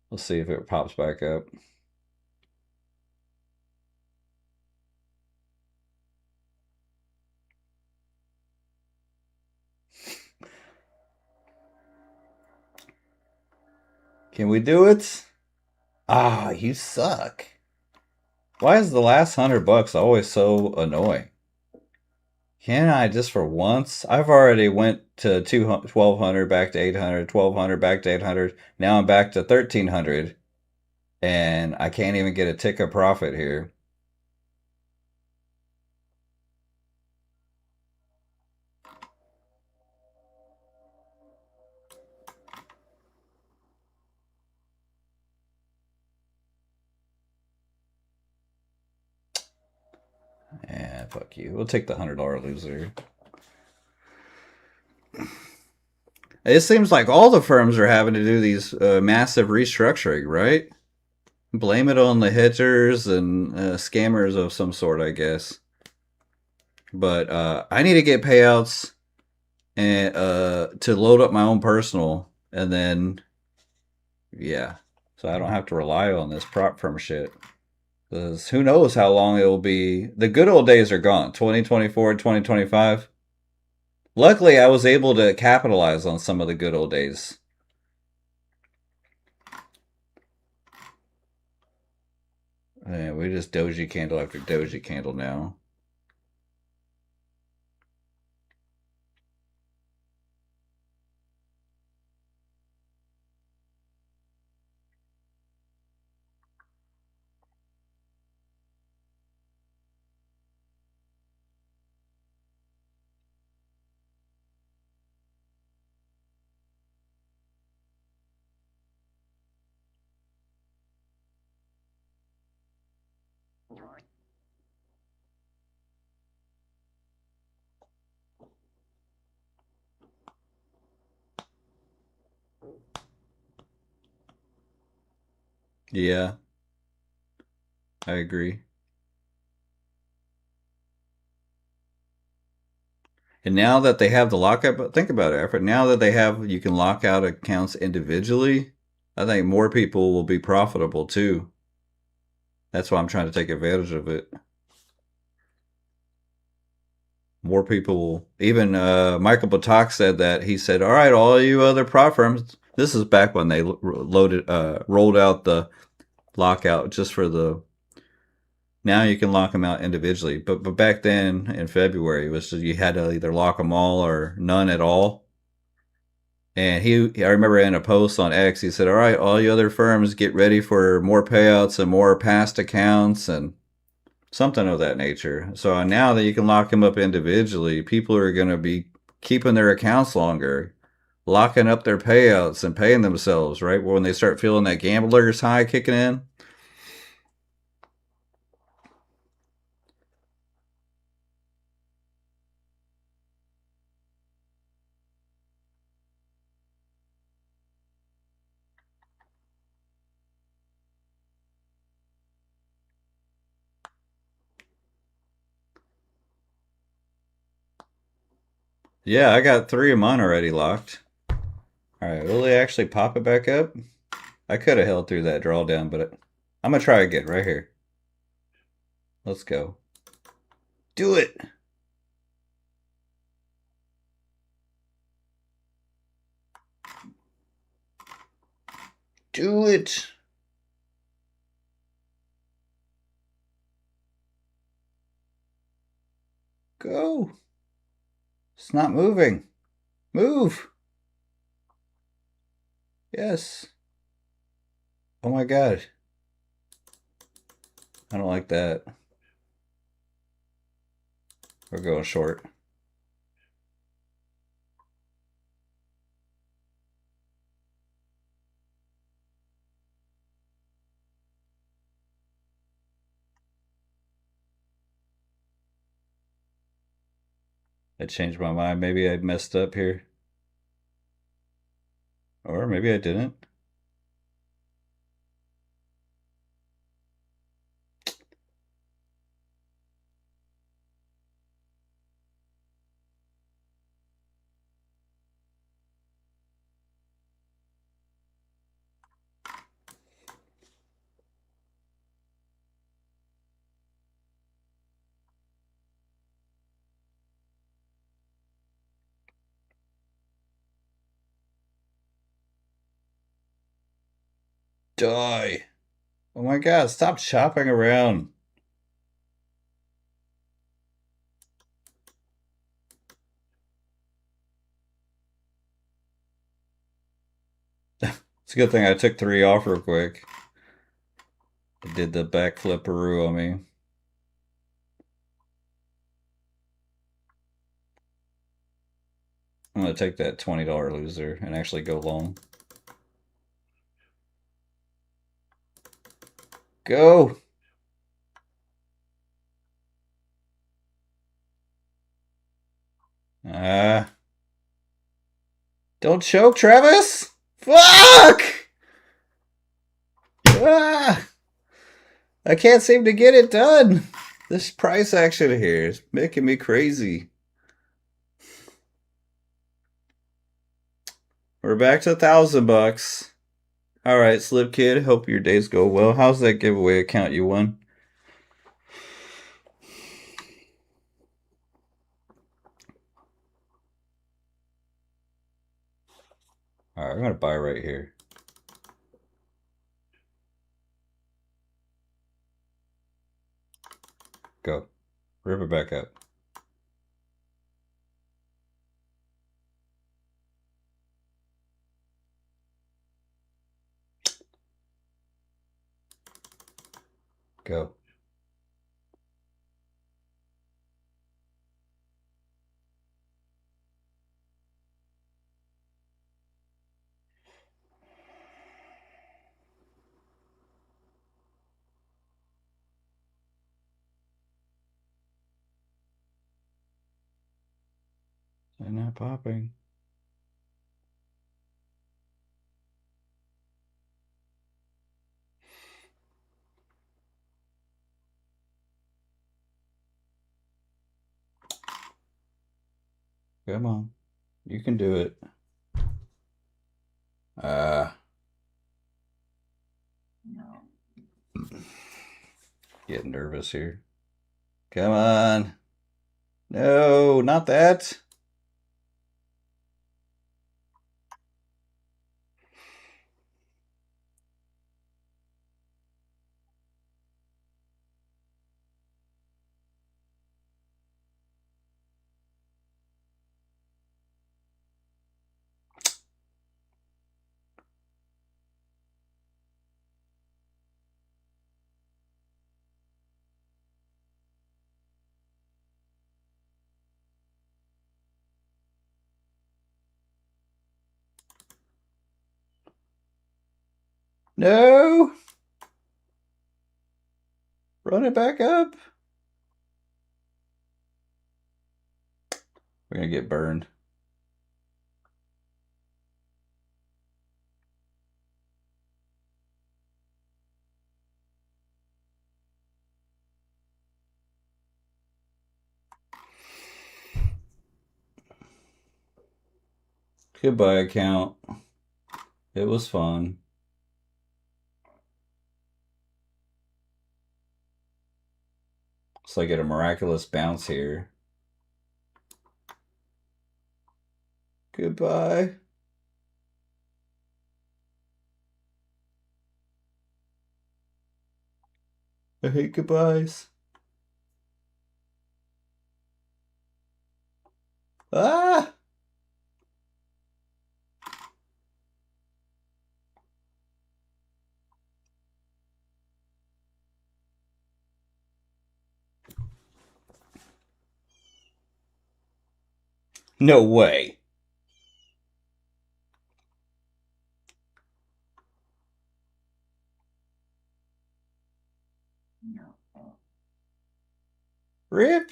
We'll see if it pops back up. Can we do it? Ah, you suck. Why is the last $100 always so annoying? Can I just for once? I've already went to 1200 back to 800, 1200 back to 800. Now I'm back to 1300 and I can't even get a tick of profit here. Yeah, fuck you. We'll take the $100 loser. It seems like all the firms are having to do these massive restructuring, right? Blame it on the hedgers and scammers of some sort, I guess. But I need to get payouts and to load up my own personal, and then yeah, so I don't have to rely on this prop firm shit. Because who knows how long it will be. The good old days are gone. 2024, 2025. Luckily, I was able to capitalize on some of the good old days. And we just doji candle after doji candle now. Yeah, I agree. And now that they have the lockout, think about it. After now that they have, you can lock out accounts individually. I think more people will be profitable too. That's why I'm trying to take advantage of it. More people, even Michael Batak said that. He said, "All right, all you other prop firms." This is back when they rolled out the lockout just for the. Now you can lock them out individually, but back then in February it was you had to either lock them all or none at all. And I remember in a post on X, he said, "All right, all you other firms, get ready for more payouts and more past accounts and something of that nature." So now that you can lock them up individually, people are going to be keeping their accounts longer, locking up their payouts and paying themselves, right? When they start feeling that gambler's high kicking in. Yeah, I got 3 of mine already locked. All right, will they actually pop it back up? I could have held through that drawdown, but I'm going to try again right here. Let's go. Do it. Do it. Go. It's not moving. Move. Yes. Oh my God. I don't like that. We're going short. I changed my mind. Maybe I messed up here. Or maybe I didn't. Die. Oh my God, stop chopping around. It's a good thing I took 3 off real quick. It did the backflipperoo on me. I'm going to take that $20 loser and actually go long. Go! Don't choke, Travis! Fuck! Ah! I can't seem to get it done. This price action here is making me crazy. We're back to $1,000. All right, Slip Kid. Hope your days go well. How's that giveaway account you won? All right, I'm gonna buy right here. Go. Rip it back up. Go. They're not popping. Come on. You can do it. Getting nervous here. Come on. No, not that. No. Run it back up. We're going to get burned. Goodbye, account. It was fun. So I get a miraculous bounce here. Goodbye. I hate goodbyes. Ah! No way. Rip.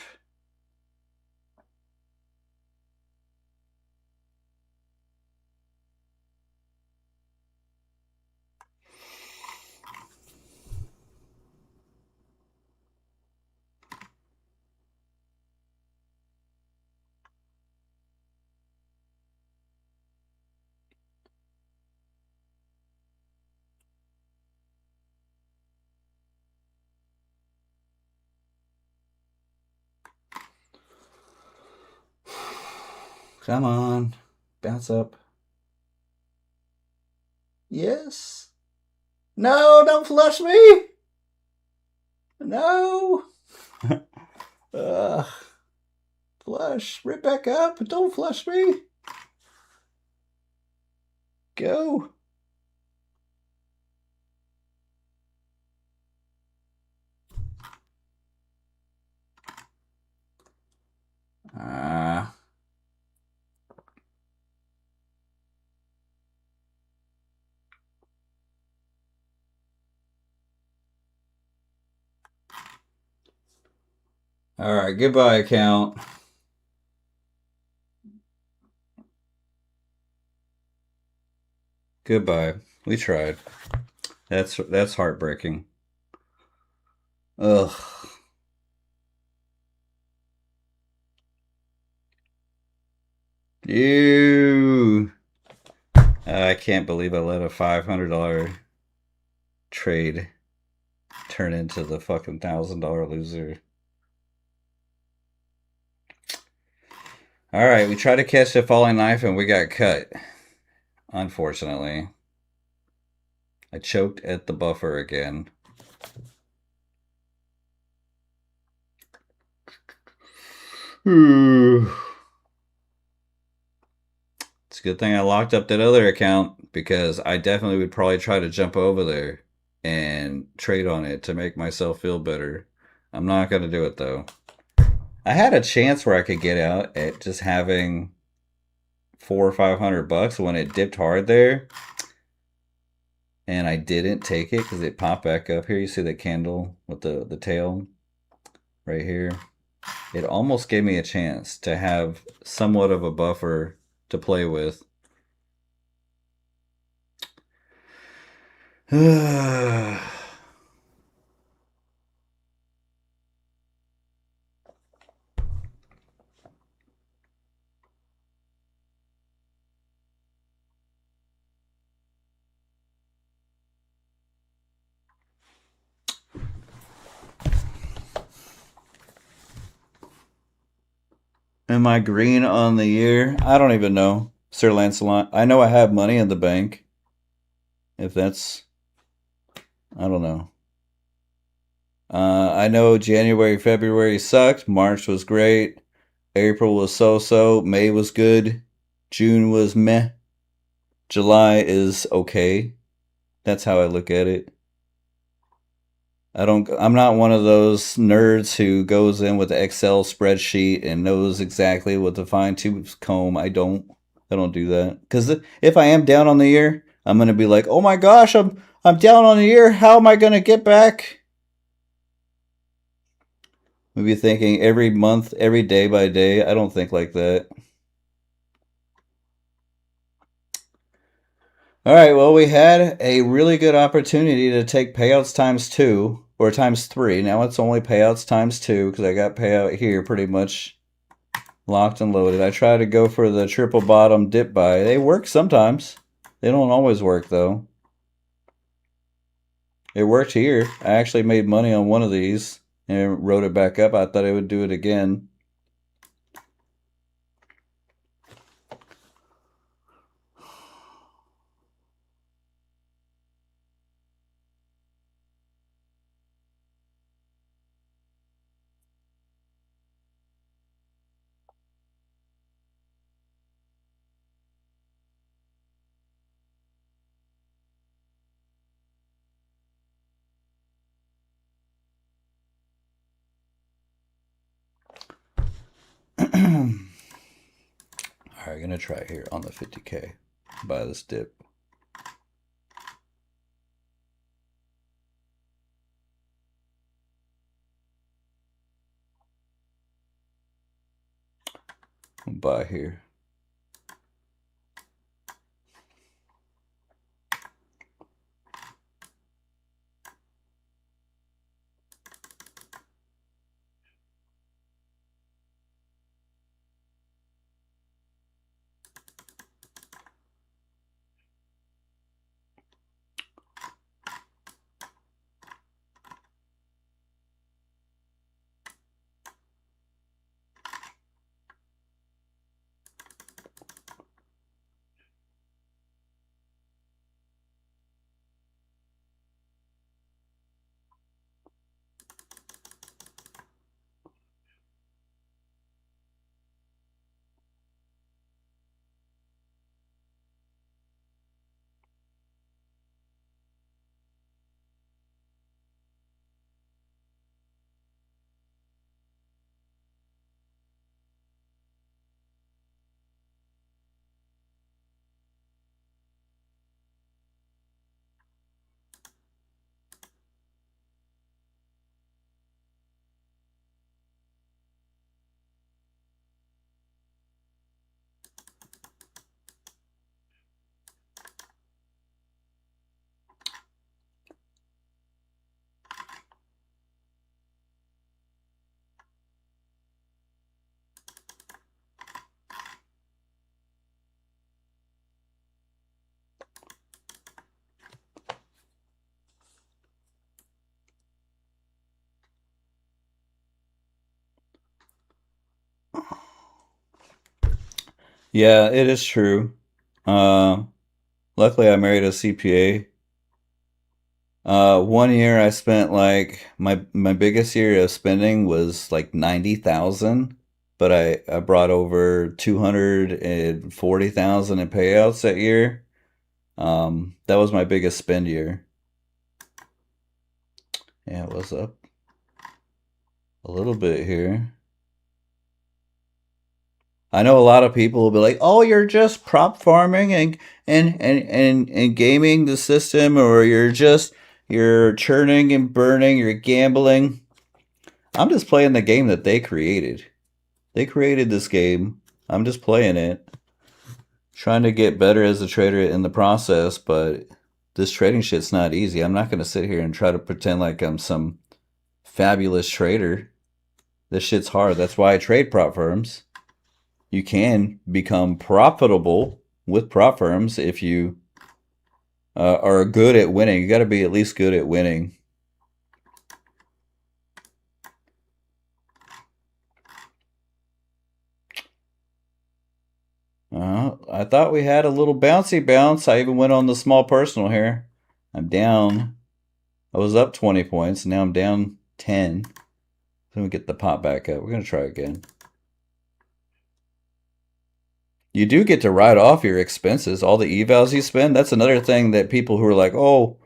Come on. Bounce up. Yes. No, don't flush me. No. Flush. Rip back up. Don't flush me. Go. All right, goodbye, account. Goodbye. We tried. That's heartbreaking. Ugh. Ew. I can't believe I let a $500 trade turn into the fucking $1,000 loser. All right, we tried to catch the falling knife and we got cut. Unfortunately. I choked at the buffer again. It's a good thing I locked up that other account because I definitely would probably try to jump over there and trade on it to make myself feel better. I'm not going to do it though. I had a chance where I could get out at just having $400 or $500 when it dipped hard there, and I didn't take it because it popped back up here. You see the candle with the tail right here? It almost gave me a chance to have somewhat of a buffer to play with. Am I green on the year? I don't even know, Sir Lancelot. I know I have money in the bank. If that's, I don't know. I know January, February sucked. March was great. April was so-so. May was good. June was meh. July is okay. That's how I look at it. I'm not one of those nerds who goes in with the Excel spreadsheet and knows exactly what to fine tooth comb. I don't do that. Because if I am down on the year, I'm gonna be like, oh my gosh, I'm down on the year. How am I gonna get back? We'll be thinking every month, every day by day. I don't think like that. All right, well, we had a really good opportunity to take payouts times 2 or times 3. Now it's only payouts times 2 because I got payout here pretty much locked and loaded. I try to go for the triple bottom dip buy. They work sometimes. They don't always work though. It worked here. I actually made money on one of these and wrote it back up. I thought I would do it again. All right, gonna try here on the 50K. Buy this dip. Buy here. Yeah, it is true. Uh, Luckily, I married a CPA. 1 year I spent like my biggest year of spending was like 90,000, but I brought over 240,000 in payouts that year. That was my biggest spend year. Yeah, it was up a little bit here. I know a lot of people will be like, "Oh, you're just prop farming and gaming the system, or you're churning and burning, you're gambling." I'm just playing the game that they created. They created this game. I'm just playing it, trying to get better as a trader in the process, but this trading shit's not easy. I'm not going to sit here and try to pretend like I'm some fabulous trader. This shit's hard. That's why I trade prop firms. You can become profitable with prop firms if you are good at winning. You got to be at least good at winning. I thought we had a little bouncy bounce. I even went on the small personal here. I'm down. I was up 20 points. Now I'm down 10. Then we get the pop back up. We're going to try again. You do get to write off your expenses, all the evals you spend. That's another thing that people who are like, oh,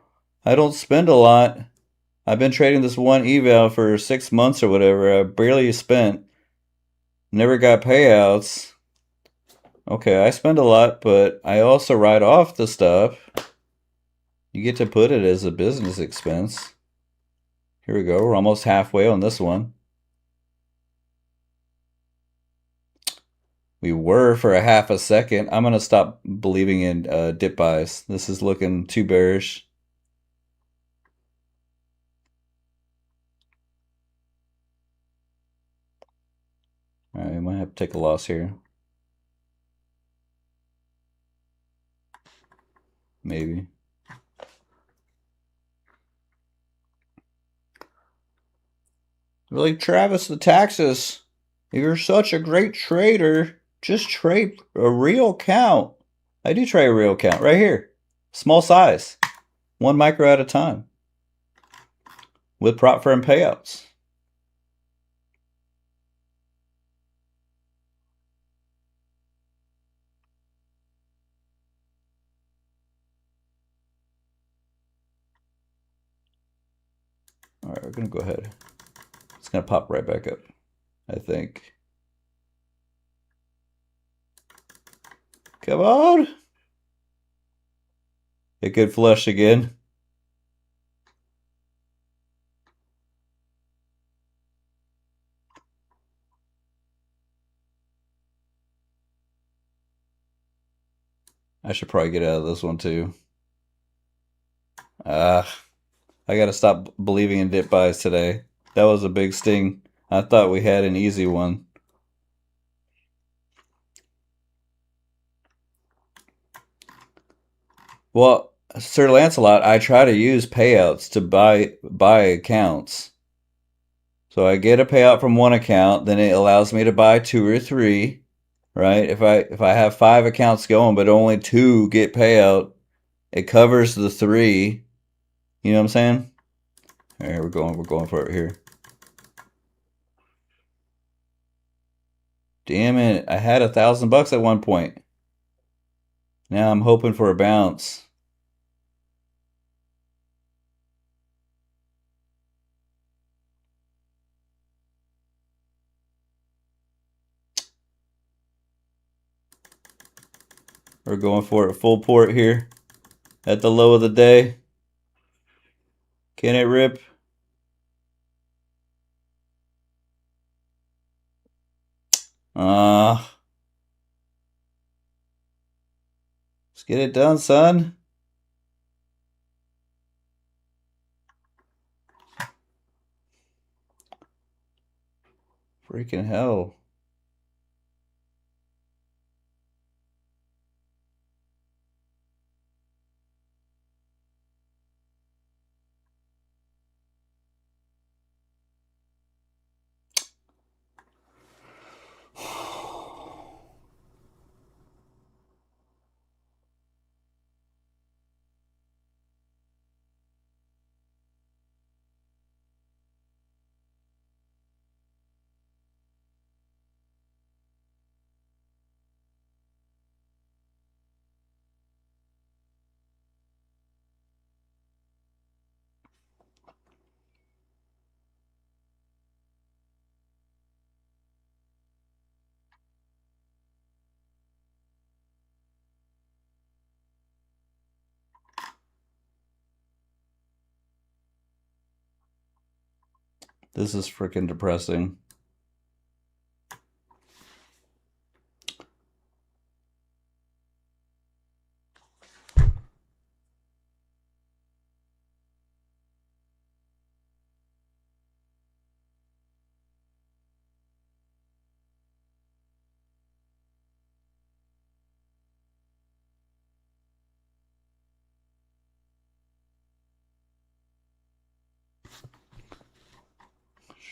I don't spend a lot. I've been trading this one eval for 6 months or whatever. I barely spent. Never got payouts. Okay, I spend a lot, but I also write off the stuff. You get to put it as a business expense. Here we go. We're almost halfway on this one. We were for a half a second. I'm going to stop believing in dip buys. This is looking too bearish. All right, I might have to take a loss here. Maybe. Really, Travis, the taxes. You're such a great trader. Just trade a real count. I do trade a real count right here. Small size. 1 micro at a time. With prop firm payouts. All right, we're going to go ahead. It's going to pop right back up, I think. Come on. It could flush again. I should probably get out of this one too. I gotta stop believing in dip buys today. That was a big sting. I thought we had an easy one. Well, Sir Lancelot, I try to use payouts to buy accounts. So I get a payout from one account, then it allows me to buy 2 or 3, right? If I have 5 accounts going but only 2 get payout, it covers the 3. You know what I'm saying? All right, we're going for it here. Damn it! I had $1,000 at one point. Now I'm hoping for a bounce. We're going for it full port here at the low of the day. Can it rip? Let's get it done, son. Freaking hell. This is freaking depressing.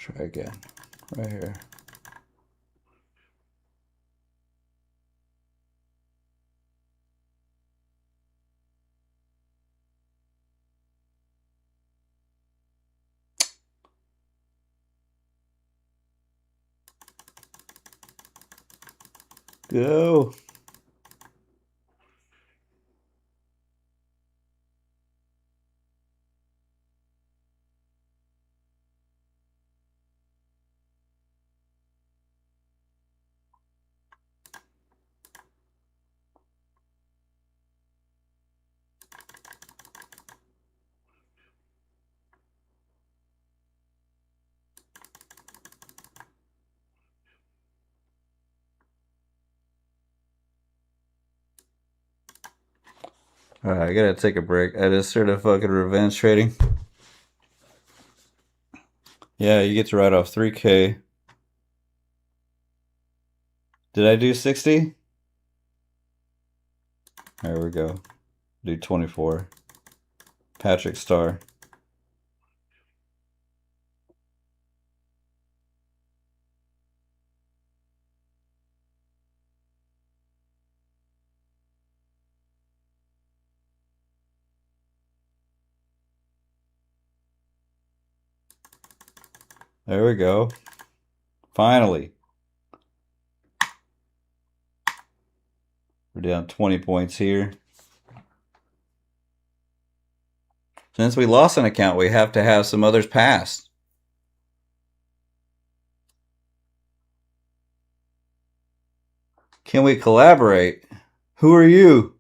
Try again. Right here. Go. Alright, I gotta take a break. I just started fucking revenge trading. Yeah, you get to write off 3K. Did I do 60? There we go. Do 24. Patrick Star. There we go. Finally. We're down 20 points here. Since we lost an account, we have to have some others passed. Can we collaborate? Who are you?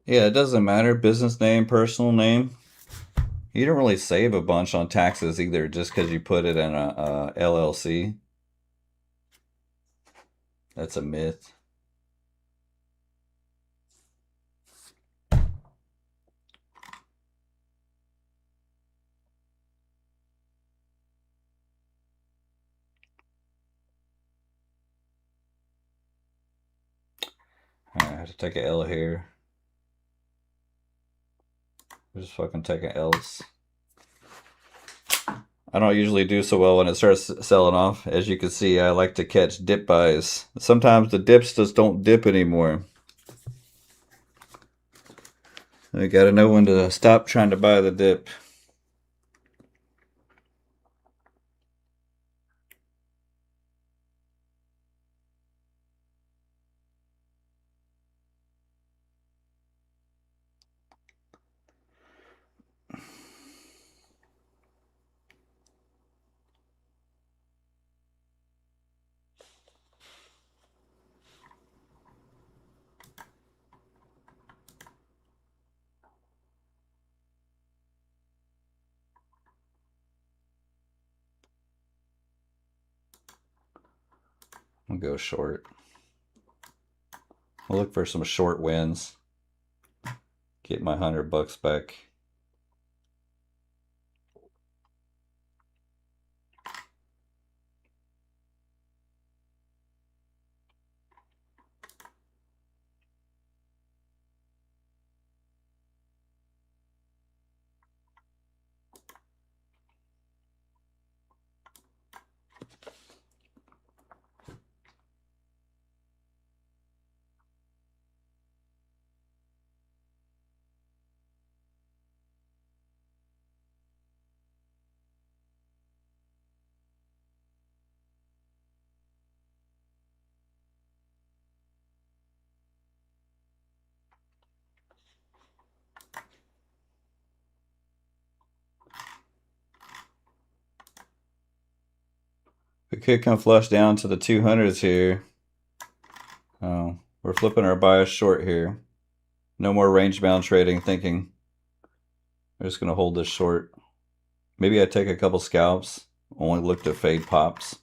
Yeah, it doesn't matter. Business name, personal name. You don't really save a bunch on taxes either just because you put it in a LLC. That's a myth. I have to take an L here. Just fucking take an L's. I don't usually do so well when it starts selling off. As you can see, I like to catch dip buys. Sometimes the dips just don't dip anymore. I gotta know when to stop trying to buy the dip. I'll go short. I'll look for some short wins. Get my $100 back. We could come flush down to the 200s here. Oh, we're flipping our bias short here. No more range bound trading, thinking we're just going to hold this short. Maybe I take a couple scalps. Only look to fade pops.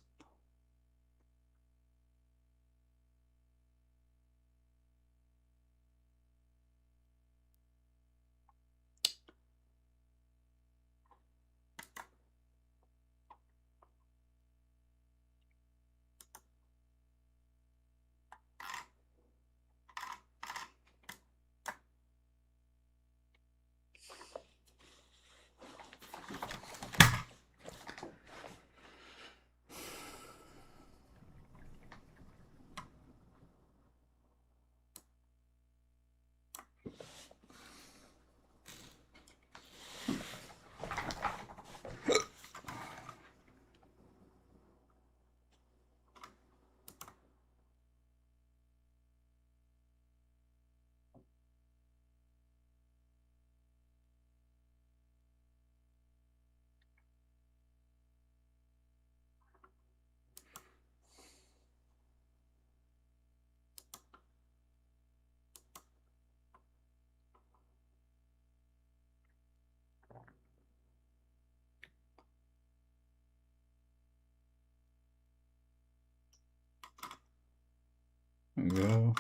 There we go.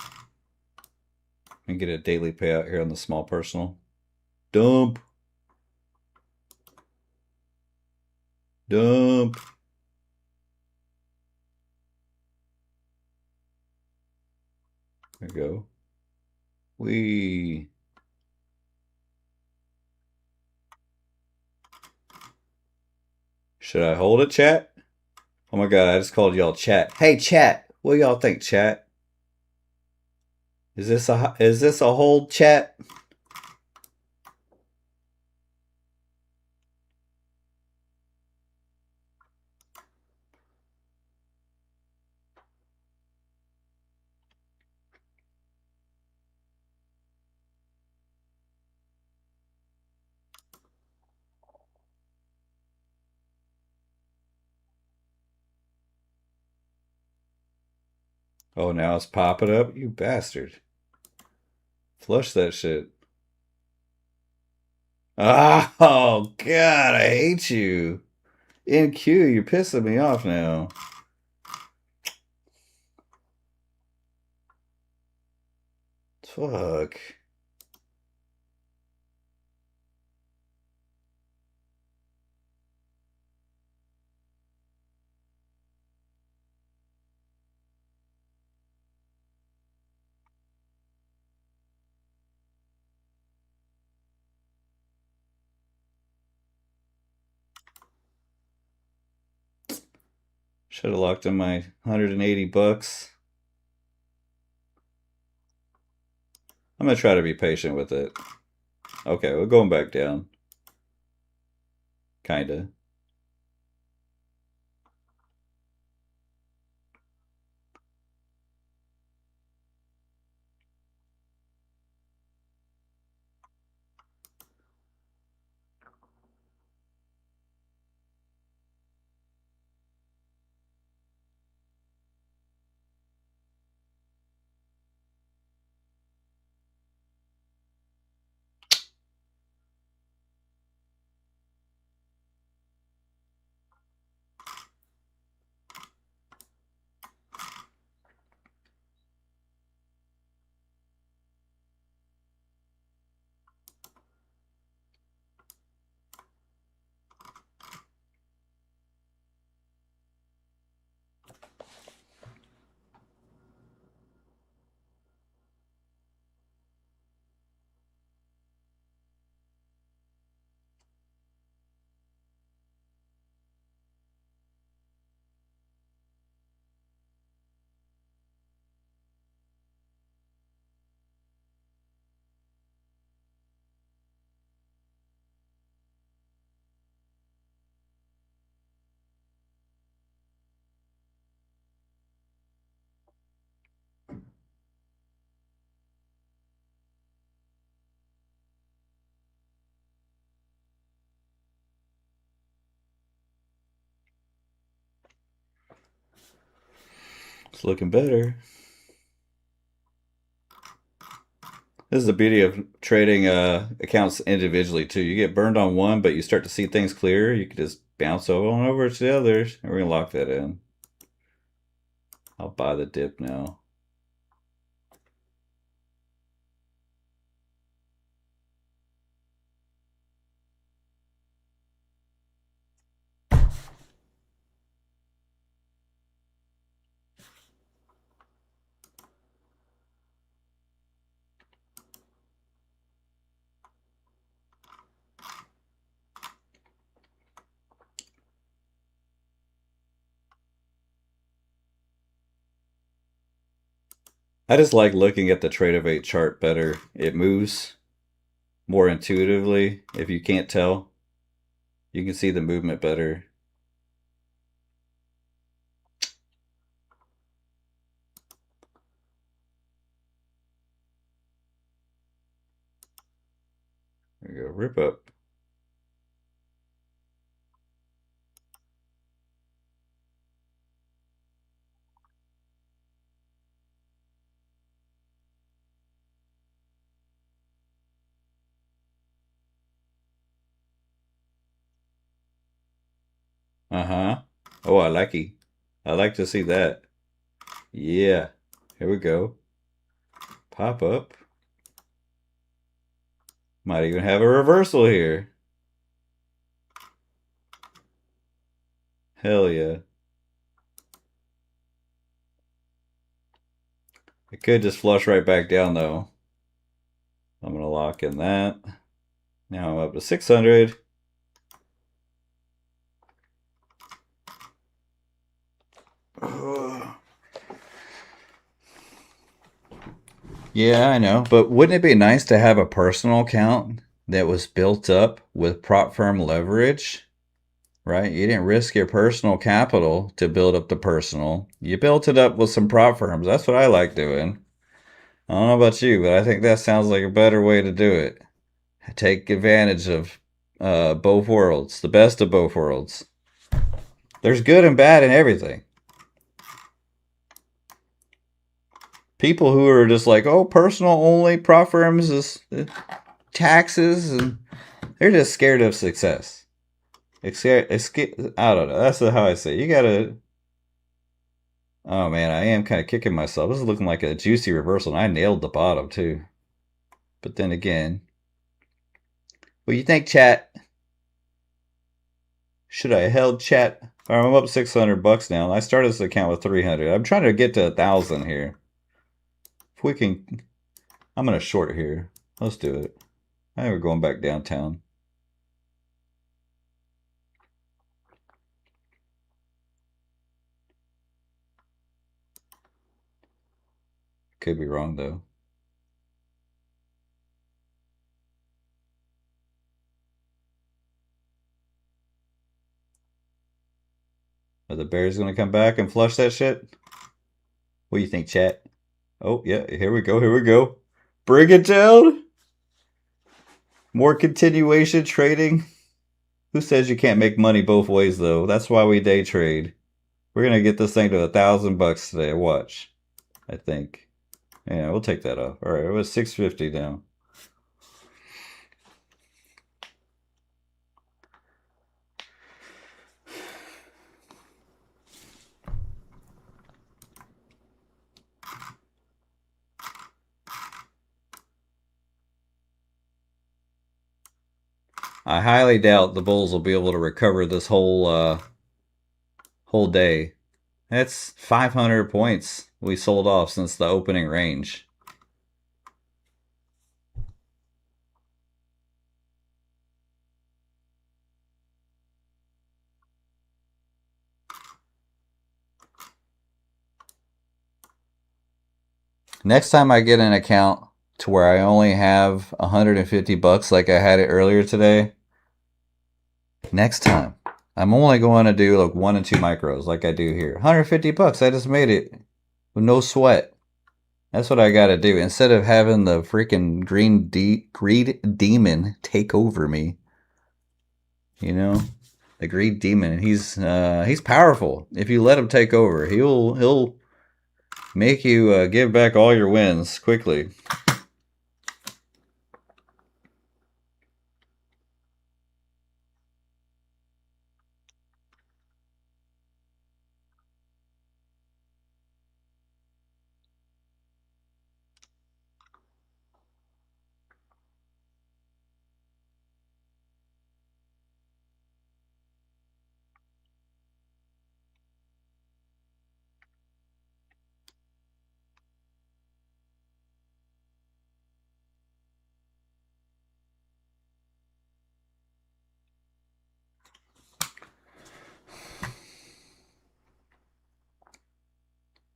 and get a daily payout here on the small personal. Dump. Dump. There we go. Wee. Should I hold it, chat? Oh my god, I just called y'all chat. Hey chat, what y'all think, chat? Is this a hold, chat? Oh, now it's popping up? You bastard. Flush that shit. Oh, God, I hate you. NQ, you're pissing me off now. Fuck. Should have locked in my 180 bucks. I'm going to try to be patient with it. Okay, we're going back down. Kinda. It's looking better. This is the beauty of trading accounts individually too. You get burned on one, but you start to see things clearer. You can just bounce on over to the others, and we're gonna lock that in. I'll buy the dip now. I just like looking at the Tradeday chart better. It moves more intuitively. If you can't tell, you can see the movement better. There you go, rip up. Uh-huh. Oh, I like it. I like to see that. Yeah. Here we go. Pop up. Might even have a reversal here. Hell yeah. It could just flush right back down though. I'm going to lock in that. Now I'm up to 600. Yeah, I know. But wouldn't it be nice to have a personal account that was built up with prop firm leverage? Right? You didn't risk your personal capital to build up the personal. You built it up with some prop firms. That's what I like doing. I don't know about you, but I think that sounds like a better way to do it. Take advantage of both worlds, the best of both worlds. There's good and bad in everything. People who are just like, oh, personal only, prop firms is taxes, and they're just scared of success. I don't know. That's how I say it. You gotta. Oh man, I am kind of kicking myself. This is looking like a juicy reversal, and I nailed the bottom too. But then again, what do you think, chat? Should I have held chat? All right, I'm up $600 now. I started this account with 300. I'm trying to get to 1,000 here. If we can, I'm gonna short here. Let's do it. I think we're going back downtown. Could be wrong though. Are the bears gonna come back and flush that shit? What do you think, chat? Oh yeah, here we go. Here we go. Bring it down. More continuation trading. Who says you can't make money both ways though? That's why we day trade. We're gonna get this thing to $1,000 today. Watch. I think. Yeah, we'll take that off. All right, it was 650 now. I highly doubt the Bulls will be able to recover this whole day. That's 500 points we sold off since the opening range. Next time I get an account to where I only have $150 like I had it earlier today, next time I'm only going to do like 1 and 2 micros like I do here. $150, I just made it with no sweat. That's what I got to do instead of having the freaking greed demon take over me. You know, the greed demon. He's powerful. If you let him take over, he'll make you give back all your wins quickly.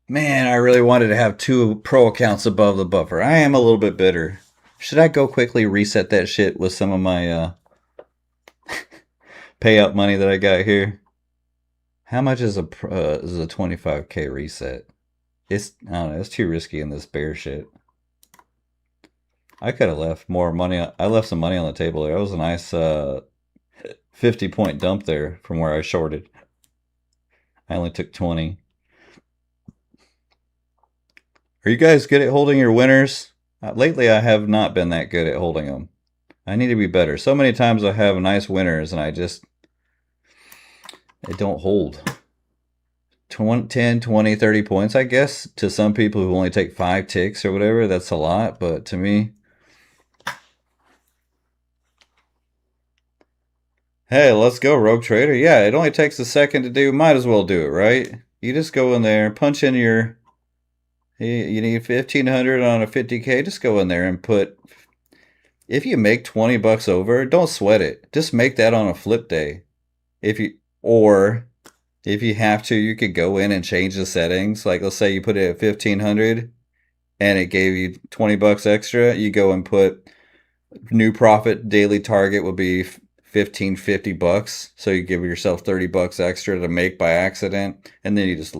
Man, I really wanted to have 2 pro accounts above the buffer. I am a little bit bitter. Should I go quickly reset that shit with some of my payout money that I got here? How much is a 25K reset? I don't know. It's too risky in this bear shit. I could have left more money. I left some money on the table there. That was a nice 50-point dump there from where I shorted. I only took 20. Are you guys good at holding your winners? Lately, I have not been that good at holding them. I need to be better. So many times I have nice winners and I don't hold. 10, 20, 30 points, I guess. To some people who only take 5 ticks or whatever, that's a lot. But to me, Hey, let's go, Rogue Trader. Yeah, it only takes a second to do. Might as well do it, right? You just go in there, punch in your. You need 1,500 on a 50K. Just go in there and put. If you make 20 bucks over, don't sweat it. Just make that on a flip day. If you or if you have to, you could go in and change the settings. Like let's say you put it at 1,500 and it gave you 20 bucks extra. You go and put new profit daily target would be 1,550 bucks. So you give yourself 30 bucks extra to make by accident, and then you just,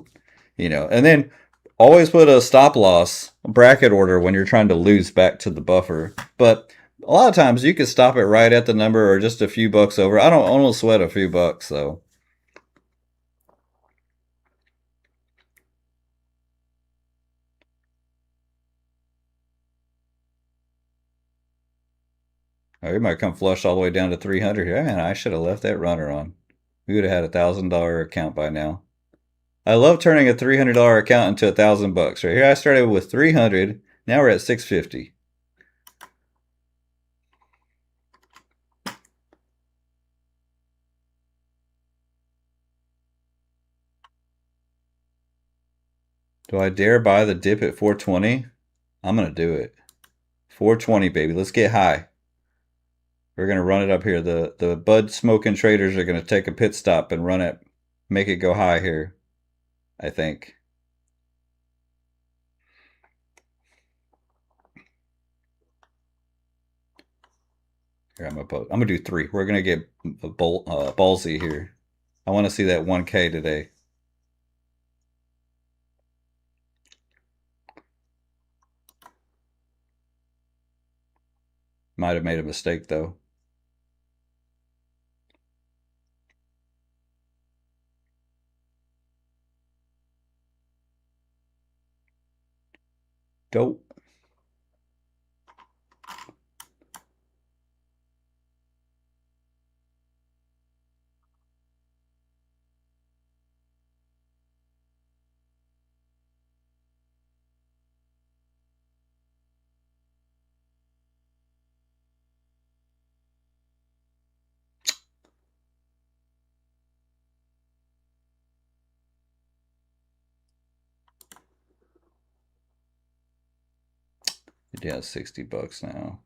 and then always put a stop loss bracket order when you're trying to lose back to the buffer. But a lot of times you could stop it right at the number or just a few bucks over. I don't sweat a few bucks though. Oh, you might come flush all the way down to 300 here. Man, I should have left that runner on. We would have had $1,000 account by now. I love turning a $300 account into $1,000 right here. I started with 300. Now we're at 650. Do I dare buy the dip at 420? I'm gonna do it. 420, baby. Let's get high. We're gonna run it up here. The bud smoking traders are gonna take a pit stop and run it, make it go high here. I think. Here, I'm gonna do 3. We're gonna get ballsy here. I want to see that 1K today. Might have made a mistake though. Dope. It has 60 bucks now.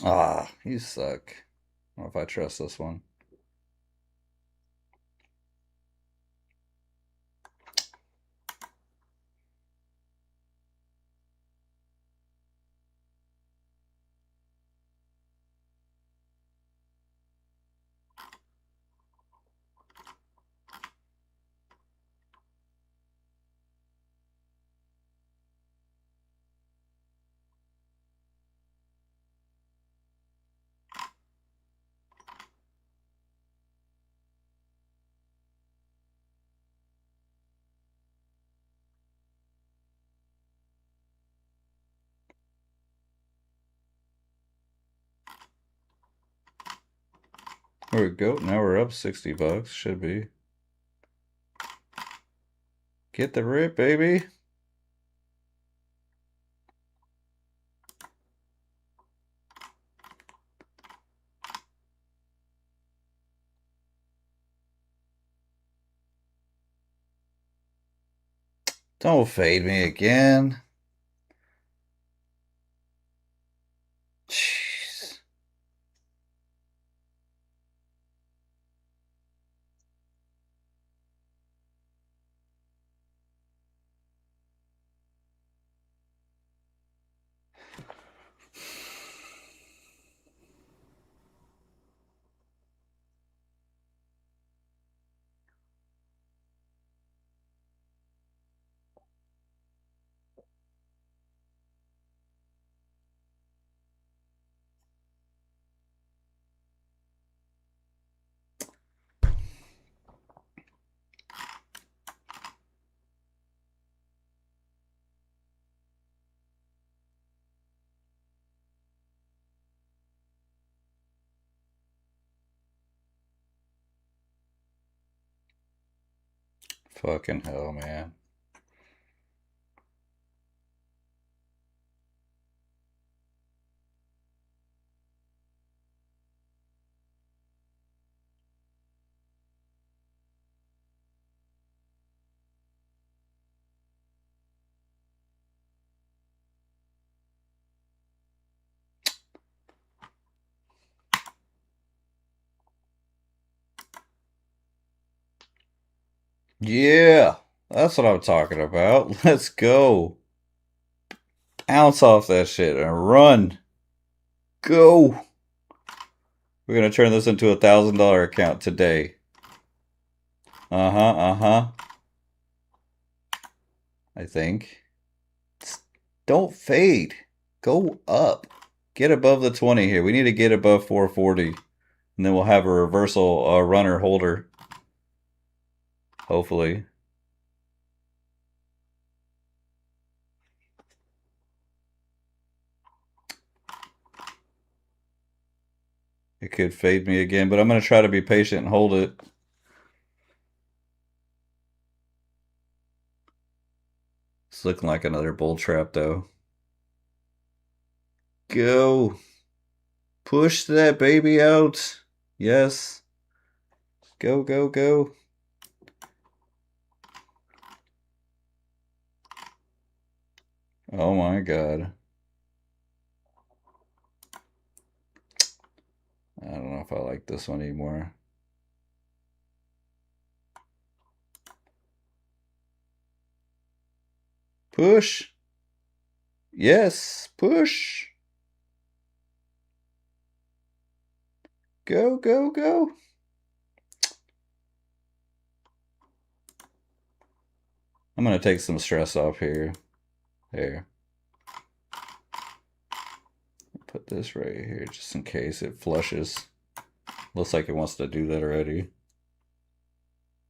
Ah, you suck. I don't know if I trust this one. There we go. Now we're up 60 bucks. Should be. Get the rip, baby. Don't fade me again. Jeez. Fucking hell, man. Yeah, that's what I'm talking about. Let's go. Bounce off that shit and run. Go. We're going to turn this into $1,000 account today. Uh-huh. I think. Don't fade. Go up. Get above the 20 here. We need to get above 440. And then we'll have a reversal runner holder. Hopefully. It could fade me again, but I'm going to try to be patient and hold it. It's looking like another bull trap, though. Go. Push that baby out. Yes. Go, go, go. Oh my God. I don't know if I like this one anymore. Push. Yes, push. Go, go, go. I'm going to take some stress off here. There. Put this right here just in case it flushes. Looks like it wants to do that already.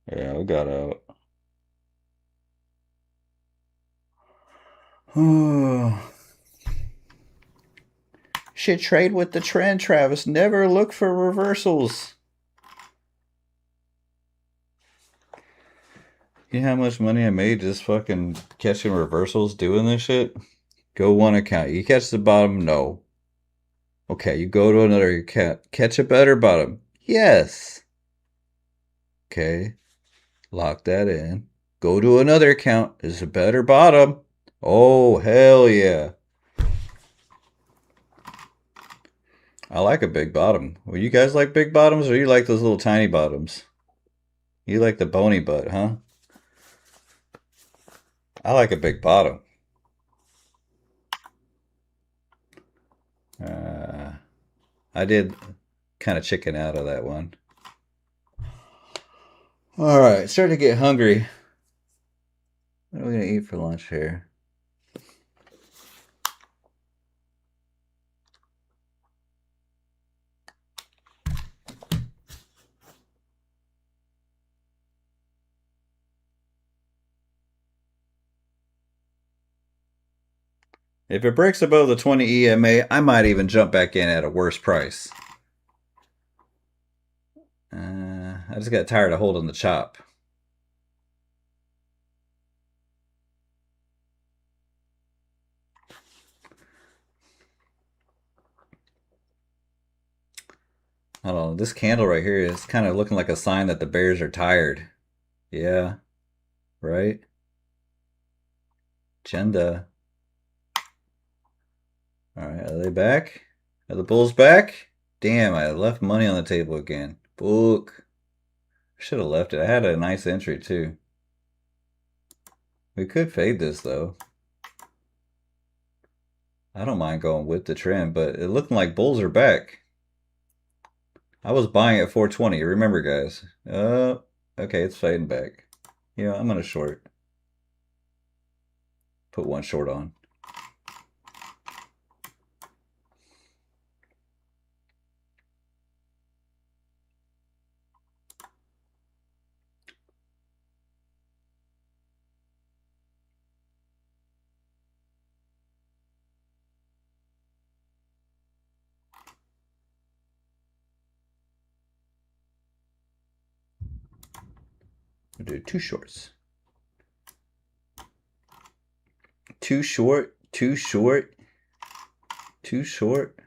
Yeah, it got out. Should trade with the trend, Travis. Never look for reversals. You know how much money I made just fucking catching reversals doing this shit? Go one account. You catch the bottom? No. Okay, you go to another account. Catch a better bottom? Yes. Okay. Lock that in. Go to another account. There's a better bottom. Oh, hell yeah. I like a big bottom. Well, you guys like big bottoms or you like those little tiny bottoms? You like the bony butt, huh? I like a big bottom. I did kind of chicken out of that one. All right, starting to get hungry. What are we going to eat for lunch here? If it breaks above the 20 EMA, I might even jump back in at a worse price. I just got tired of holding the chop. Hold on, this candle right here is kind of looking like a sign that the bears are tired. Yeah, right? Agenda. All right, are they back? Are the bulls back? Damn, I left money on the table again. Book. Should have left it. I had a nice entry too. We could fade this though. I don't mind going with the trend, but it looking like bulls are back. I was buying at 420. Remember, guys. Okay, it's fading back. Yeah, I'm gonna short. Put one short on. We'll do two shorts. Too short, too short, too short.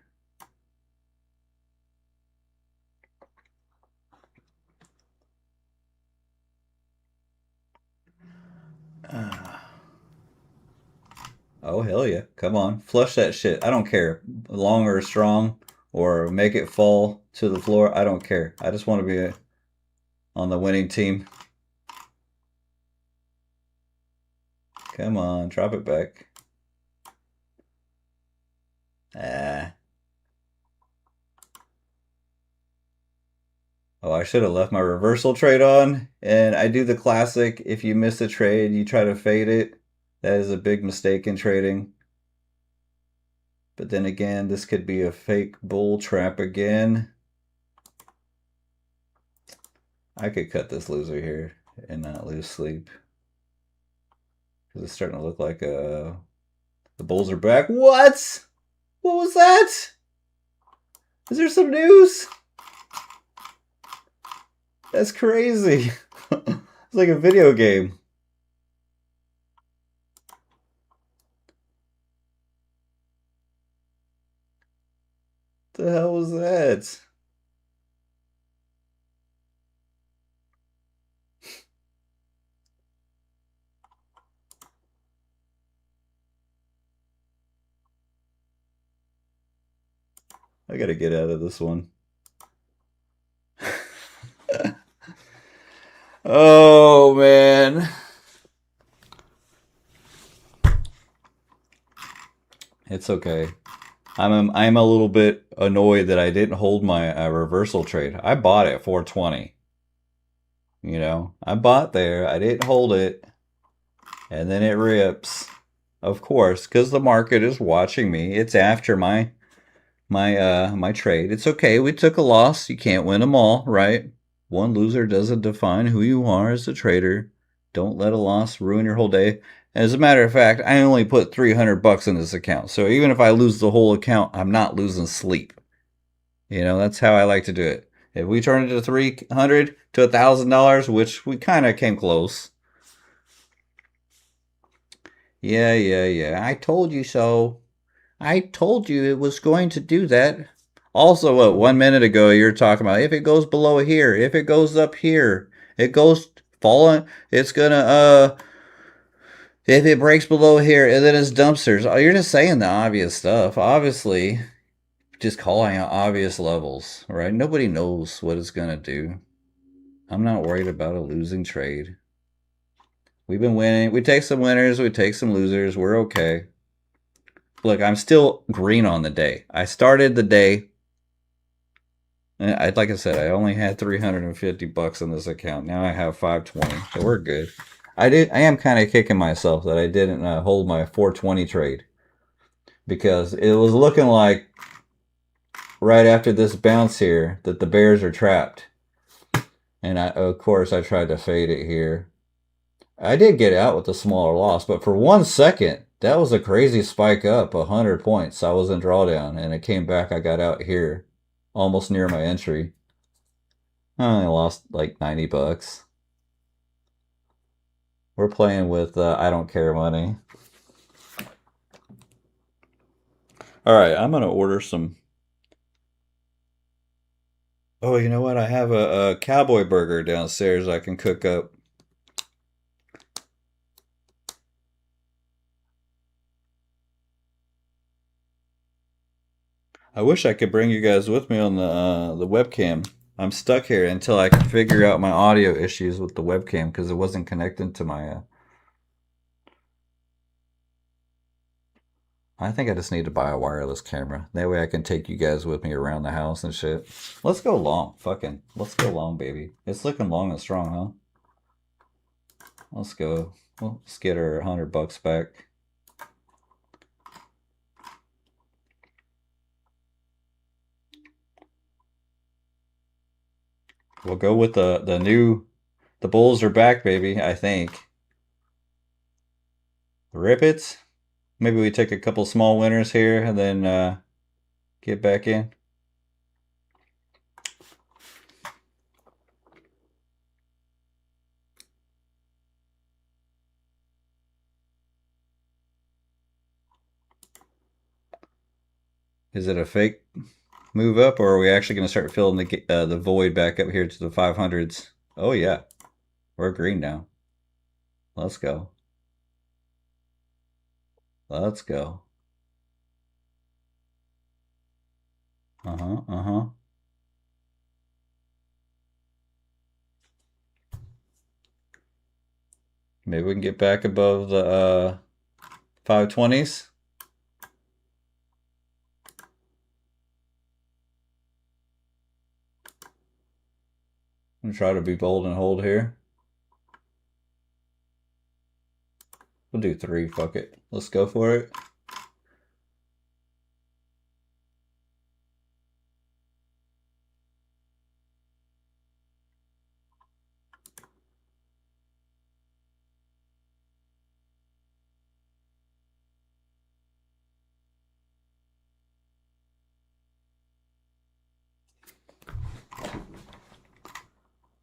Oh, hell yeah. Come on. Flush that shit. I don't care. Long or strong or make it fall to the floor. I don't care. I just want to be on the winning team. Come on. Drop it back. Ah. Oh, I should have left my reversal trade on. And I do the classic. If you miss a trade, you try to fade it. That is a big mistake in trading. But then again, this could be a fake bull trap again. I could cut this loser here and not lose sleep. Because it's starting to look like the bulls are back. What? What was that? Is there some news? That's crazy. It's like a video game. What the hell was that? I gotta get out of this one. Oh, man. It's okay. I'm a little bit annoyed that I didn't hold my reversal trade. I bought it at 420. You know, I bought there. I didn't hold it. And then it rips. Of course, because the market is watching me. It's after my trade. It's okay. We took a loss. You can't win them all, right? One loser doesn't define who you are as a trader. Don't let a loss ruin your whole day. As a matter of fact, I only put 300 bucks in this account. So even if I lose the whole account, I'm not losing sleep. You know, that's how I like to do it. If we turn it to 300 to $1,000, which we kind of came close. Yeah. I told you so. I told you it was going to do that. Also, what, 1 minute ago you're talking about if it goes below here, if it goes up here, it goes falling, it's gonna if it breaks below here and then it's dumpsters. Oh, you're just saying the obvious stuff. Obviously, just calling out obvious levels, right? Nobody knows what it's gonna do. I'm not worried about a losing trade. We've been winning. We take some winners, we take some losers. We're okay. Look, I'm still green on the day. I started the day. And like I said, I only had 350 bucks in this account. Now I have 520, so we're good. I am kind of kicking myself that I didn't hold my 420 trade because it was looking like right after this bounce here that the bears are trapped, and of course I tried to fade it here. I did get out with a smaller loss, but for 1 second that was a crazy spike up 100 points. I was in drawdown and it came back. I got out here almost near my entry. I only lost like 90 bucks. We're playing with I don't care money. All right, I'm gonna order some. Oh, you know what? I have a cowboy burger downstairs I can cook up. I wish I could bring you guys with me on the webcam. I'm stuck here until I can figure out my audio issues with the webcam because it wasn't connected to my. I think I just need to buy a wireless camera. That way I can take you guys with me around the house and shit. Let's go long. Fucking. Let's go long, baby. It's looking long and strong, huh? Let's go. Well, let's get our 100 bucks back. We'll go with the new. The Bulls are back, baby, I think. Rip it. Maybe we take a couple small winners here and then get back in. Is it a fake move up, or are we actually going to start filling the void back up here to the 500s? Oh yeah, we're green now. Let's go. Let's go. Uh-huh, uh-huh. Maybe we can get back above the 520s. I'm try to be bold and hold here. We'll do 3, fuck it. Let's go for it.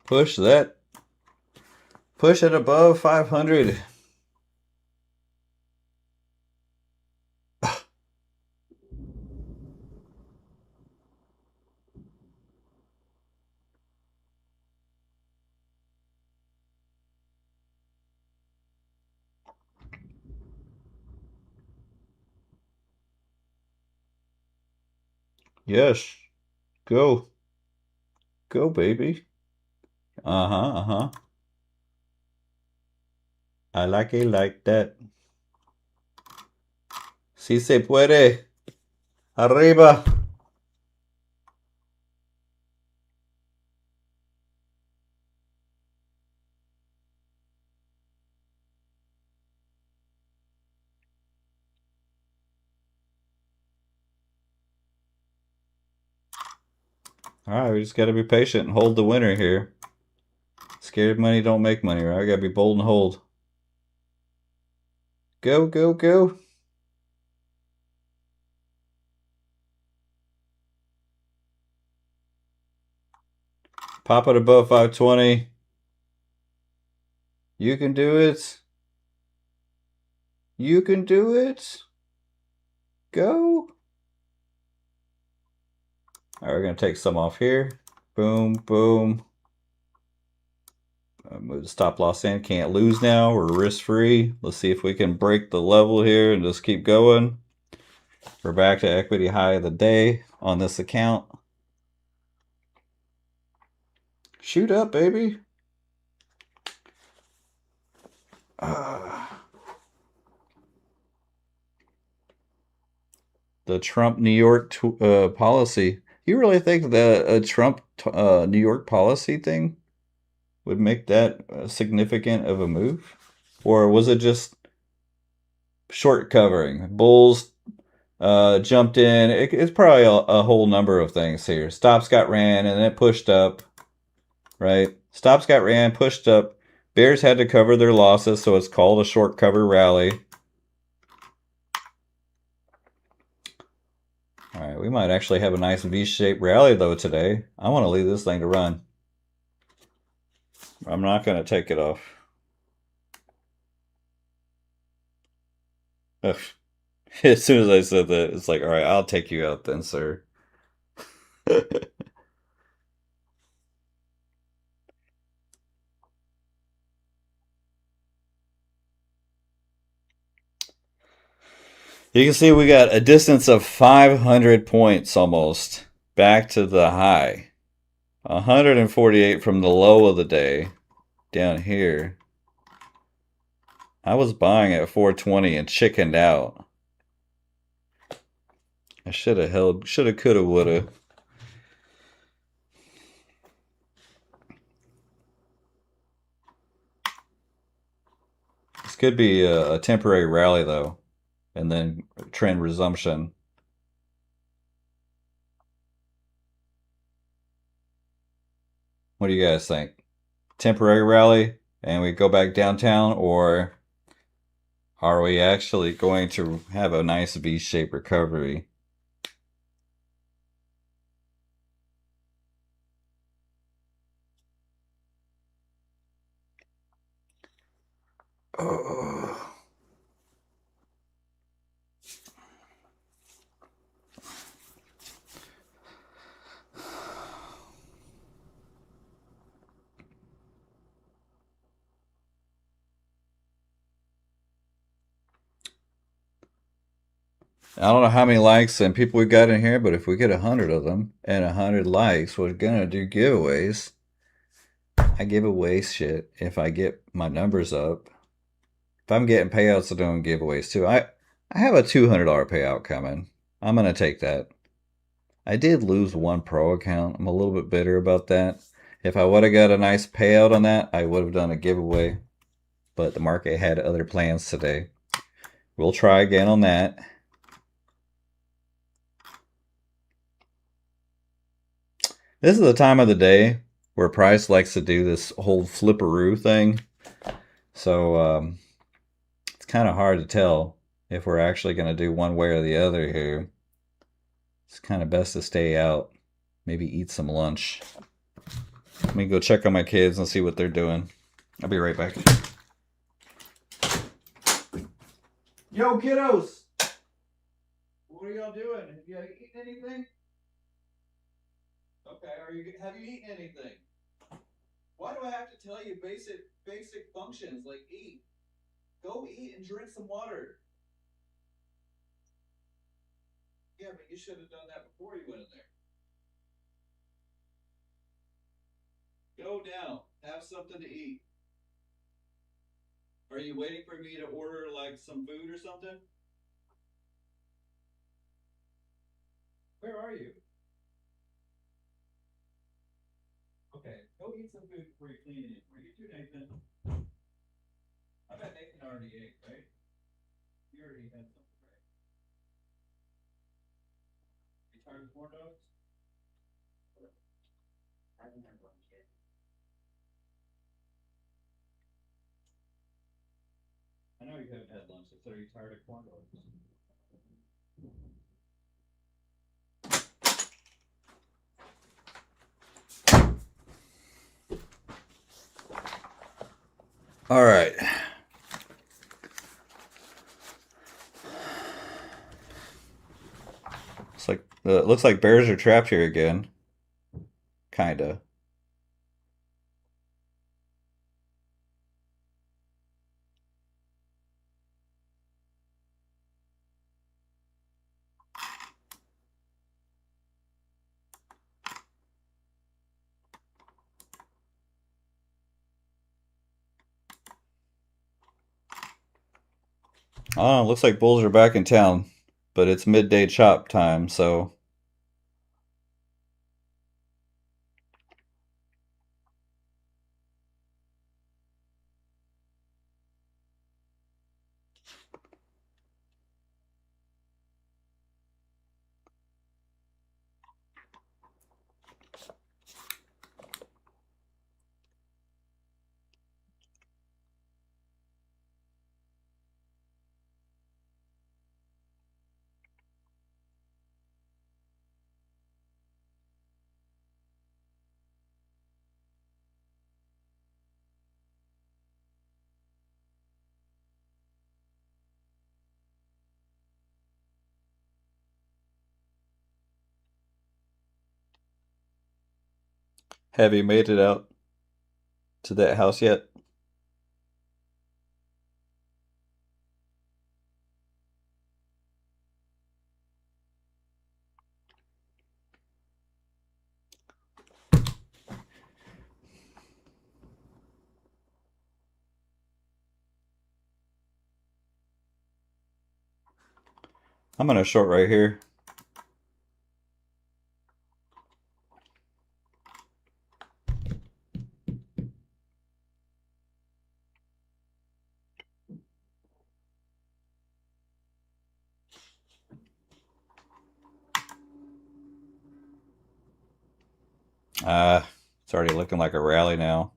Push that. Push it above 500. Yes. Go. Go, baby. Uh-huh, uh-huh. I like it like that. Si se puede. Arriba. All right, we just got to be patient and hold the winner here. Scared money don't make money, right? I got to be bold and hold. Go, go, go. Pop it above 520. You can do it. You can do it. Go. All right, we're going to take some off here. Boom, boom. Move the stop loss in. Can't lose now. We're risk free. Let's see if we can break the level here and just keep going. We're back to equity high of the day on this account. Shoot up, baby. The Trump New York policy. You really think the Trump New York policy thing would make that significant of a move? Or was it just short covering? Bulls jumped in. It's probably a whole number of things here. Stops got ran and it pushed up, right? Stops got ran, pushed up. Bears had to cover their losses, so it's called a short cover rally. All right, we might actually have a nice V-shaped rally though today. I want to leave this thing to run. I'm not going to take it off. Ugh. As soon as I said that, it's like, all right, I'll take you out then, sir. You can see we got a distance of 500 points almost back to the high. 148 from the low of the day down here. I was buying at 420 and chickened out. I should have held, should have, could have, would have. This could be a temporary rally though, and then trend resumption. What do you guys think? Temporary rally and we go back downtown, or are we actually going to have a nice V-shaped recovery? Oh. I don't know how many likes and people we got in here, but if we get 100 of them and 100 likes, we're gonna do giveaways. I give away shit if I get my numbers up. If I'm getting payouts, I'm doing giveaways too. I have a $200 payout coming. I'm gonna take that. I did lose one pro account. I'm a little bit bitter about that. If I would have got a nice payout on that, I would have done a giveaway. But the market had other plans today. We'll try again on that. This is the time of the day where Price likes to do this whole flipperoo thing. So it's kind of hard to tell if we're actually going to do one way or the other here. It's kind of best to stay out. Maybe eat some lunch. Let me go check on my kids and see what they're doing. I'll be right back. Yo, kiddos! What are y'all doing? Have you eaten anything? Okay, have you eaten anything? Why do I have to tell you basic functions like eat? Go eat and drink some water. Yeah, but you should have done that before you went in there. Go now. Have something to eat. Are you waiting for me to order like some food or something? Where are you? Okay, go eat some food before you clean it. Are you too, Nathan? I bet Nathan already ate, right? You already had something, right? You tired of corn dogs? I haven't had lunch yet. I know you haven't had lunch, so are you tired of corn dogs? All right. Looks like bears are trapped here again. Kinda. Oh, looks like bulls are back in town, but it's midday chop time, so Have you made it out to that house yet? I'm gonna short right here. It's already looking like a rally now.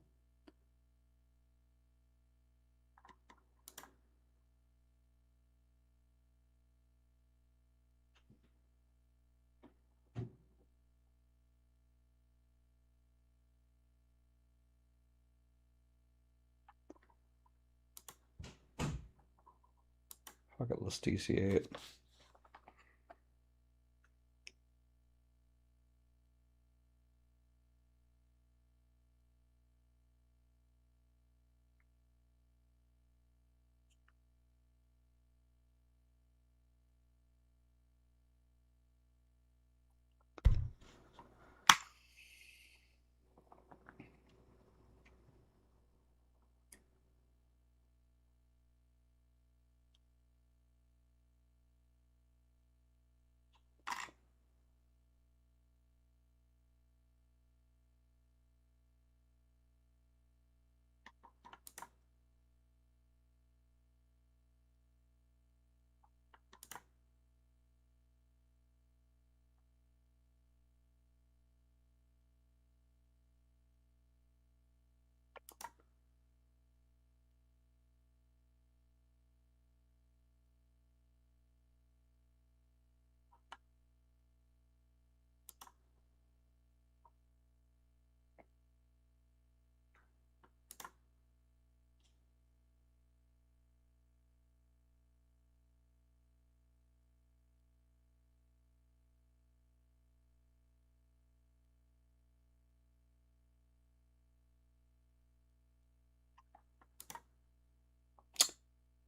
Fuck it, let's DCA it.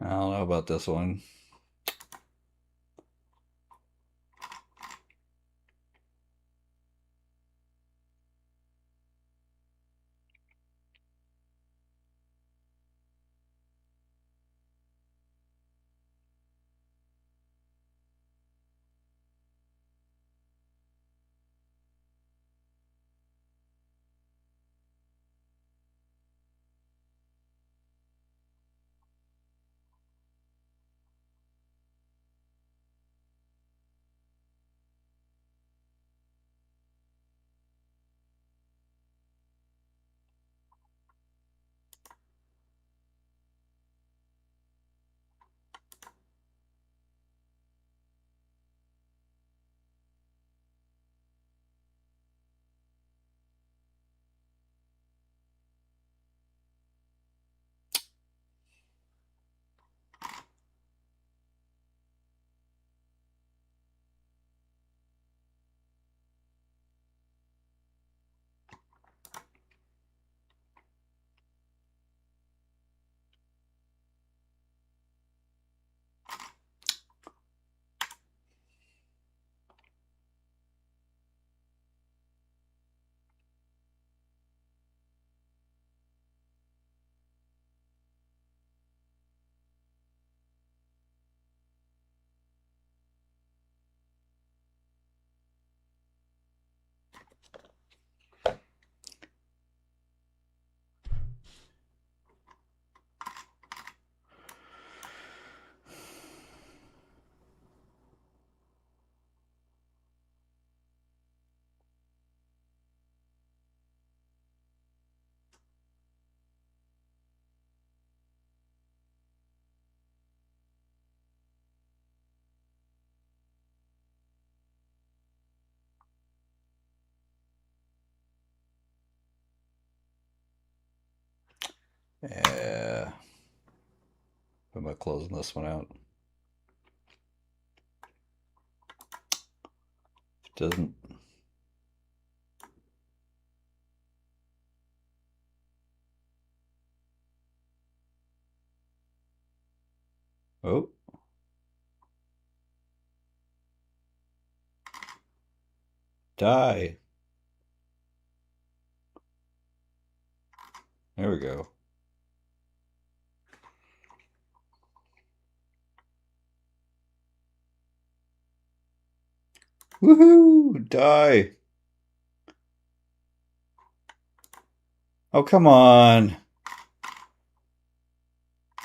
I don't know about this one. Yeah. I'm about closing this one out. Doesn't Oh. Die. There we go. Woohoo! Die. Oh, come on.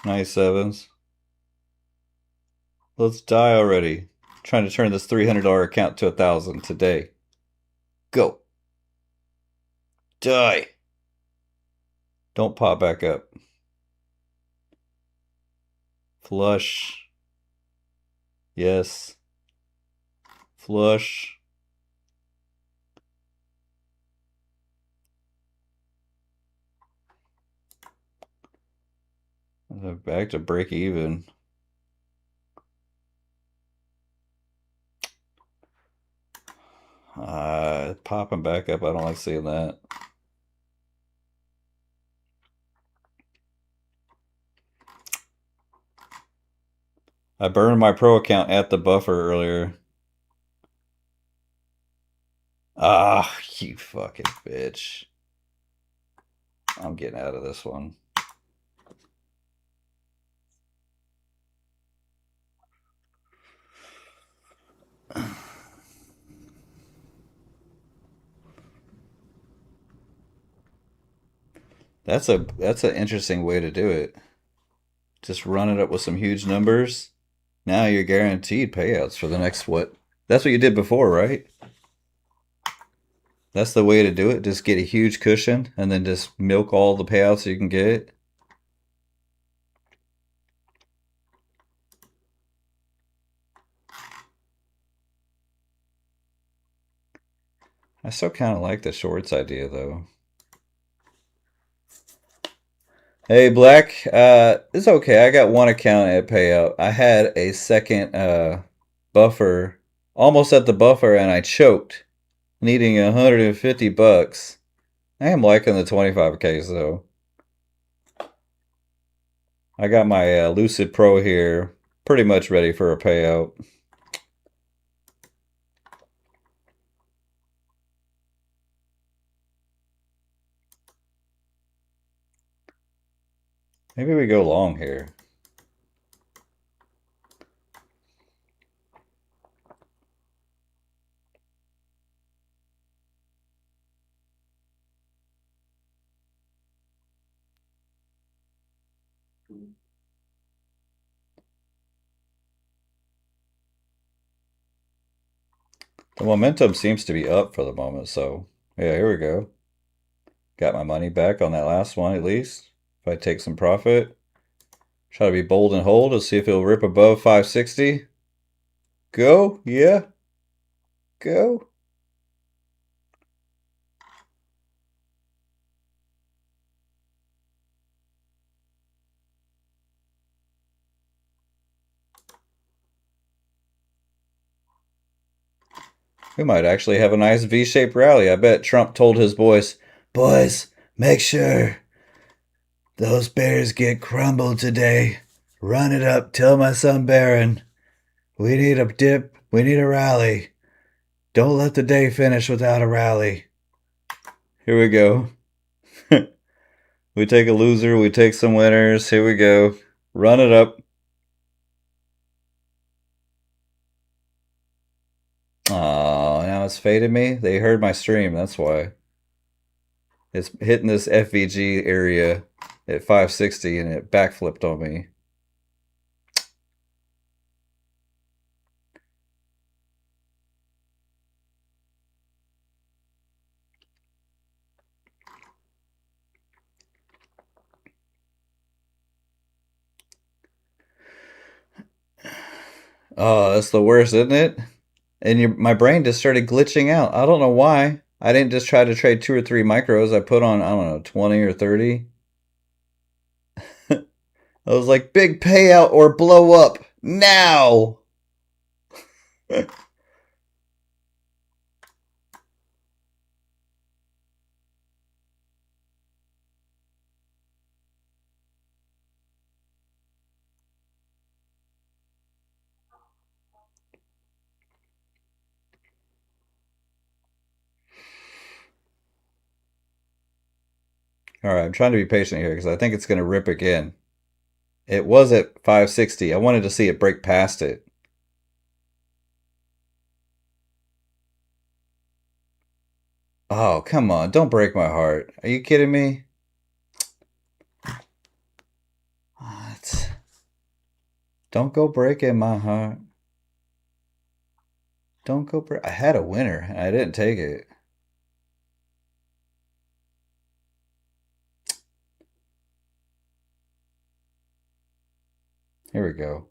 Nice sevens. Let's die already. Trying to turn this $300 account to 1,000 today. Go. Die. Don't pop back up. Flush. Yes. Flush. Back to break even. Popping back up. I don't like seeing that. I burned my pro account at the buffer earlier. Ah, you fucking bitch. I'm getting out of this one. That's an interesting way to do it. Just run it up with some huge numbers. Now you're guaranteed payouts for the next what? That's what you did before, right? That's the way to do it. Just get a huge cushion and then just milk all the payouts you can get. I still kind of like the shorts idea though. Hey, Black. It's okay. I got one account at payout. I had a second buffer, almost at the buffer, and I choked, needing 150 bucks. I am liking the 25Ks though. I got my Lucid Pro here, pretty much ready for a payout. Maybe we go long here. The momentum seems to be up for the moment, so yeah, here we go. Got my money back on that last one at least. If I take some profit, try to be bold and hold to see if it'll rip above 560. Go, yeah, go. We might actually have a nice V-shaped rally. I bet Trump told his boys, make sure those bears get crumbled today. Run it up, tell my son Barron. We need a dip, we need a rally. Don't let the day finish without a rally. Here we go. We take a loser, we take some winners. Here we go. Run it up. Oh, now it's faded me. They heard my stream, that's why. It's hitting this FVG area at 560 and it backflipped on me. Oh, that's the worst, isn't it? And my brain just started glitching out. I don't know why. I didn't just try to trade 2 or 3 micros. I put on, I don't know, 20 or 30. I was like, big payout or blow up now. All right, I'm trying to be patient here because I think it's going to rip again. It was at 560. I wanted to see it break past it. Oh, come on. Don't break my heart. Are you kidding me? What? Don't go breaking my heart. Don't go break. I had a winner and I didn't take it. Here we go.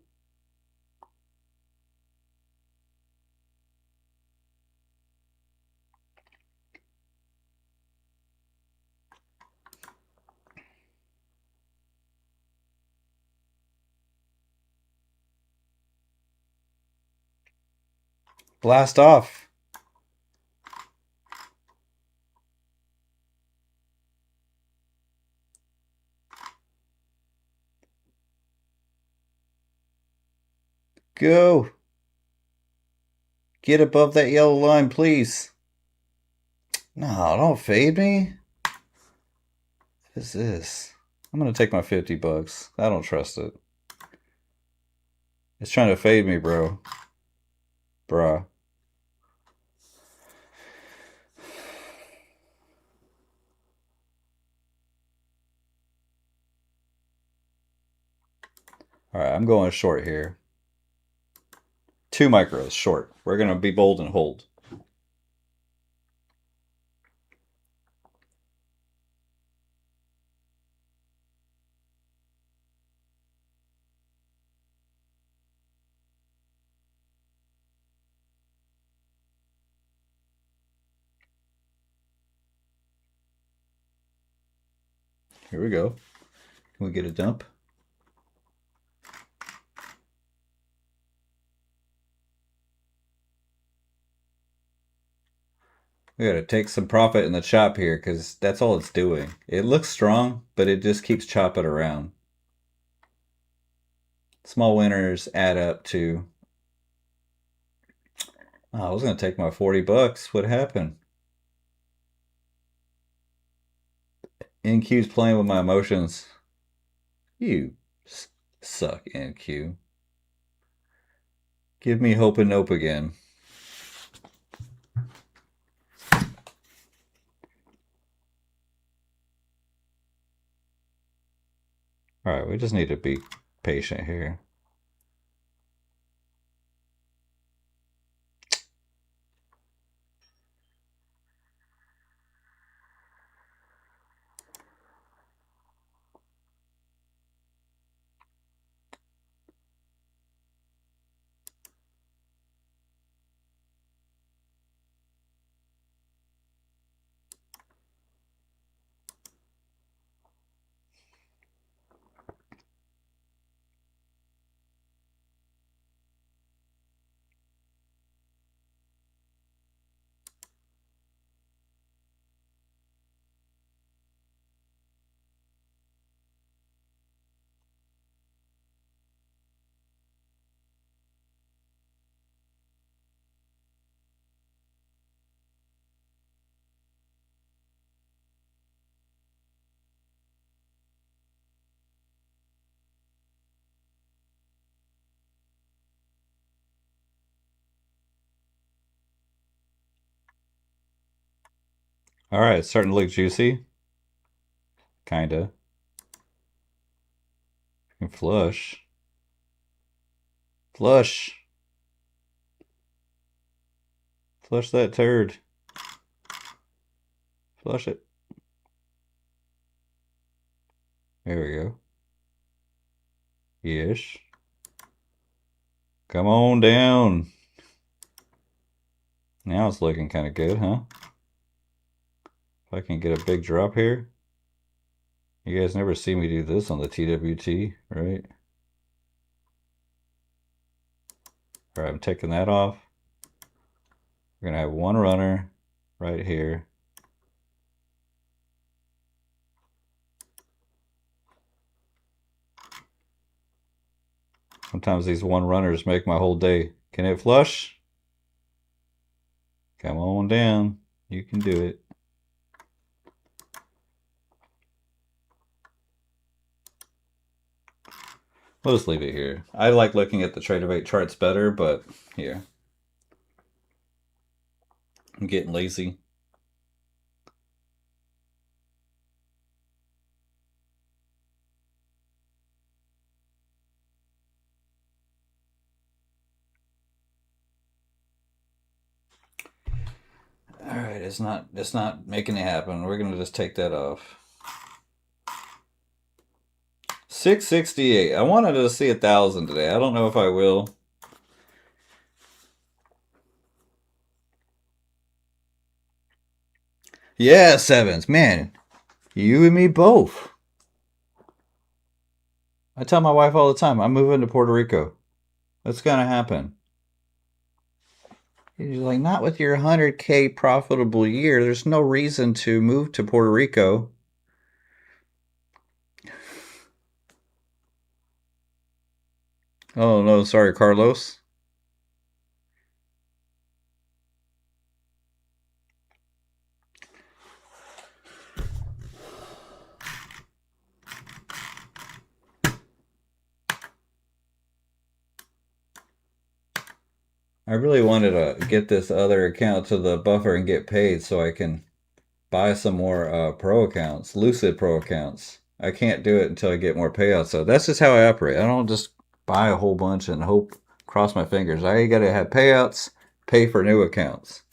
Blast off. Go. Get above that yellow line, please. No, don't fade me. What is this? I'm going to take my 50 bucks. I don't trust it. It's trying to fade me, bro. Bruh. Alright, I'm going short here. 2 micros, short. We're going to be bold and hold. Here we go. Can we get a dump? We gotta take some profit in the chop here because that's all it's doing. It looks strong, but it just keeps chopping around. Small winners add up to... Oh, I was gonna take my 40 bucks. What happened? NQ's playing with my emotions. You suck, NQ. Give me hope and nope again. Alright, we just need to be patient here. Alright, it's starting to look juicy. Kinda. And flush. Flush. Flush that turd. Flush it. There we go. Yes. Come on down. Now it's looking kind of good, huh? If I can get a big drop here. You guys never see me do this on the TWT, right? All right, I'm taking that off. We're gonna have one runner right here. Sometimes these one runners make my whole day. Can it flush? Come on down. You can do it. We'll just leave it here. I like looking at the Tradeday charts better, but here. I'm getting lazy. All right, it's not making it happen. We're gonna just take that off. 668. I wanted to see 1,000 today. I don't know if I will. Yeah, sevens. Man, you and me both. I tell my wife all the time, I'm moving to Puerto Rico. That's gonna happen. She's like, not with your 100K profitable year. There's no reason to move to Puerto Rico. Oh no, sorry, Carlos. I really wanted to get this other account to the buffer and get paid so I can buy some more pro accounts, Lucid pro accounts. I can't do it until I get more payouts. So that's just how I operate. I don't just buy a whole bunch and hope, cross my fingers. I got to have payouts, pay for new accounts.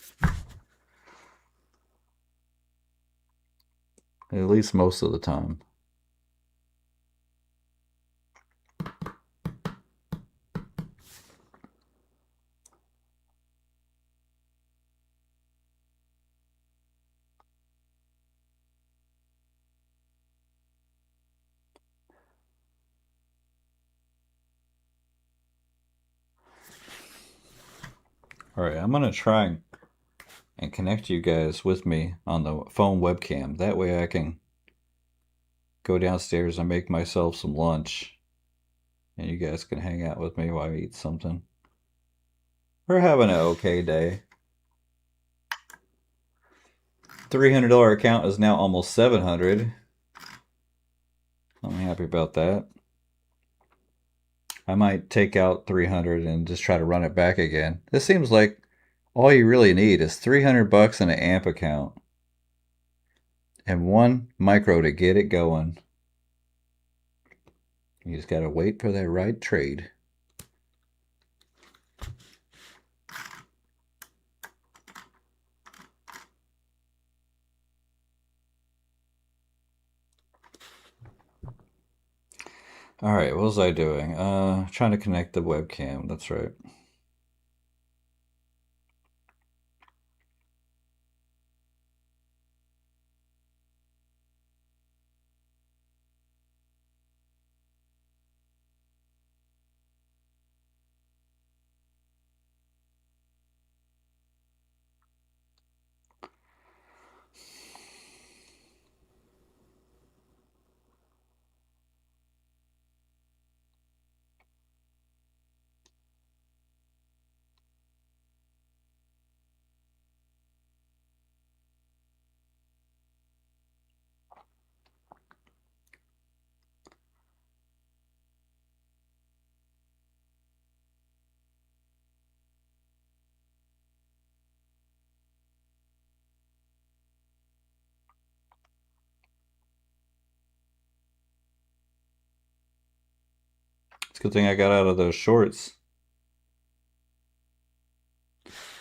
At least most of the time. All right, I'm going to try and connect you guys with me on the phone webcam. That way I can go downstairs and make myself some lunch. And you guys can hang out with me while I eat something. We're having an okay day. $300 account is now almost 700. I'm happy about that. I might take out 300 and just try to run it back again. This seems like all you really need is 300 bucks in an AMP account and one micro to get it going. You just gotta wait for that right trade. All right, what was I doing? Trying to connect the webcam. That's right. It's a good thing I got out of those shorts.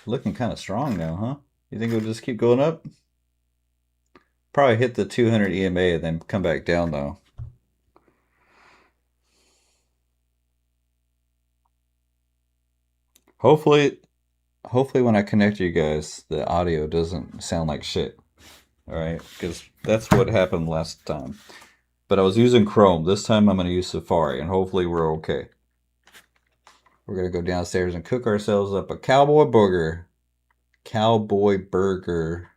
Looking kind of strong now, huh? You think it'll just keep going up? Probably hit the 200 EMA and then come back down though. Hopefully when I connect you guys, the audio doesn't sound like shit. All right, because that's what happened last time. But I was using Chrome. This time I'm going to use Safari, and hopefully we're okay. We're going to go downstairs and cook ourselves up a cowboy burger. Cowboy burger.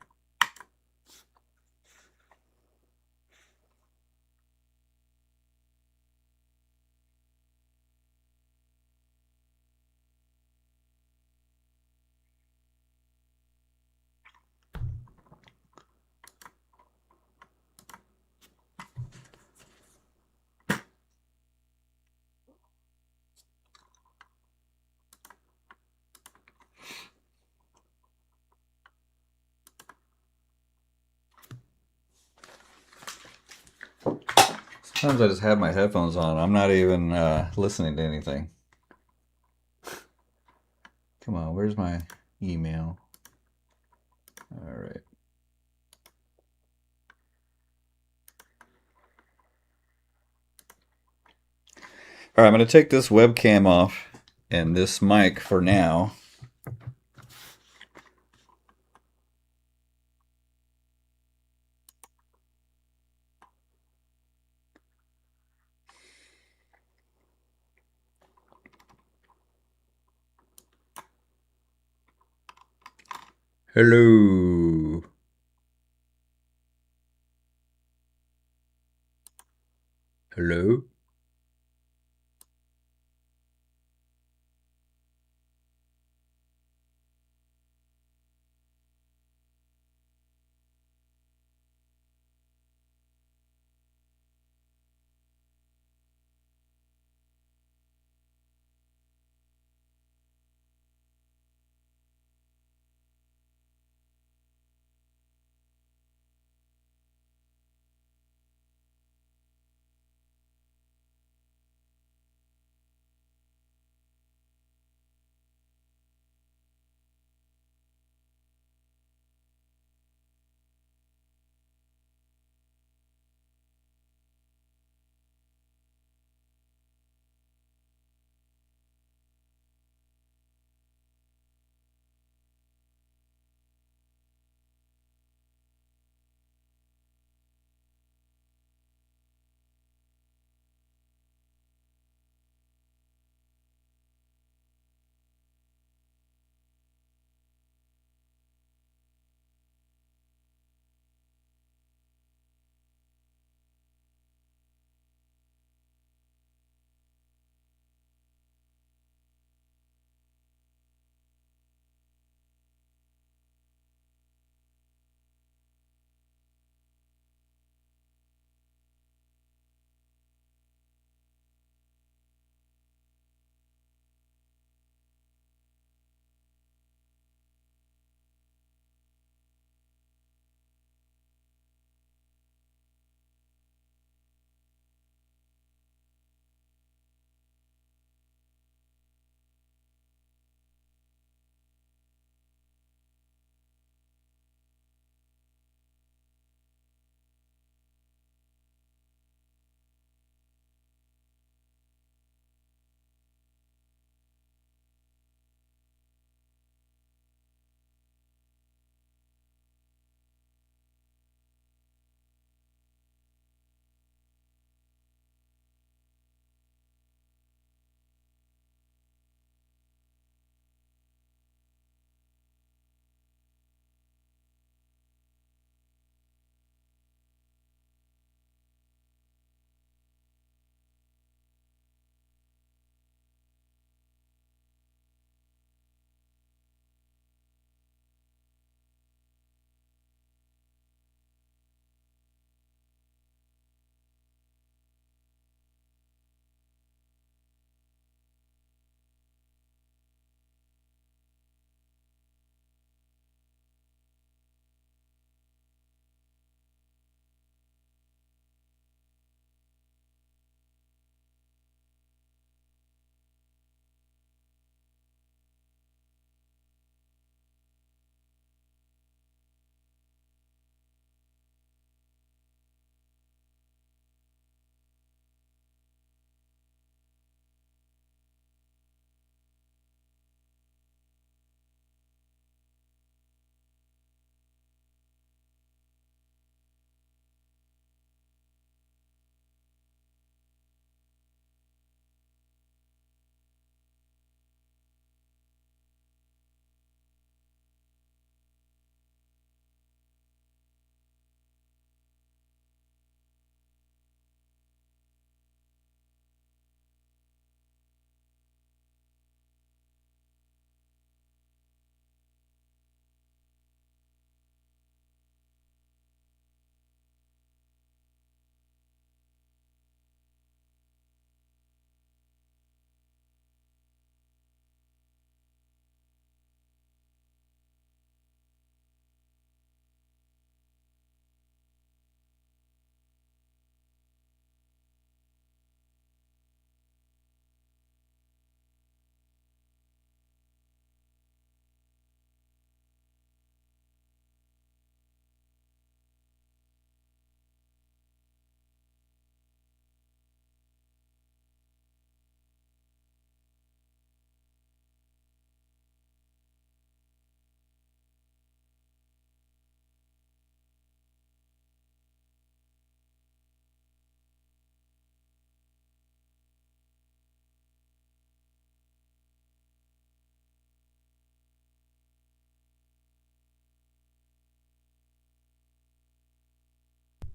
Sometimes I just have my headphones on. I'm not even listening to anything. Come on, where's my email? All right. All right, I'm going to take this webcam off and this mic for now. Hello. Hello.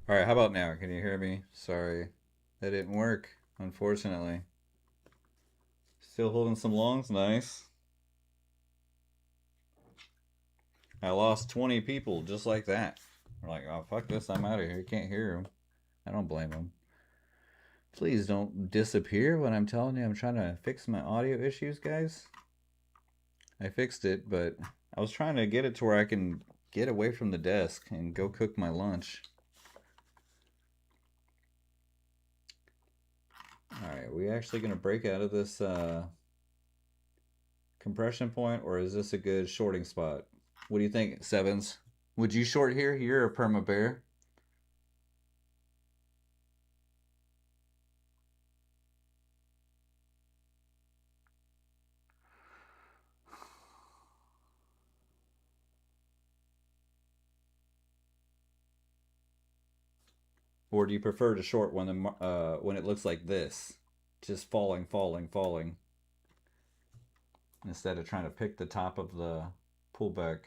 All right, how about now? Can you hear me? Sorry, that didn't work, unfortunately. Still holding some longs, nice. I lost 20 people just like that. They're like, oh, fuck this, I'm out of here. You can't hear them. I don't blame them. Please don't disappear when I'm telling you I'm trying to fix my audio issues, guys. I fixed it, but I was trying to get it to where I can get away from the desk and go cook my lunch. Alright, are we actually going to break out of this compression point, or is this a good shorting spot? What do you think, Sevens? Would you short here? You're a perma bear. Or do you prefer to short when when it looks like this, just falling, falling, falling, instead of trying to pick the top of the pullback?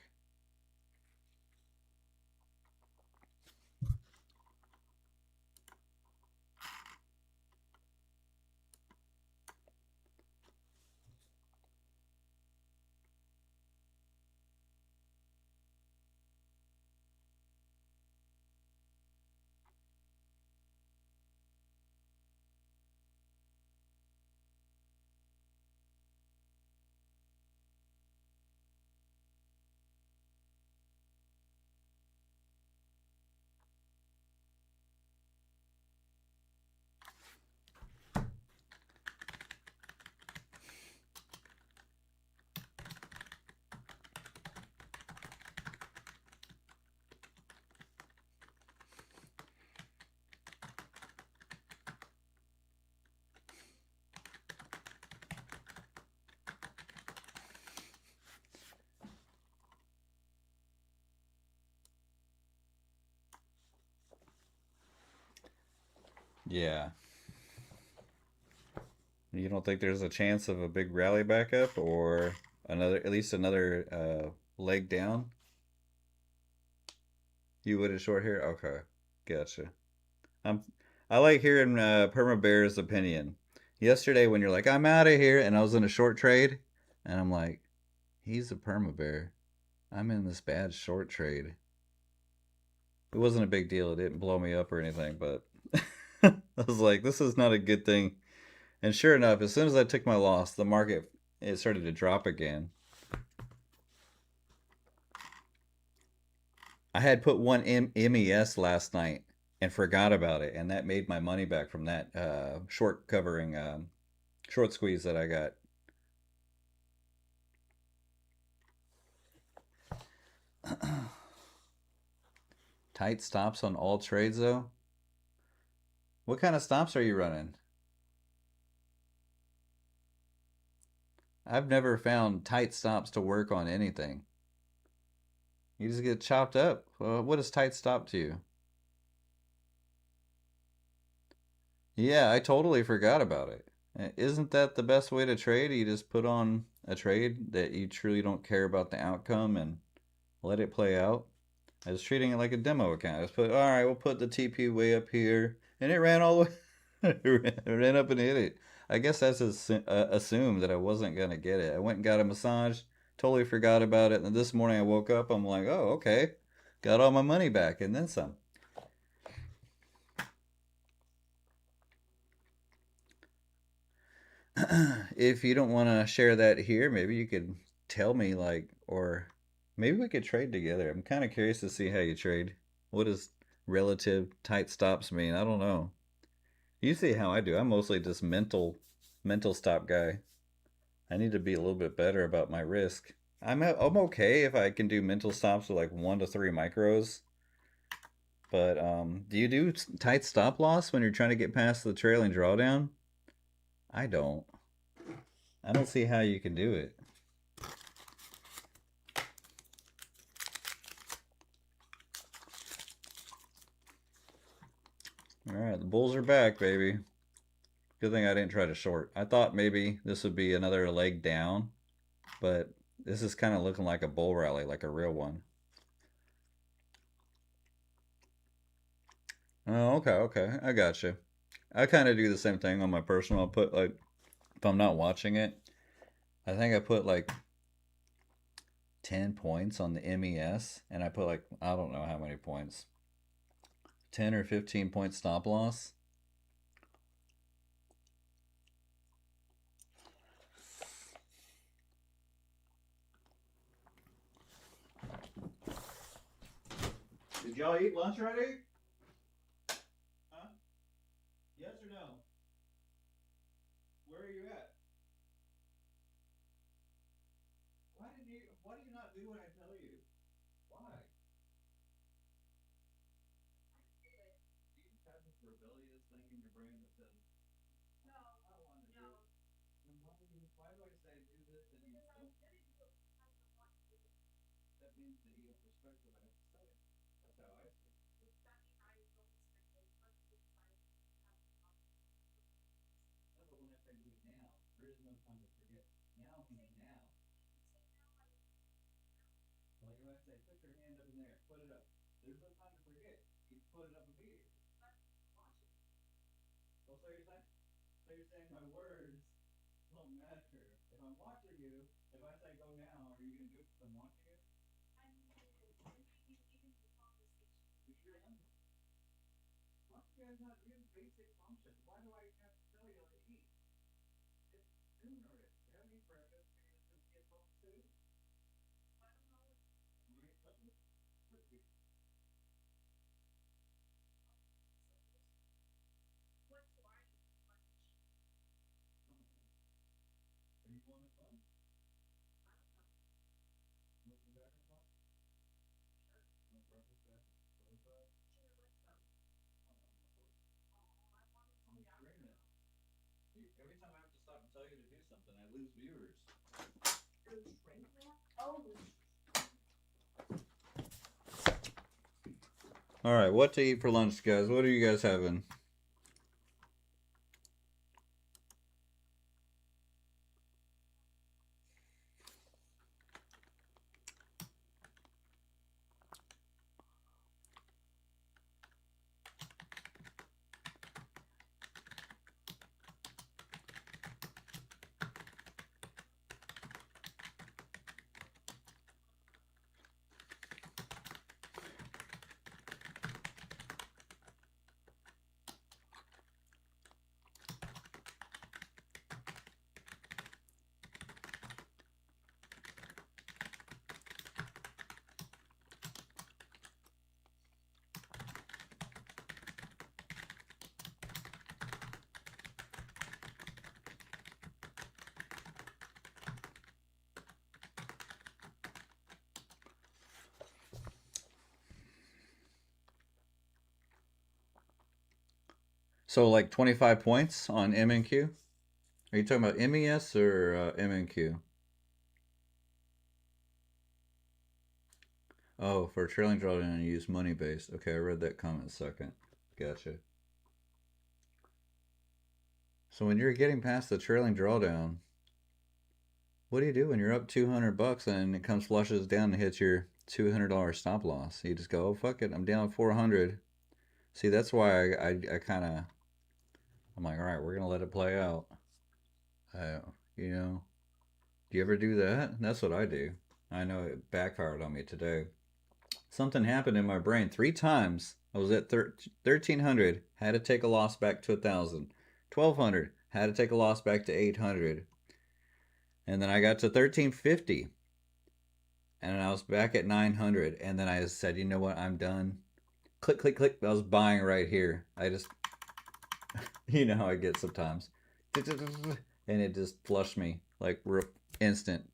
Yeah. You don't think there's a chance of a big rally back up, or at least another leg down? You would have short here? Okay. Gotcha. I'm I like hearing Perma Bear's opinion. Yesterday when you're like, I'm out of here, and I was in a short trade, and I'm like, he's a Perma Bear. I'm in this bad short trade. It wasn't a big deal. It didn't blow me up or anything, but I was like, this is not a good thing. And sure enough, as soon as I took my loss, the market it started to drop again. I had put one MES last night and forgot about it, and that made my money back from that short covering short squeeze that I got. Tight stops on all trades though. What kind of stops are you running? I've never found tight stops to work on anything. You just get chopped up. What is tight stop to you? Yeah, I totally forgot about it. Isn't that the best way to trade? You just put on a trade that you truly don't care about the outcome and let it play out. I was treating it like a demo account. I just put, all right, we'll put the TP way up here, and it ran all the way, it ran up and hit it. I guess that's assumed that I wasn't gonna get it. I went and got a massage, totally forgot about it, and this morning I woke up. I'm like, oh, okay, got all my money back and then some. If you don't want to share that here, maybe you could tell me, like, or maybe we could trade together. I'm kind of curious to see how you trade. What does relative tight stops mean? I don't know. You see how I do. I'm mostly just mental stop guy. I need to be a little bit better about my risk. I'm okay if I can do mental stops with like 1 to 3 micros. But do you do tight stop loss when you're trying to get past the trailing drawdown? I don't. I don't see how you can do it. All right, the bulls are back, baby. Good thing I didn't try to short. I thought maybe this would be another leg down, but this is kind of looking like a bull rally, like a real one. Oh, okay, okay. I got you. I kind of do the same thing on my personal. I'll put like, if I'm not watching it, I think I put like 10 points on the MES, and I put like, I don't know how many points, 10 or 15 point stop loss. Did y'all eat lunch already? Huh? Yes or no? Where are you at? Why do you not do what I tell you? Why? Do you just have this rebellious thing in your brain that says, I don't want to do it? Then why do I say do this and you don't? That means that you don't respect what I have to say. That's how I see it. No, but when I say do it now, there is no time to forget. Now means now. Like if I say put your hand up in there, put it up. There's no time to forget. You put it up immediately. Well, so you're saying my words don't matter. If I'm watching you, if I say go now, are you gonna do it because I'm watching you? You sure am. Why do you guys not do basic functions? Why do I have to tell you how to eat? It's noon already. You haven't eaten breakfast. You're gonna get home soon. You ain't touching it? What do you? Are you going to fun? What's the back of the no breakfast back? What is that? I'm screaming. Every time I have to stop and tell you to do something, I lose viewers. All right, what to eat for lunch, guys? What are you guys having? So like 25 points on MNQ? Are you talking about MES or MNQ? Oh, for trailing drawdown, you use money based. Okay, I read that comment second. Gotcha. So when you're getting past the trailing drawdown, what do you do when you're up 200 bucks and it comes flushes down and hits your $200 stop loss? You just go, oh fuck it, I'm down 400. See, that's why I kind of I'm like, all right, we're gonna let it play out. Uh, you know, do you ever do that? That's what I do. I know it backfired on me today. Something happened in my brain 3 times. I was at 1300, had to take a loss back to 1000. 1200, had to take a loss back to 800. And then I got to 1350 and I was back at 900. And then I said, you know what? I'm done. Click, click, click. I was buying right here. I just, you know how I get sometimes. And it just flushed me like instant.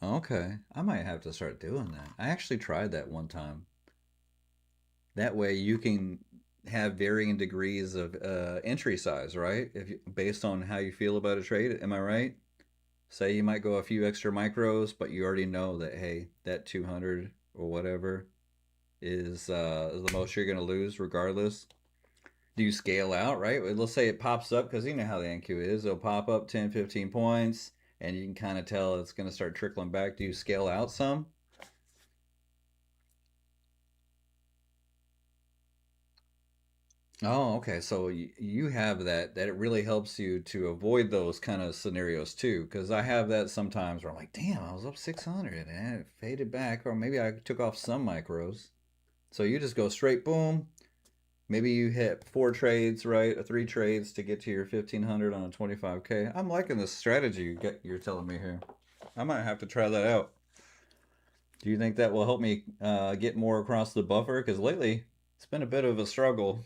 Okay. I might have to start doing that. I actually tried that one time. That way you can have varying degrees of entry size, right? If you, based on how you feel about a trade, am I right? Say you might go a few extra micros, but you already know that hey, that 200 or whatever is the most you're gonna lose regardless. Do you scale out, right? Let's say it pops up because you know how the NQ is. It'll pop up 10, 15 points, and you can kind of tell it's gonna start trickling back. Do you scale out some? Oh, okay. So you have that it really helps you to avoid those kind of scenarios too. Because I have that sometimes where I'm like, damn, I was up 600 and it faded back, or maybe I took off some micros. So you just go straight boom. Maybe you hit four trades, right? Or three trades to get to your 1500 on a 25K. I'm liking this strategy you're telling me here. I might have to try that out. Do you think that will help me get more across the buffer? Because lately it's been a bit of a struggle.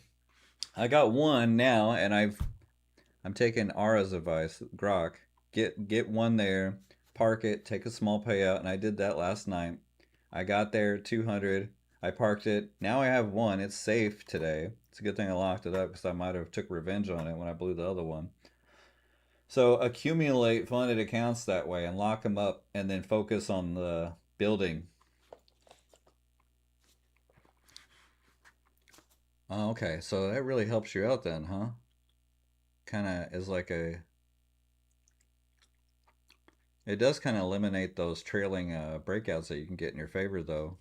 I got one now, and I'm taking Ara's advice, Grok. Get one there, park it, take a small payout, and I did that last night. I got there 200. I parked it. Now I have one. It's safe today. It's a good thing I locked it up because I might have took revenge on it when I blew the other one. So accumulate funded accounts that way and lock them up, and then focus on the building. Oh, okay, so that really helps you out then, huh? Kind of is like a It does kind of eliminate those trailing breakouts that you can get in your favor, though.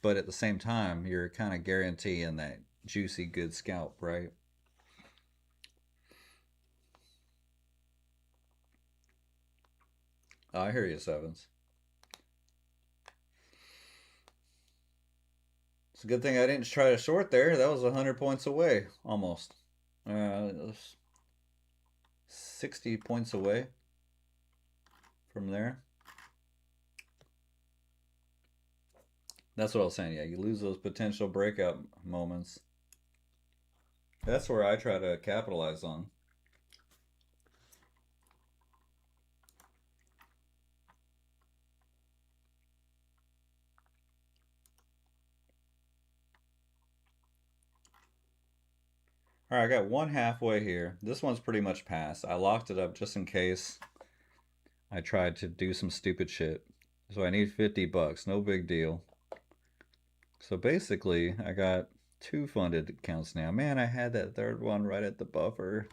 But at the same time, you're kind of guaranteeing that juicy, good scalp, right? Oh, I hear you, Sevens. It's a good thing I didn't try to short there. That was 100 points away, almost. It was 60 points away from there. That's what I was saying. Yeah, you lose those potential breakout moments. That's where I try to capitalize on. All right, I got one halfway here. This one's pretty much passed. I locked it up just in case I tried to do some stupid shit. So I need 50 bucks, no big deal. So basically, I got two funded accounts now. Man, I had that third one right at the buffer.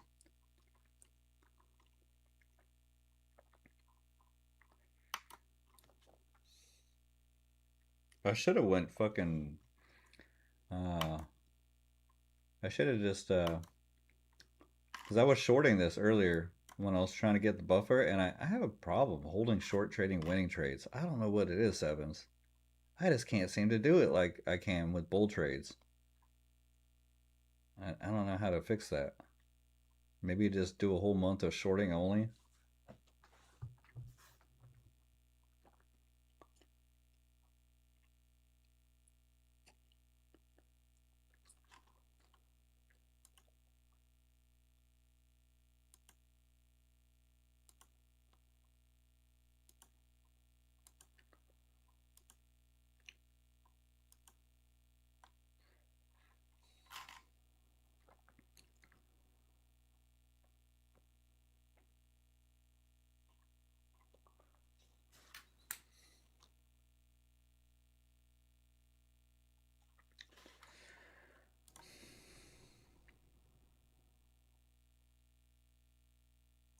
I should have went fucking uh I should have just cuz I was shorting this earlier when I was trying to get the buffer, and I have a problem holding short trading winning trades. I don't know what it is, Evans. I just can't seem to do it like I can with bull trades. I don't know how to fix that. Maybe just do a whole month of shorting only.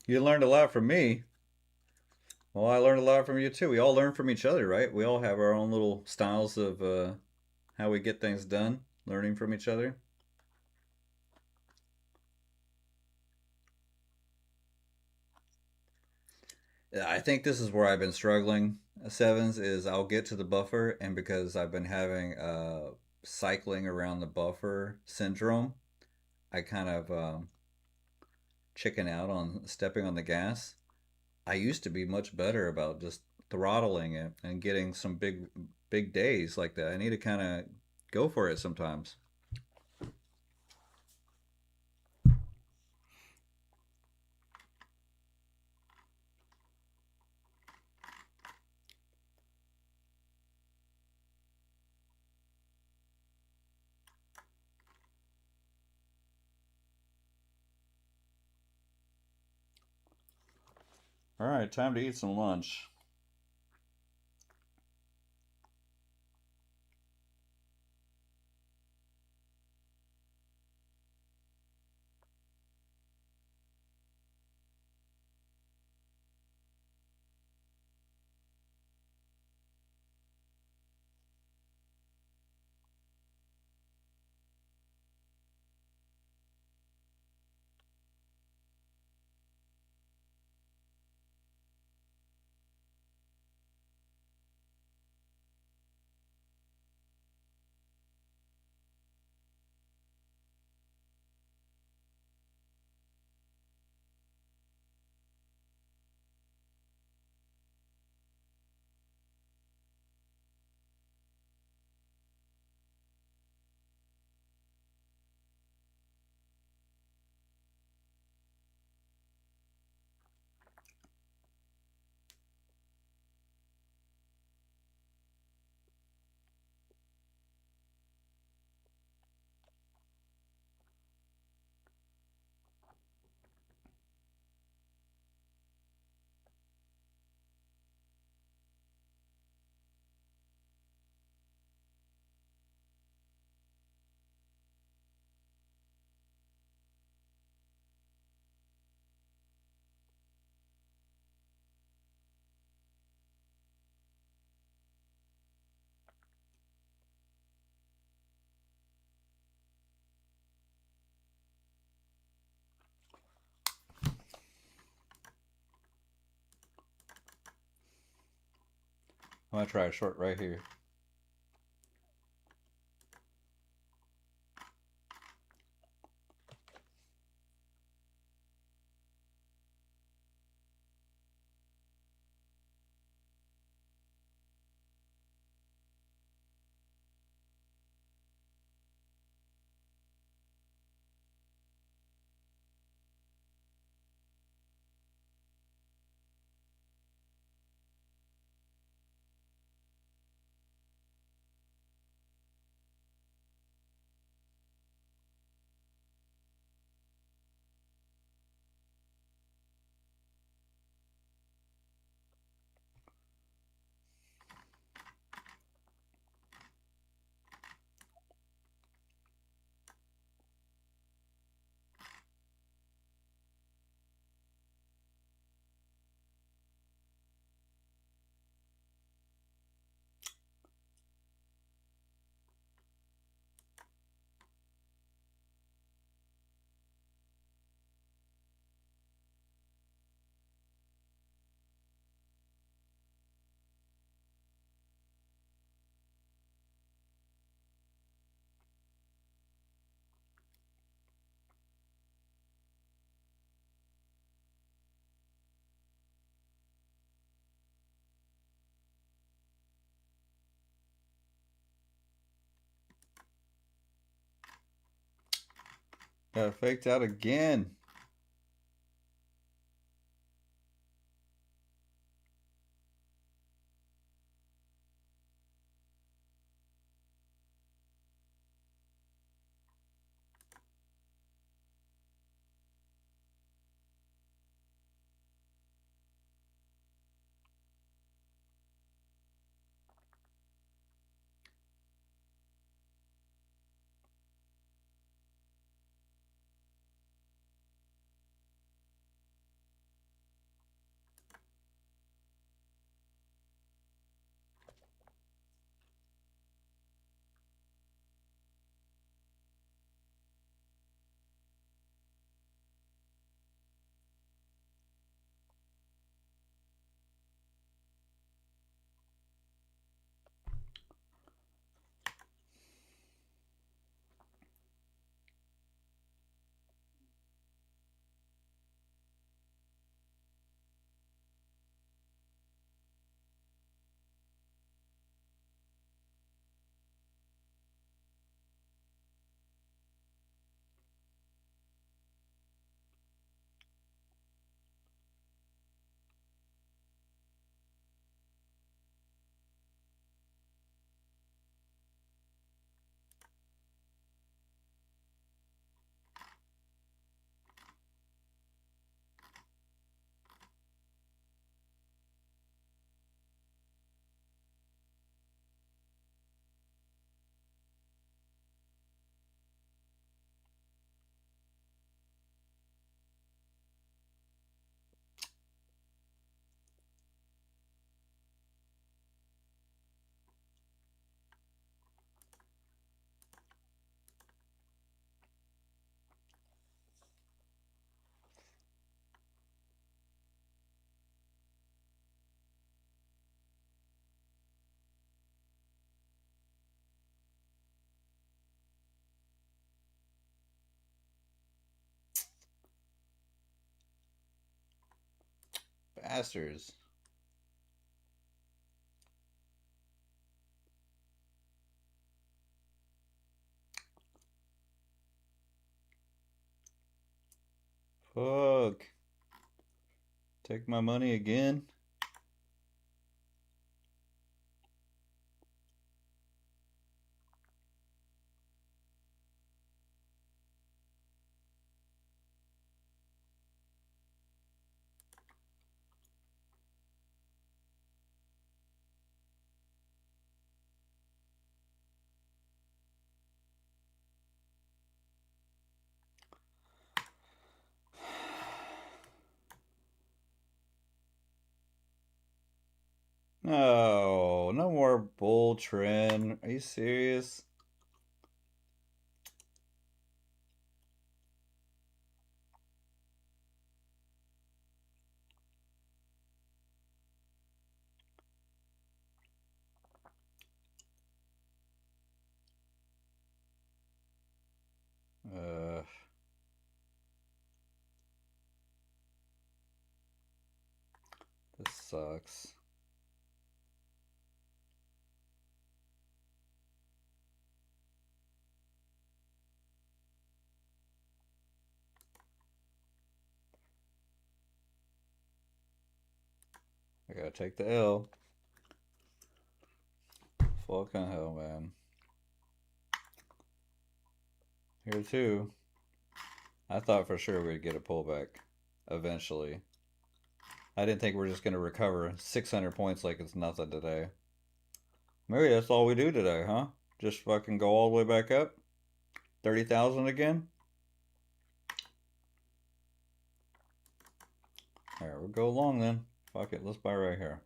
You learned a lot from me. Well, I learned a lot from you too. We all learn from each other, right? We all have our own little styles of how we get things done, learning from each other. Yeah, I think this is where I've been struggling. Sevens is I'll get to the buffer, and because I've been having cycling around the buffer syndrome, I kind of chicken out on stepping on the gas. I used to be much better about just throttling it and getting some big days like that. I need to kind of go for it sometimes. All right, time to eat some lunch. I'm gonna try a short right here. Got faked out again. Bastards. Fuck. Take my money again. No, no more bull trend. Are you serious? sucks. I gotta take the L. Fucking hell, man. Here too. I thought for sure we'd get a pullback eventually. I didn't think we are just gonna recover 600 points like it's nothing today. Maybe that's all we do today, huh? Just fucking go all the way back up? 30,000 again? Alright, we'll go long then. Fuck it, let's buy right here.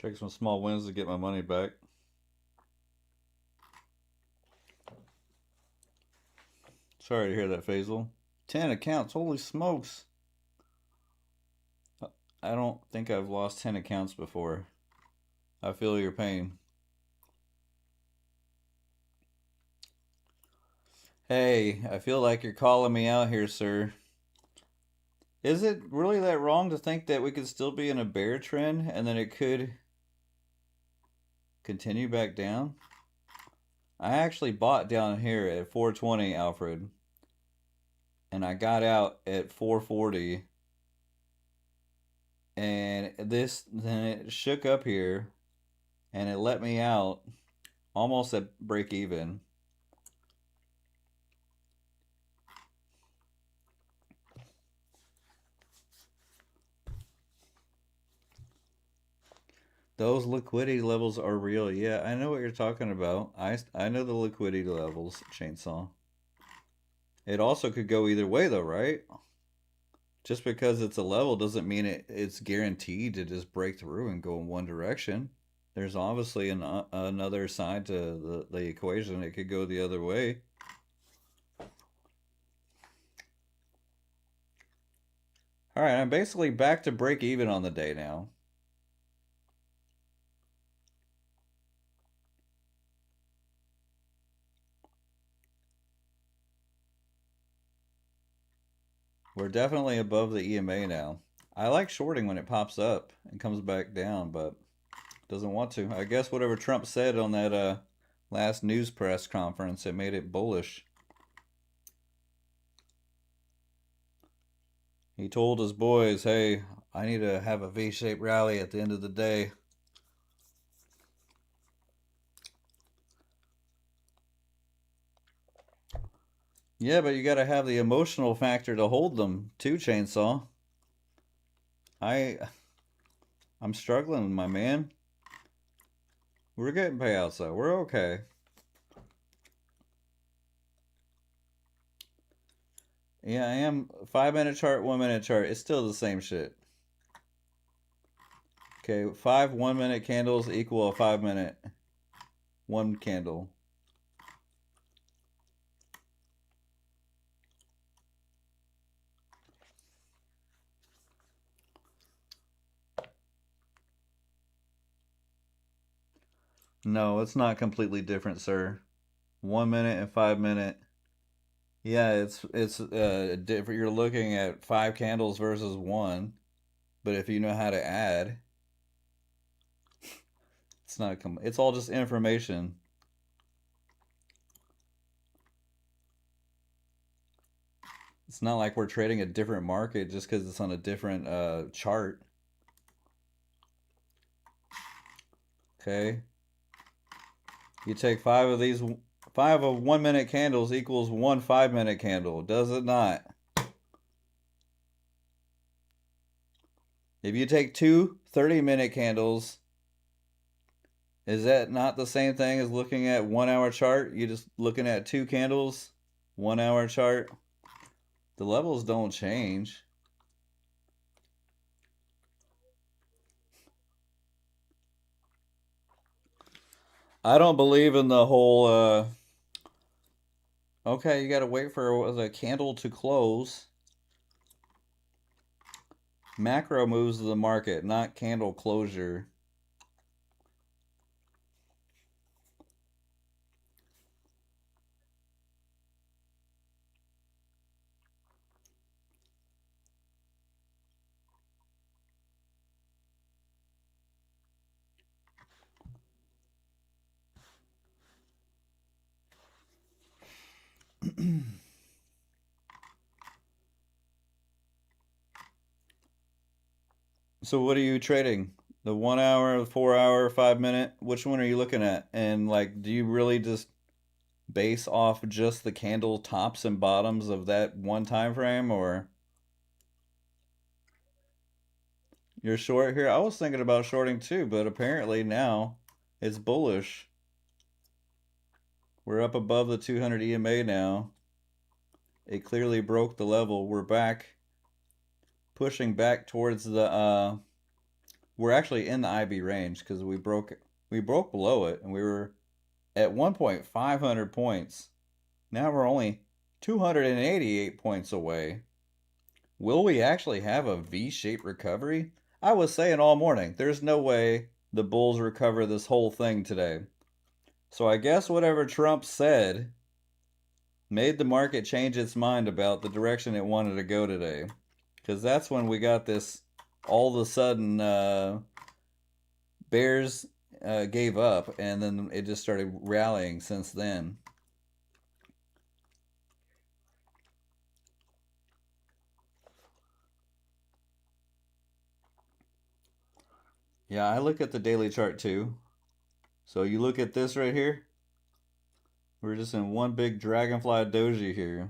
Take some small wins to get my money back. Sorry to hear that, Faisal. 10 accounts, holy smokes. I don't think I've lost 10 accounts before. I feel your pain. Hey, I feel like you're calling me out here, sir. Is it really that wrong to think that we could still be in a bear trend and then it could continue back down? I actually bought down here at 420, Alfred. And I got out at 440. And then it shook up here and it let me out almost at break even. Those liquidity levels are real. Yeah, I know what you're talking about. I know the liquidity levels, Chainsaw. It also could go either way though, right? Just because it's a level doesn't mean it's guaranteed to just break through and go in one direction. There's obviously another side to the equation. It could go the other way. All right, I'm basically back to break even on the day now. We're definitely above the EMA now. I like shorting when it pops up and comes back down, but doesn't want to. I guess whatever Trump said on that last news press conference, it made it bullish. He told his boys, hey, I need to have a V-shaped rally at the end of the day. Yeah, but you got to have the emotional factor to hold them too, Chainsaw. I'm struggling, my man. We're getting payouts though. We're okay. Yeah, I am. 5-minute chart, 1-minute chart. It's still the same shit. Okay, 5 1-minute candles equal a 5-minute. 1 candle. No, it's not completely different, sir. 1-minute and 5-minute. Yeah, it's different. You're looking at 5 candles versus 1, but if you know how to add, it's not. It's all just information. It's not like we're trading a different market just because it's on a different chart. Okay. You take 5 of these, 5 of 1 minute candles equals 1 5-minute candle, does it not? If you take 2 30-minute candles, is that not the same thing as looking at 1 hour chart? You're just looking at 2 candles, 1 hour chart. The levels don't change. I don't believe in the whole, okay, you gotta wait for the candle to close. Macro moves the market, not candle closure. So what are you trading? The 1 hour, the 4 hour, 5 minute? Which one are you looking at? And like, do you really just base off just the candle tops and bottoms of that one time frame, or you're short here? I was thinking about shorting too, but apparently now it's bullish. We're up above the 200 EMA now. It clearly broke the level. We're back, pushing back towards the we're actually in the IB range because we broke below it, and we were at one point 500 points. Now we're only 288 points away. Will we actually have a V-shaped recovery? I was saying all morning, there's no way the bulls recover this whole thing today. So I guess whatever Trump said made the market change its mind about the direction it wanted to go today. Because that's when we got this all of a sudden bears gave up, and then it just started rallying since then. Yeah, I look at the daily chart too. So you look at this right here. We're just in one big dragonfly doji here.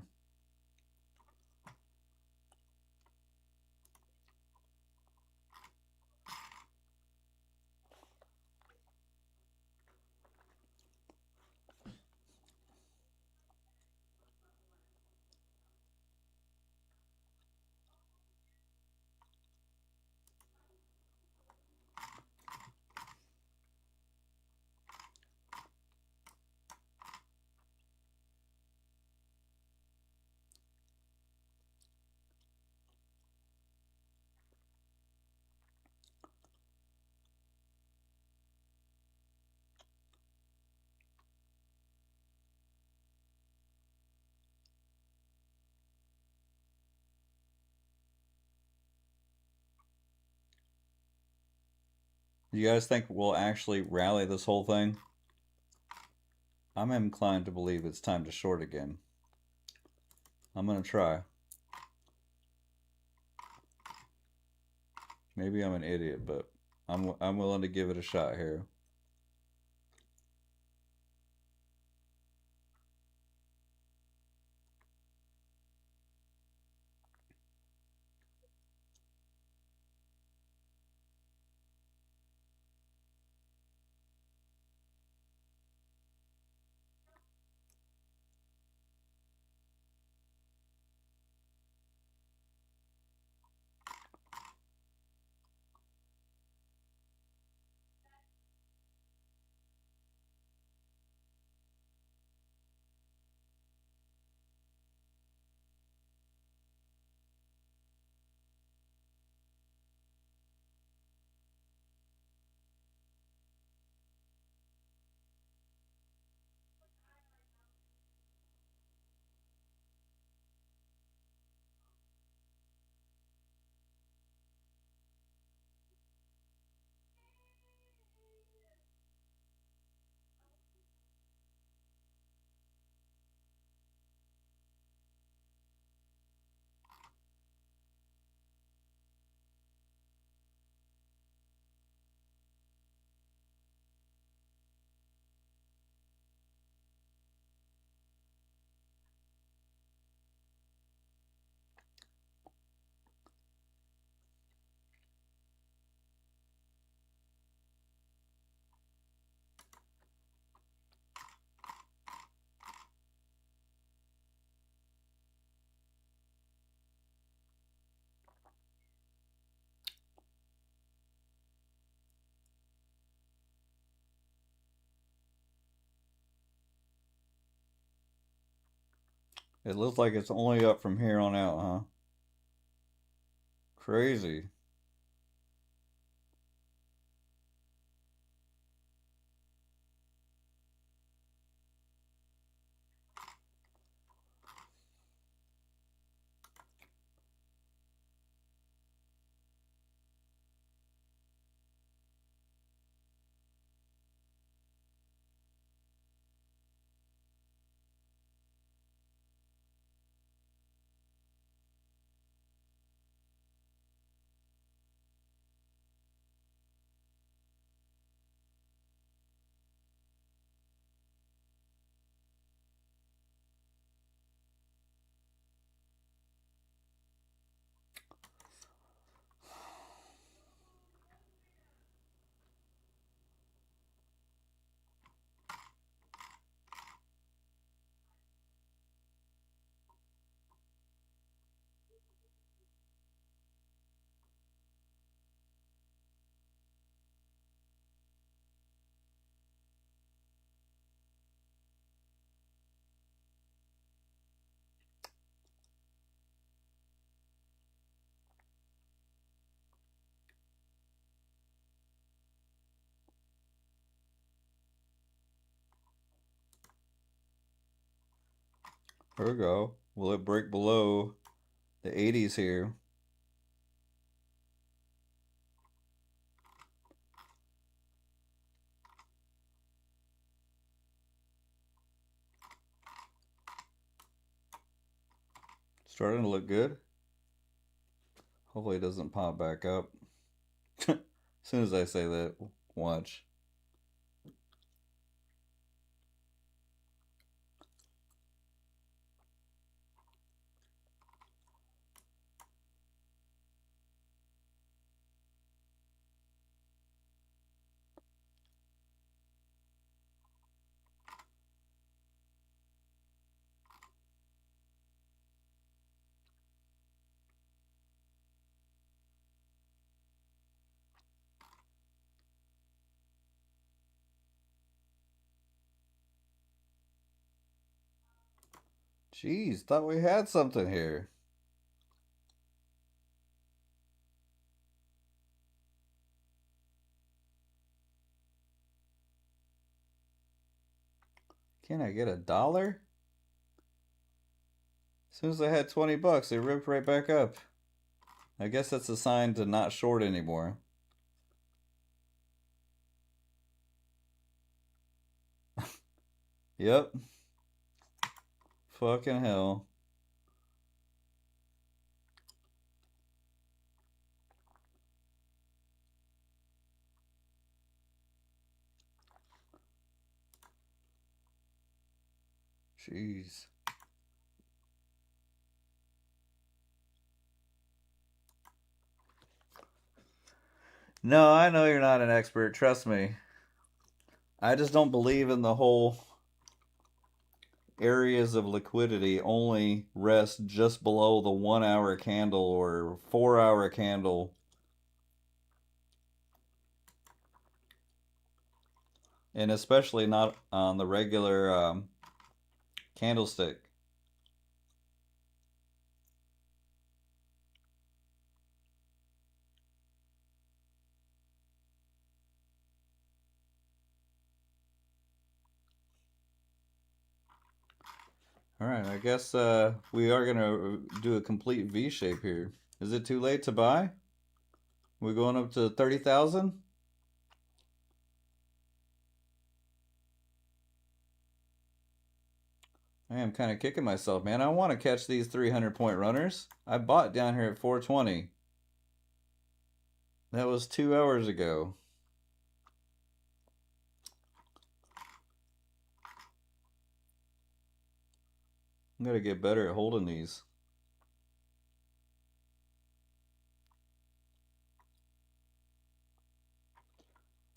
You guys think we'll actually rally this whole thing? I'm inclined to believe it's time to short again. I'm gonna try. Maybe I'm an idiot, but I'm willing to give it a shot here. It looks like it's only up from here on out, huh? Crazy. Here we go. Will it break below the 80s here? Starting to look good. Hopefully it doesn't pop back up. As soon as I say that, watch. Jeez, thought we had something here. Can I get $1? As soon as I had 20 bucks, it ripped right back up. I guess that's a sign to not short anymore. Yep. Fucking hell. Jeez. No, I know you're not an expert, trust me. I just don't believe in the whole areas of liquidity only rest just below the 1 hour candle or 4 hour candle. And especially not on the regular candlestick. All right, I guess we are going to do a complete V shape here. Is it too late to buy? We're going up to 30,000? I am kind of kicking myself, man. I want to catch these 300-point runners. I bought down here at 420. That was 2 hours ago. I'm going to get better at holding these.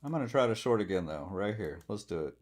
I'm going to try to short again, though, right here. Let's do it.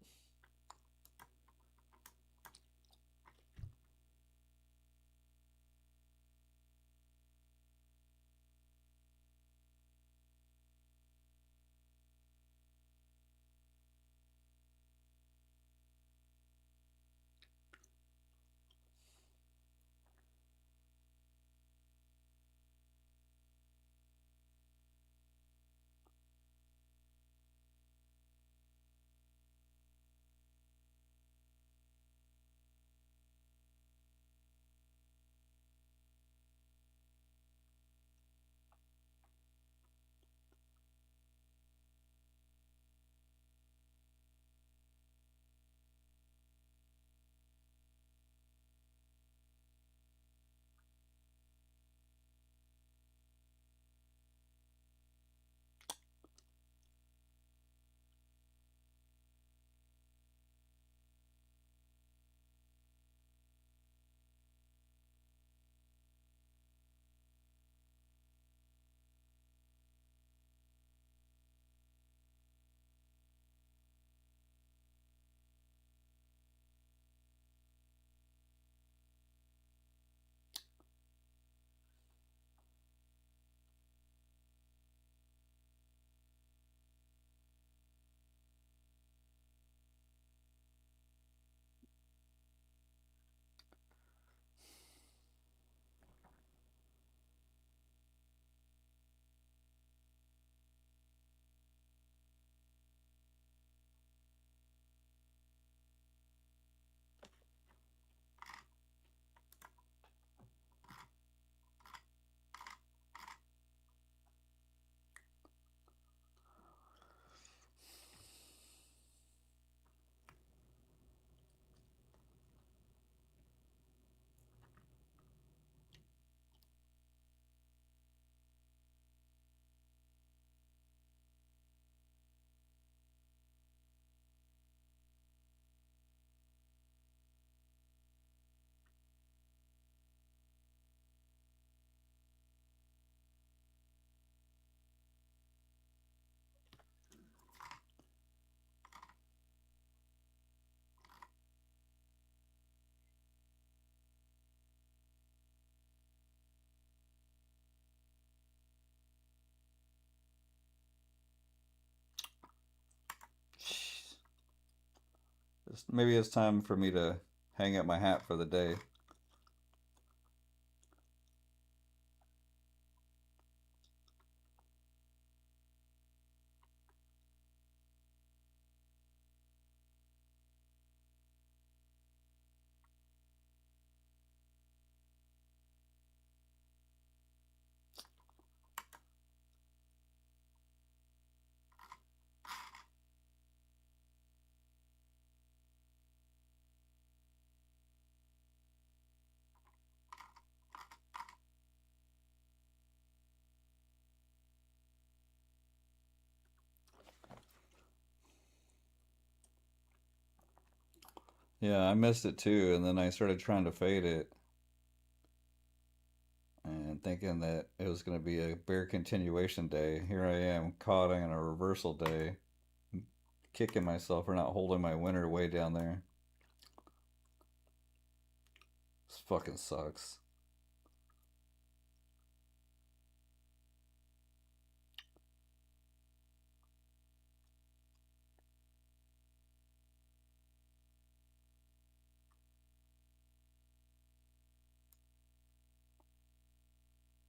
maybe it's time for me to hang up my hat for the day. Yeah, I missed it too, and then I started trying to fade it and thinking that it was going to be a bear continuation day. Here I am caught in a reversal day, kicking myself for not holding my winner way down there. This fucking sucks.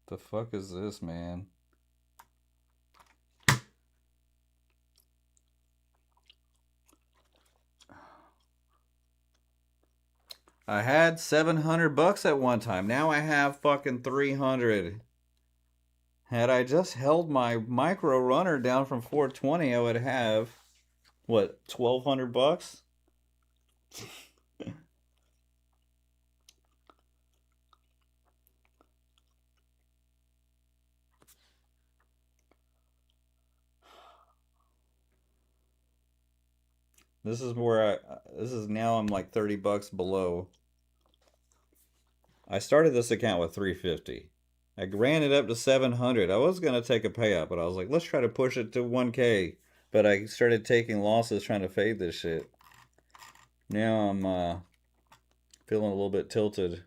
The fuck is this, man? I had $700 at one time. Now I have fucking 300. Had I just held my micro runner down from 420, I would have what, $1,200? This is where this is now I'm like $30 below. I started this account with 350. I ran it up to 700. I was going to take a payout, but I was like, let's try to push it to 1K. But I started taking losses trying to fade this shit. Now I'm feeling a little bit tilted.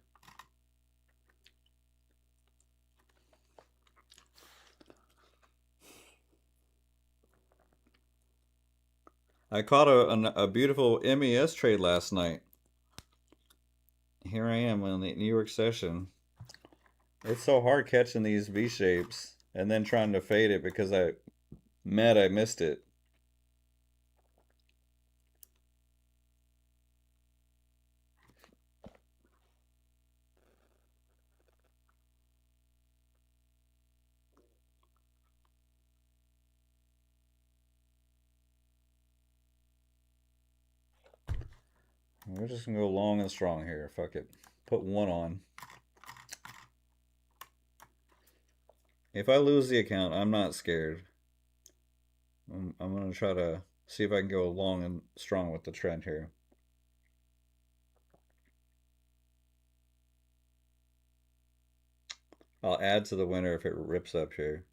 I caught a beautiful MES trade last night. Here I am on the New York session. It's so hard catching these V shapes and then trying to fade it because I missed it. We're just gonna go long and strong here. Fuck it. Put one on. If I lose the account, I'm not scared. I'm gonna try to see if I can go long and strong with the trend here. I'll add to the winner if it rips up here.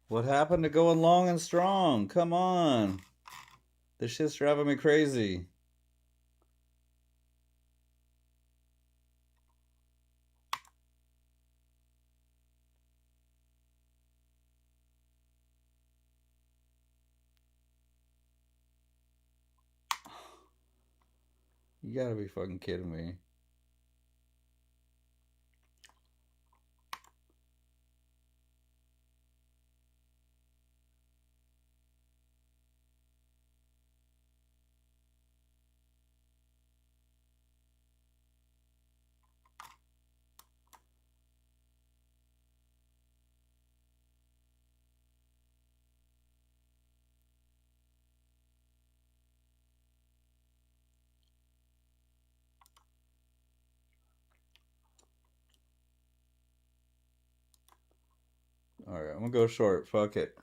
What happened to going long and strong? Come on. This shit's driving me crazy. You gotta be fucking kidding me. Alright, I'm gonna go short. Fuck it.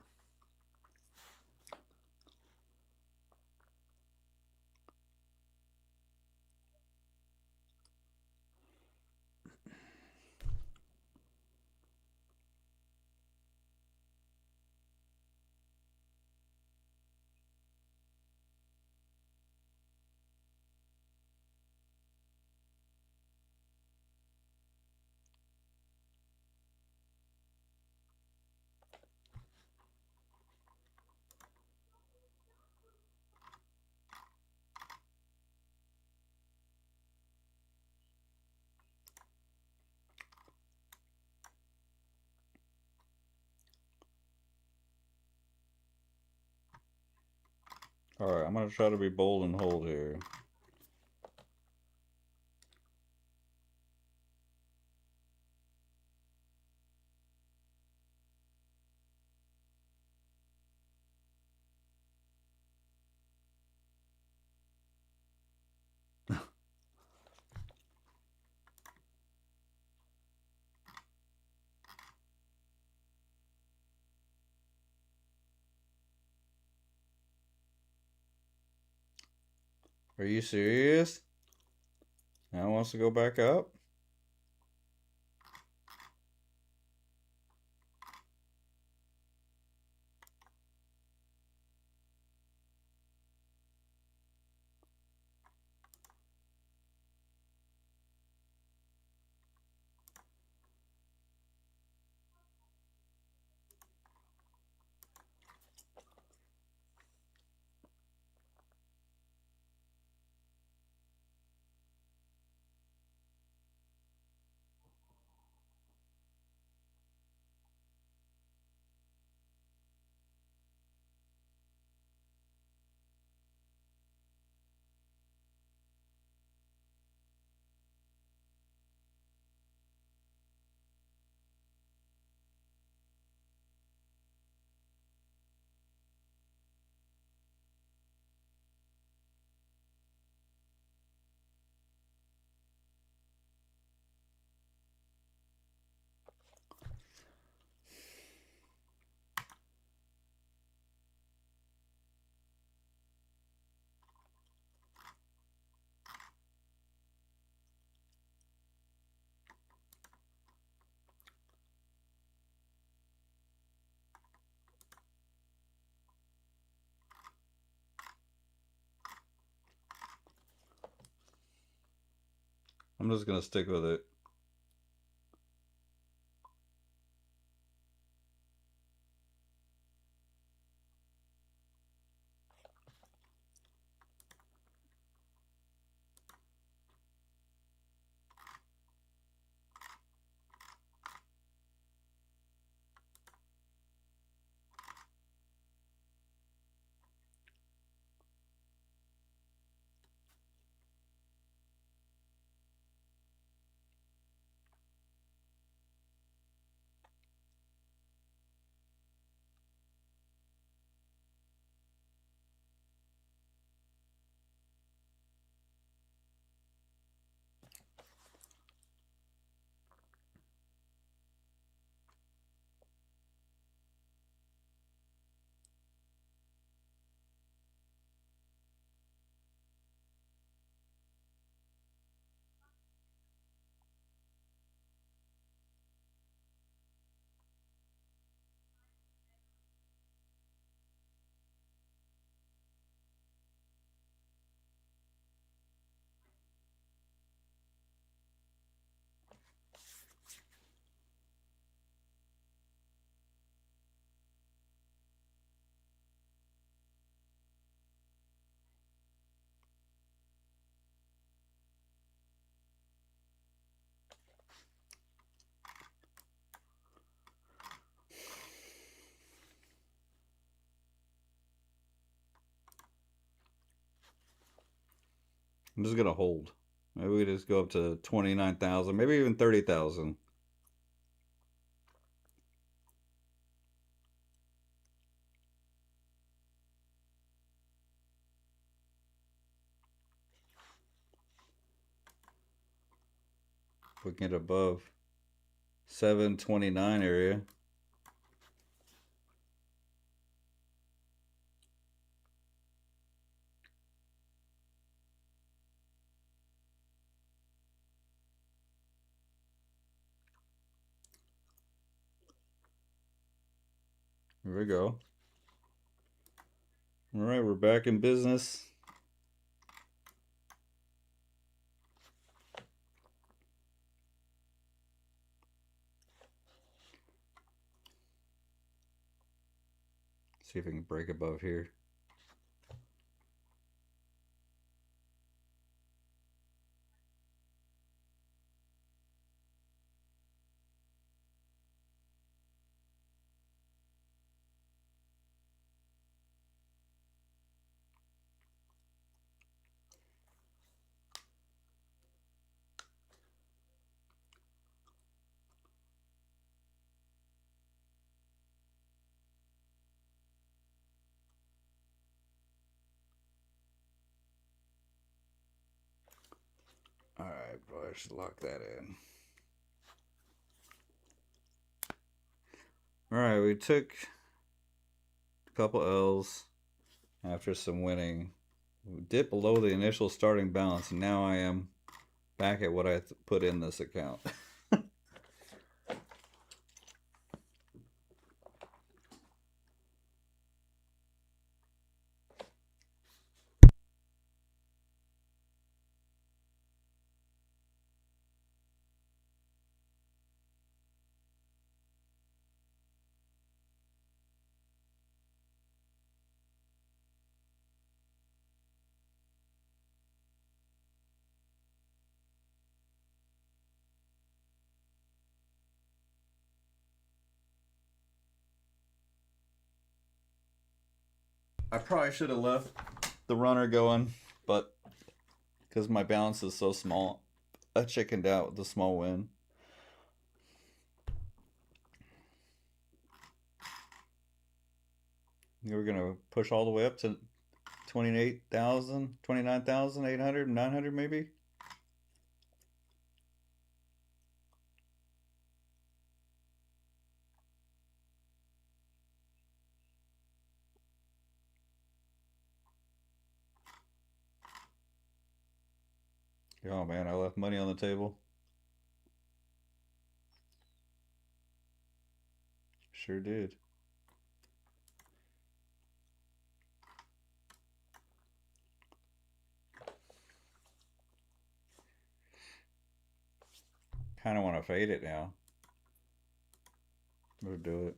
Alright, I'm gonna try to be bold and hold here. Are you serious? Now it wants to go back up? I'm just gonna stick with it. I'm just gonna hold. Maybe we just go up to 29,000, maybe even 30,000. If we can get above 729 area. Here we go. All right, we're back in business. See if we can break above here. All right, boy, I should lock that in. All right, we took a couple L's after some winning. We dipped below the initial starting balance, and now I am back at what I put in this account. I probably should have left the runner going, but because my balance is so small, I chickened out with the small win. You were gonna push all the way up to 28,000, 29,800, 900 maybe. Oh man, I left money on the table. Sure did. Kind of want to fade it now. We'll do it.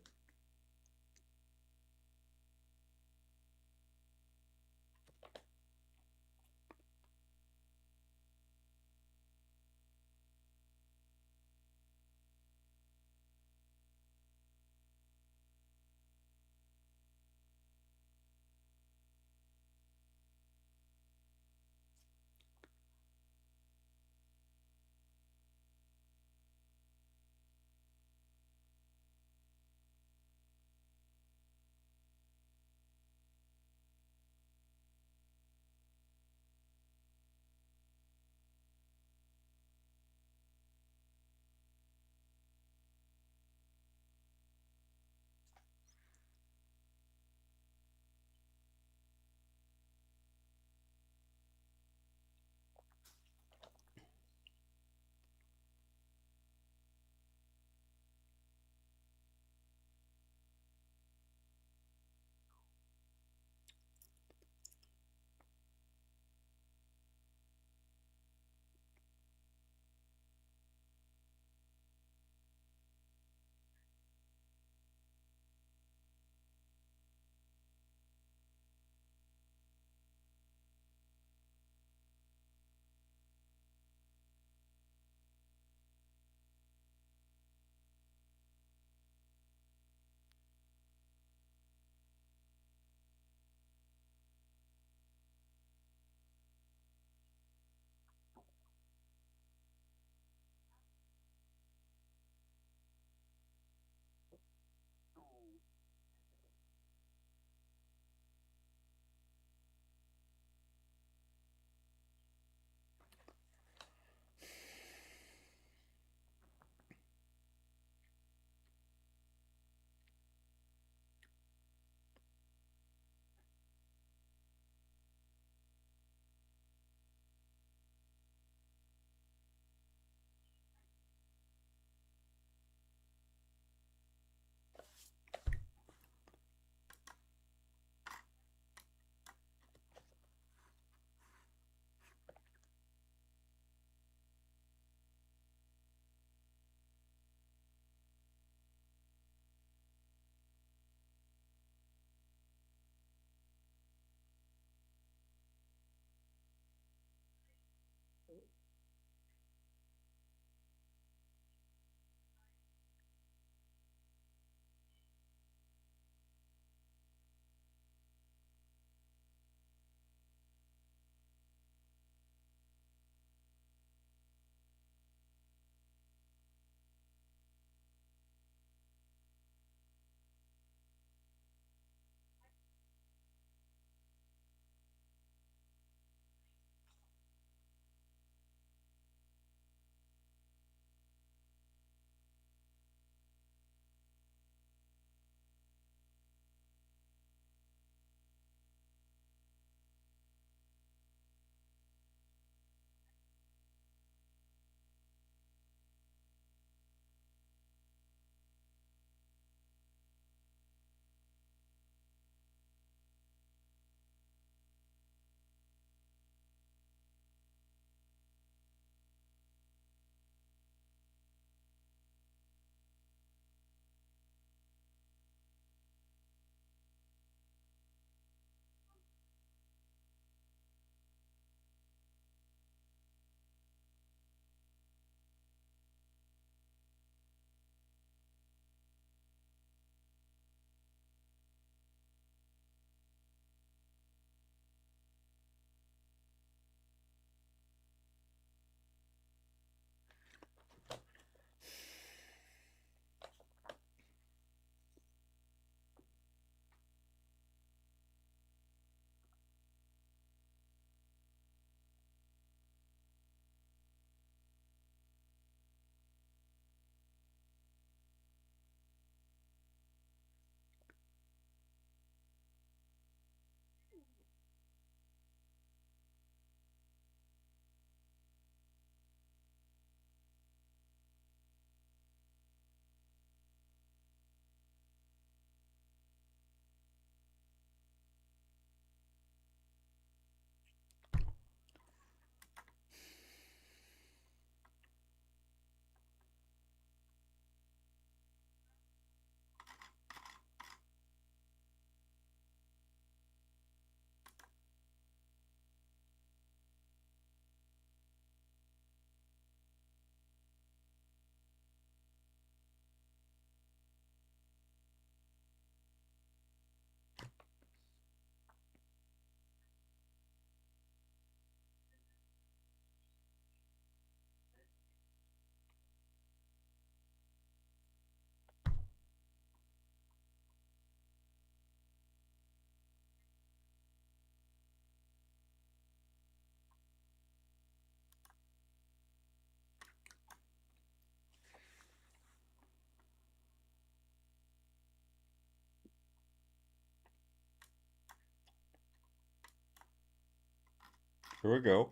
Here we go.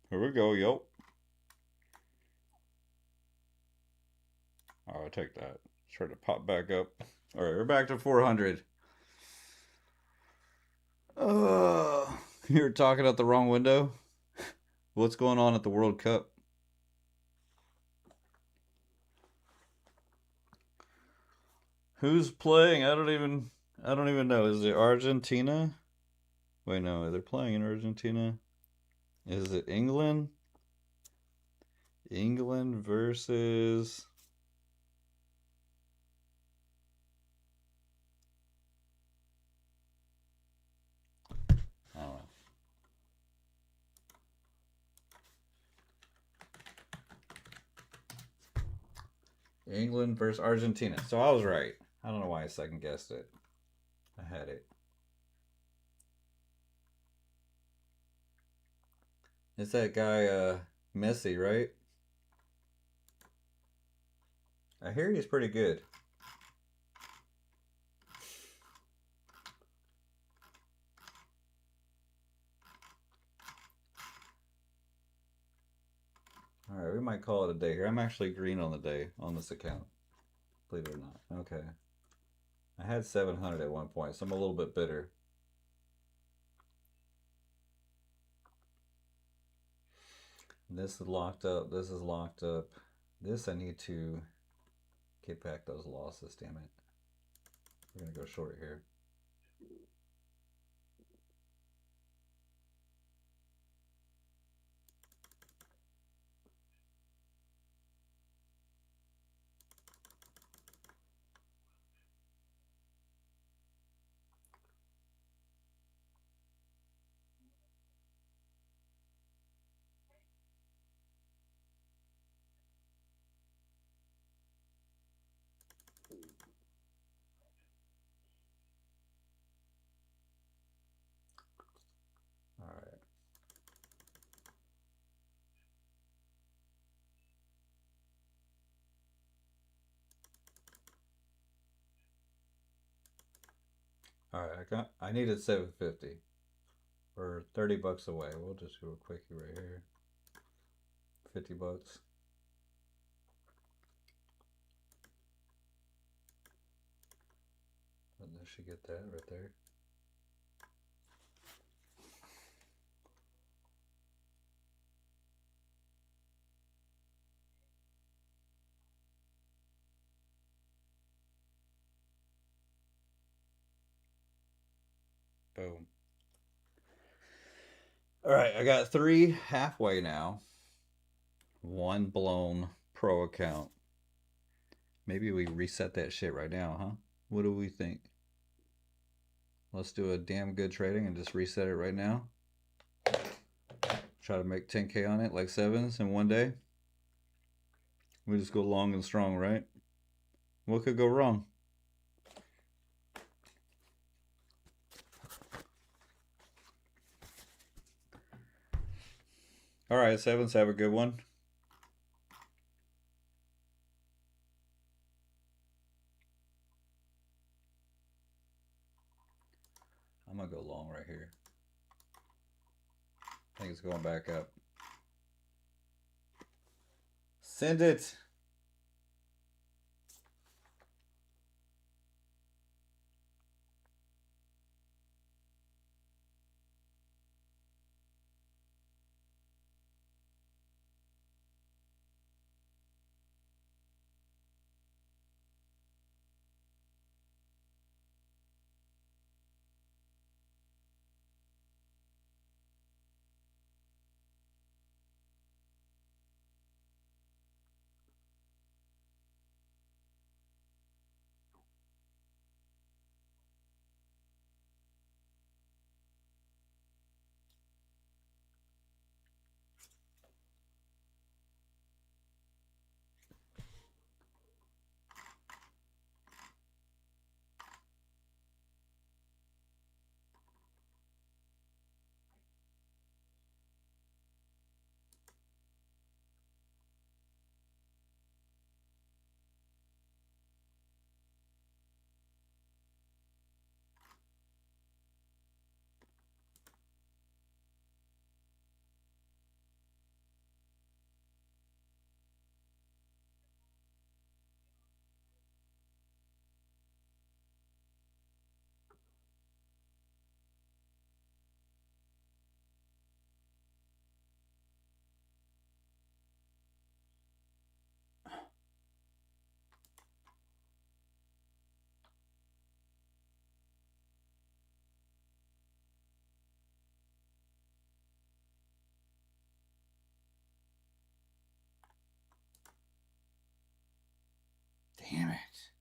Here we go, yo. Oh, I'll take that. Try to pop back up. All right, we're back to 400. You're talking out the wrong window? What's going on at the World Cup? Who's playing? I don't even know. Is it Argentina? Wait, no, they're playing in Argentina. Is it England? England versus I don't know. England versus Argentina. So I was right. I don't know why I second guessed it. I had it. It's that guy Messi, right? I hear he's pretty good. All right, we might call it a day here. I'm actually green on the day on this account. Believe it or not. Okay. I had 700 at one point, so I'm a little bit bitter. This is locked up. This is locked up. This I need to get back those losses, damn it. We're going to go short here. All right. All right, I needed 750. We're 30 bucks away. We'll just do a quickie right here. 50 bucks. And I should get that right there. Boom. All right, I got 3 halfway now. 1 blown pro account. Maybe we reset that shit right now, huh? What do we think? Let's do a damn good trading and just reset it right now. Try to make 10K on it like sevens in one day. We just go long and strong, right? What could go wrong? All right, sevens, have a good one. I'm gonna go long right here. I think it's going back up. Send it. Damn it.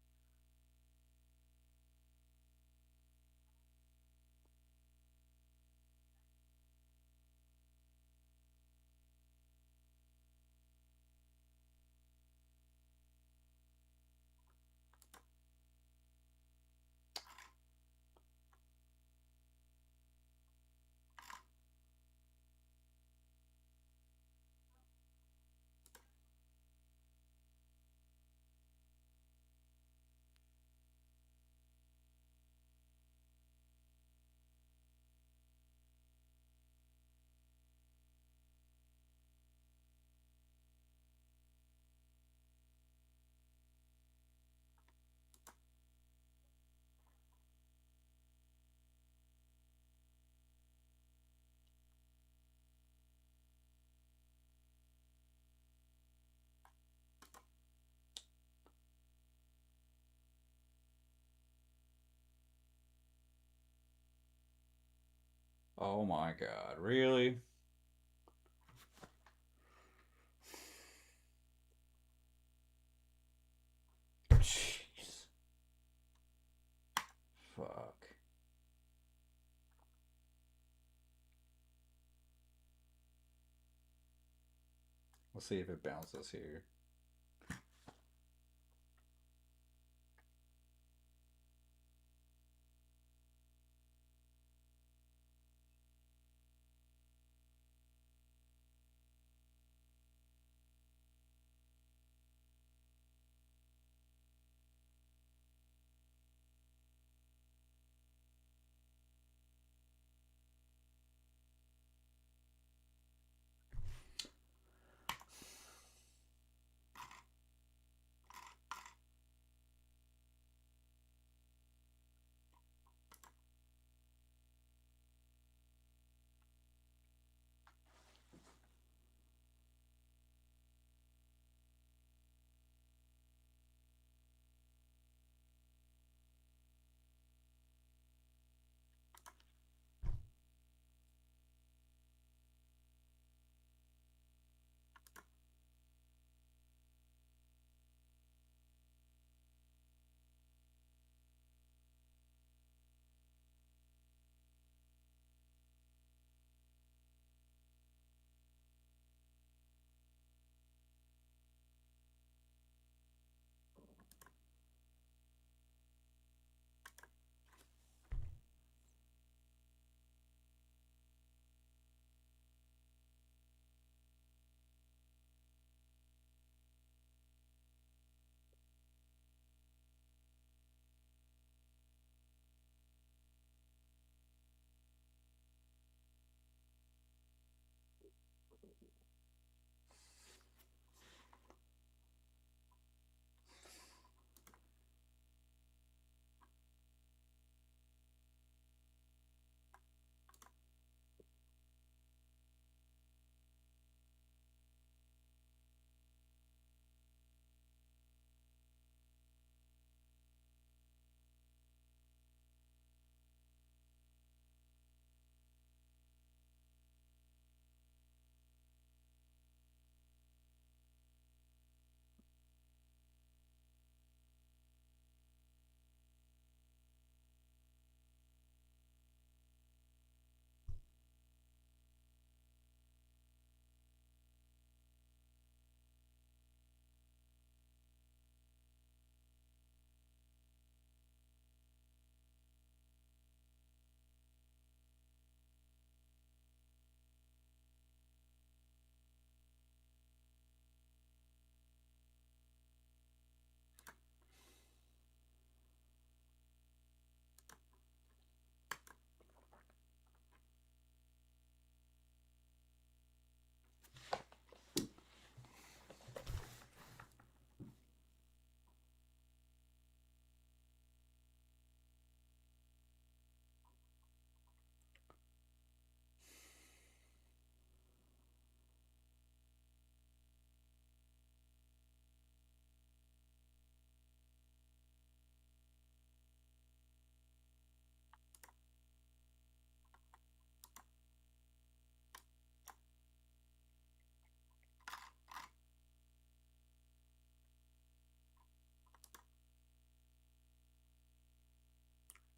Oh my God, really? Jeez. Fuck. Let's see if it bounces here.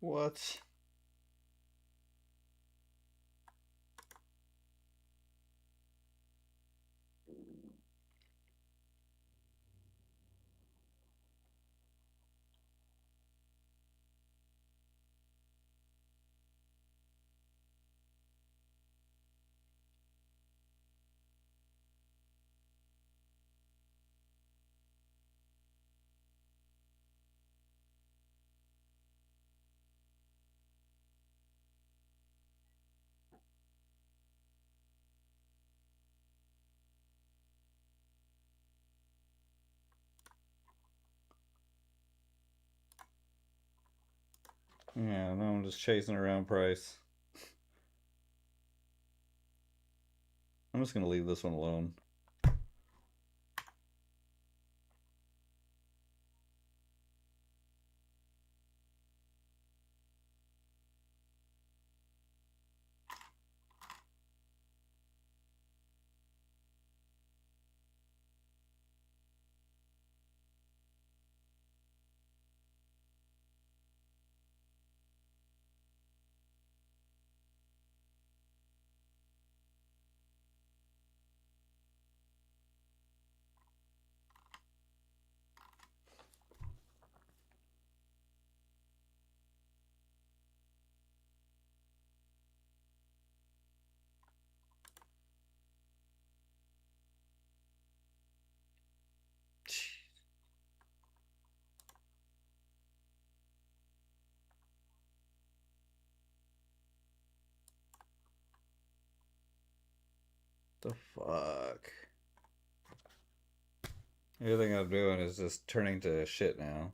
What? Yeah, no, I'm just chasing around price. I'm just gonna leave this one alone. The fuck? Everything I'm doing is just turning to shit now.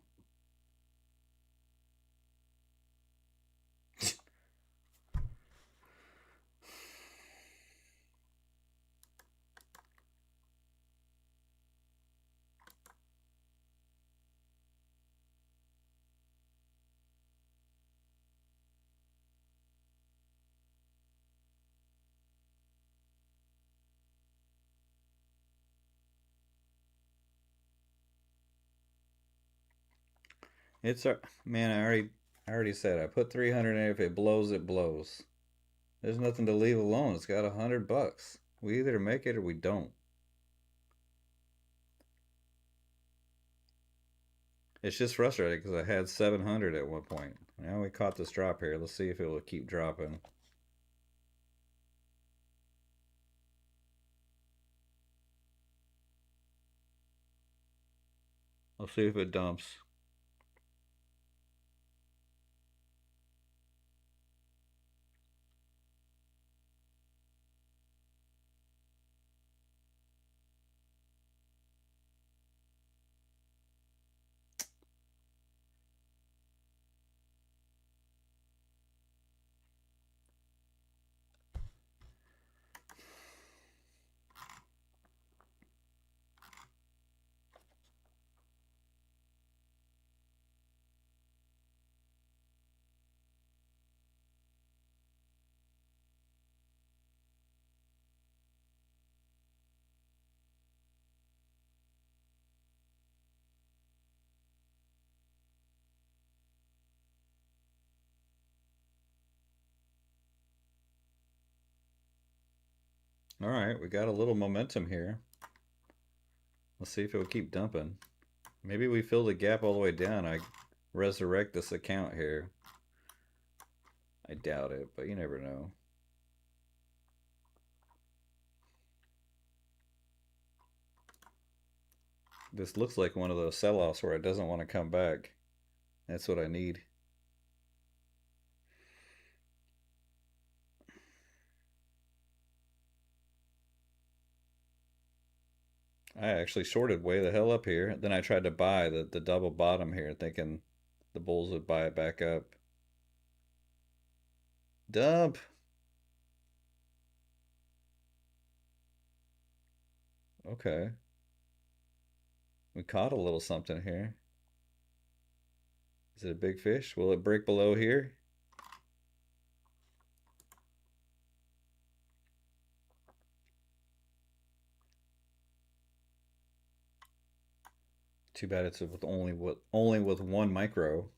It's a man. I already said I put 300 in. If it blows, it blows. There's nothing to leave alone. It's got $100. We either make it or we don't. It's just frustrating because I had 700 at one point. Now we caught this drop here. Let's see if it will keep dropping. Let's see if it dumps. All right, we got a little momentum here. Let's see if it will keep dumping. Maybe we fill the gap all the way down. I resurrect this account here. I doubt it, but you never know. This looks like one of those sell-offs where it doesn't want to come back. That's what I need. I actually shorted way the hell up here. Then I tried to buy the double bottom here, thinking the bulls would buy it back up. Dump. Okay. We caught a little something here. Is it a big fish? Will it break below here? Too bad it's with only with one micro.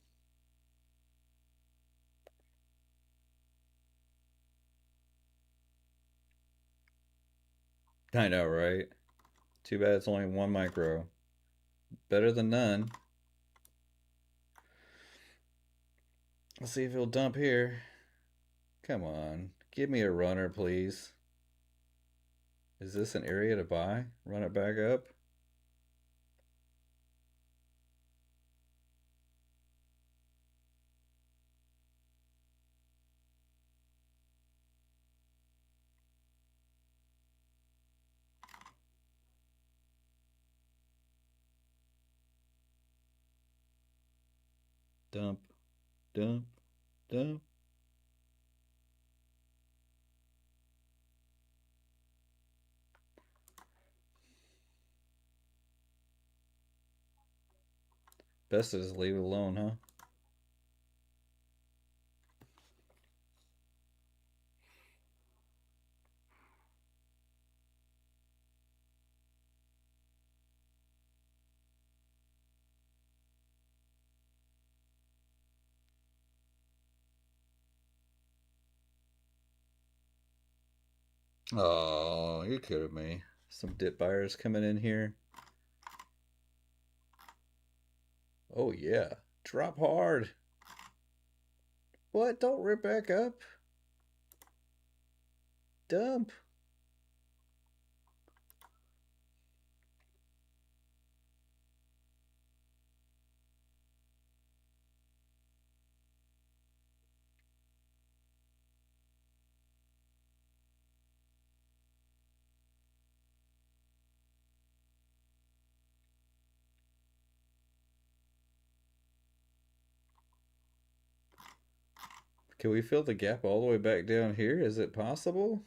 I know, right? Too bad it's only 1 micro. Better than none. Let's see if he'll dump here. Come on. Give me a runner, please. Is this an area to buy? Run it back up? Dump, dump, dump. Best to just leave it alone, huh? Oh, you're kidding me. Some dip buyers coming in here. Oh, yeah. Drop hard. What? Don't rip back up. Dump. Can we fill the gap all the way back down here? Is it possible?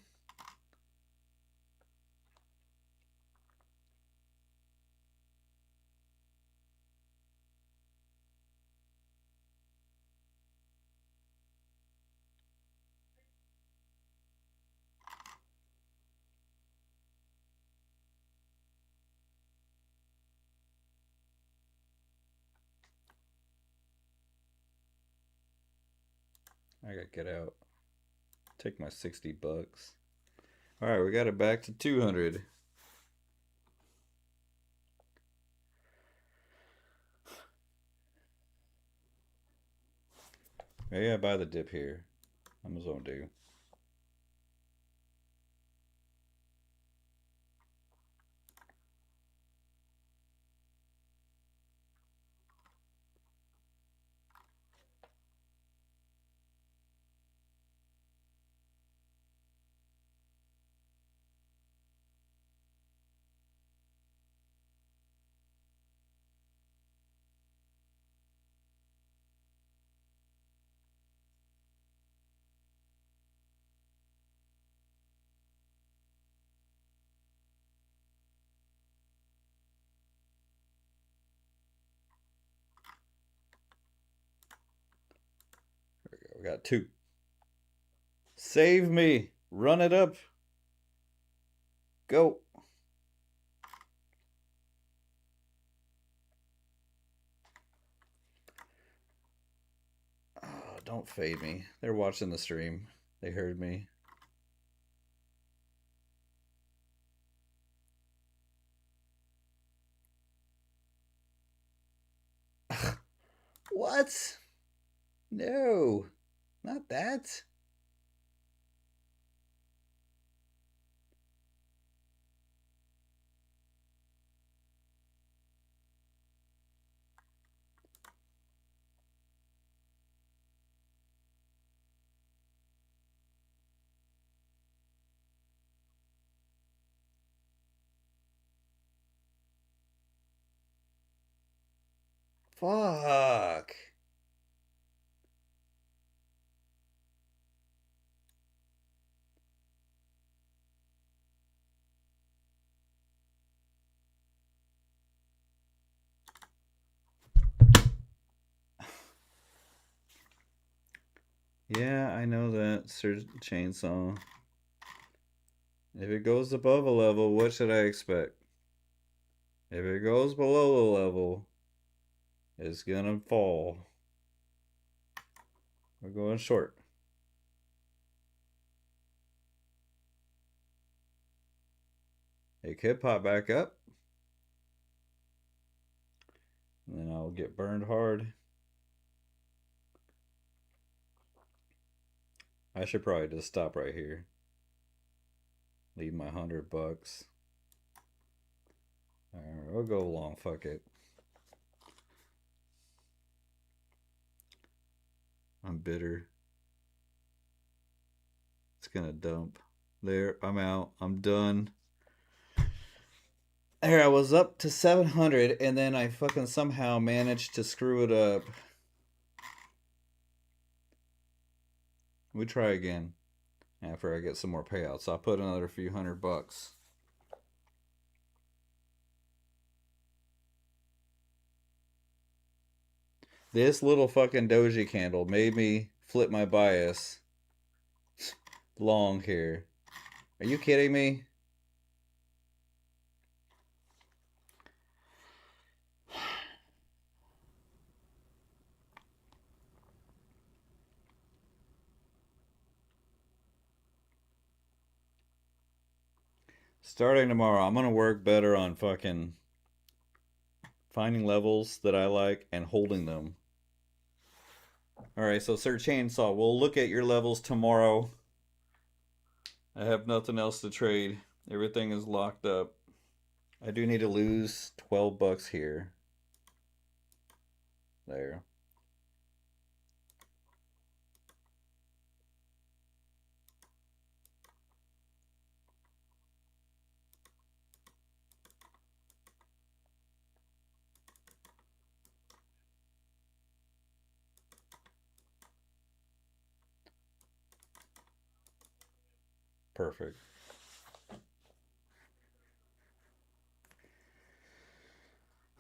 I gotta get out. Take my 60 bucks. All right, we got it back to 200. Maybe I buy the dip here. I'm just gonna do. There we go. We got 2. Save me. Run it up. Go. Oh, don't fade me. They're watching the stream. They heard me. What? No. Not that. Fuck. Yeah, I know that, Sir Chainsaw. If it goes above a level, what should I expect? If it goes below a level, it's gonna fall. We're going short. It could pop back up. And then I'll get burned hard. I should probably just stop right here. Leave my $100. Alright, we'll go long. Fuck it. I'm bitter. It's gonna dump. There, I'm out. I'm done. There, I was up to 700 and then I fucking somehow managed to screw it up. We try again after I get some more payouts. I'll put another few $100. This little fucking doji candle made me flip my bias long here. Are you kidding me? Starting tomorrow, I'm gonna work better on fucking finding levels that I like and holding them. Alright, so Sir Chainsaw, we'll look at your levels tomorrow. I have nothing else to trade. Everything is locked up. I do need to lose $12 here. There. Perfect.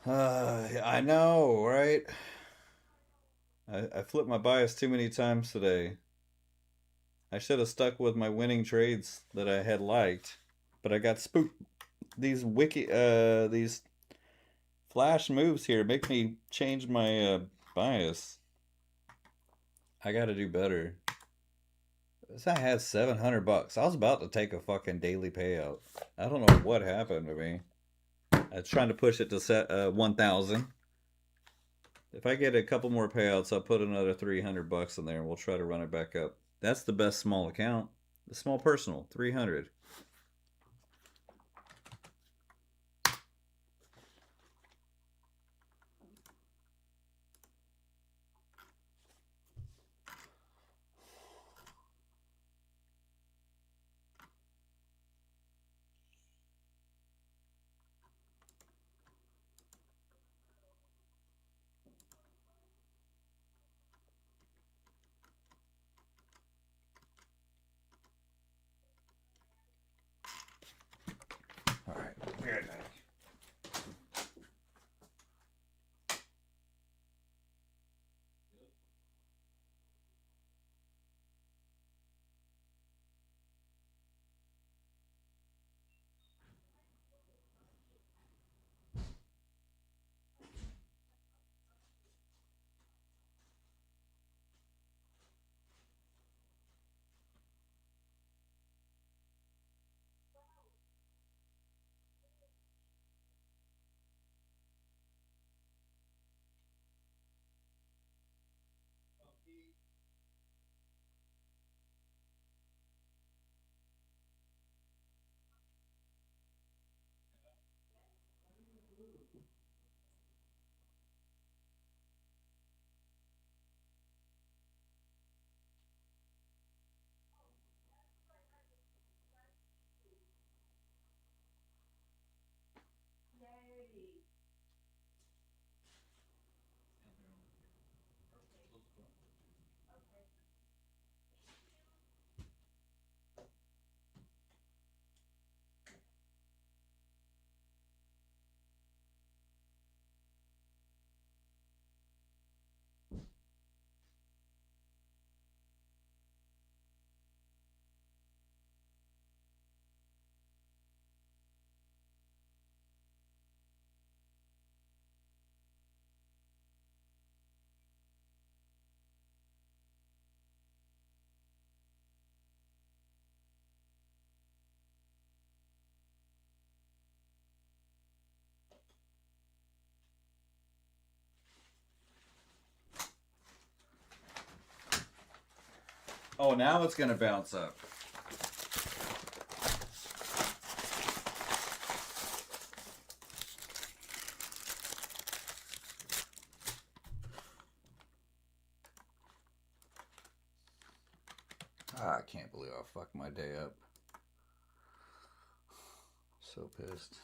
I know, right? I flipped my bias too many times today. I should have stuck with my winning trades that I had liked, but I got spooked. These flash moves here make me change my bias. I got to do better. This I had $700. I was about to take a fucking daily payout. I don't know what happened to me. I was trying to push it to set 1,000. If I get a couple more payouts, I'll put another $300 in there and we'll try to run it back up. That's the best small account. The small personal, 300. Oh, now it's going to bounce up. I can't believe I fucked my day up. So pissed.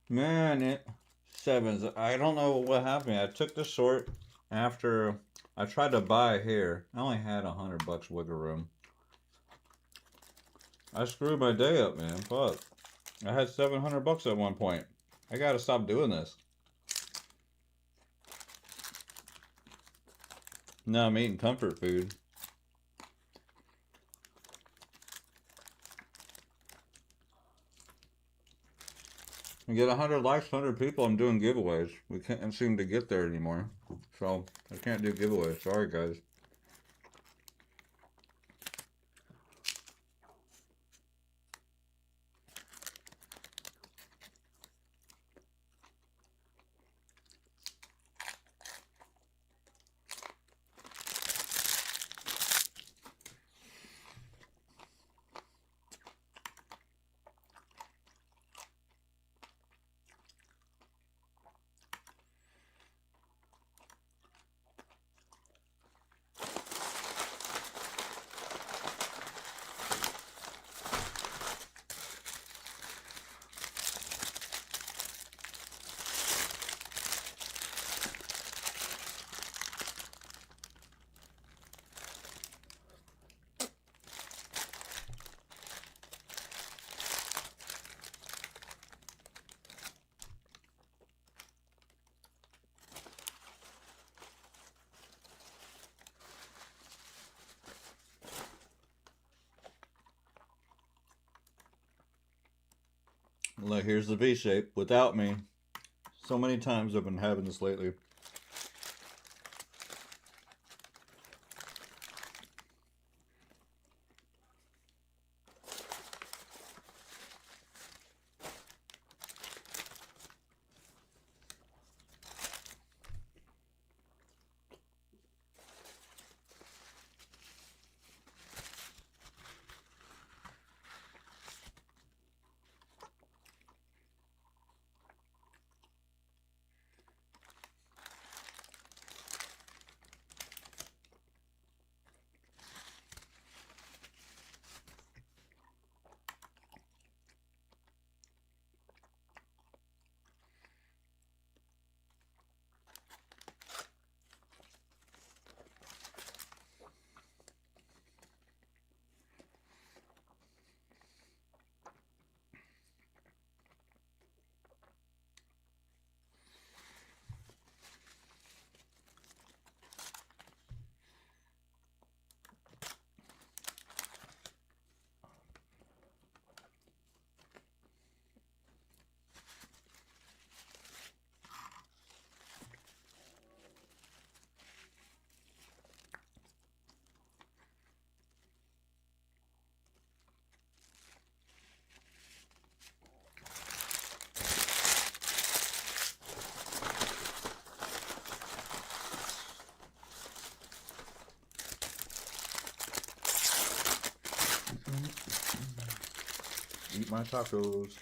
Man, it sevens. I don't know what happened. I took the short after I tried to buy here. I only had $100 wiggle room. I screwed my day up, man. Fuck. I had $700 at one point. I gotta stop doing this. Now I'm eating comfort food. I get 100 likes, 100 people, I'm doing giveaways. We can't seem to get there anymore. So, I can't do giveaways. Sorry, guys. Look, here's the V shape without me. So many times I've been having this lately. Eat my tacos.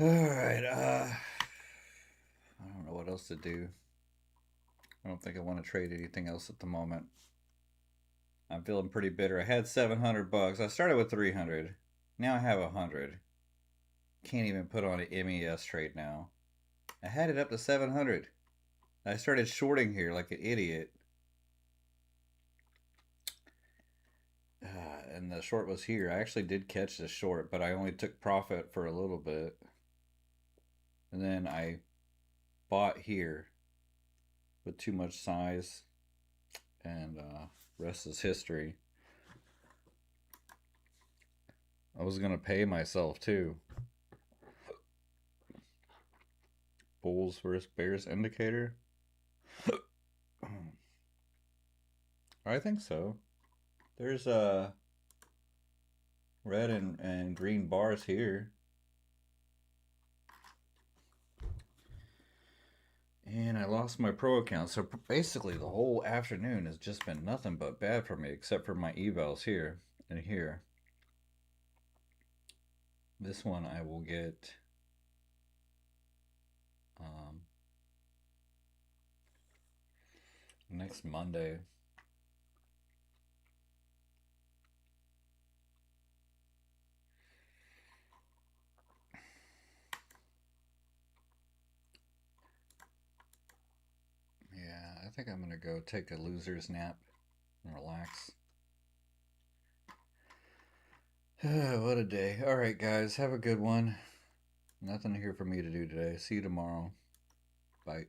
All right. I don't know what else to do. I don't think I want to trade anything else at the moment. I'm feeling pretty bitter. I had 700 bucks. I started with 300. Now I have 100. Can't even put on an MES trade now. I had it up to 700. I started shorting here like an idiot. And the short was here. I actually did catch the short, but I only took profit for a little bit. And then I bought here with too much size, and rest is history. I was gonna pay myself too. Bulls versus Bears indicator. I think so. There's red and green bars here. And I lost my pro account. So basically the whole afternoon has just been nothing but bad for me, except for my evals here and here. This one I will get next Monday. Yeah, I think I'm going to go take a loser's nap and relax. What a day. All right, guys. Have a good one. Nothing here for me to do today. See you tomorrow. Bye.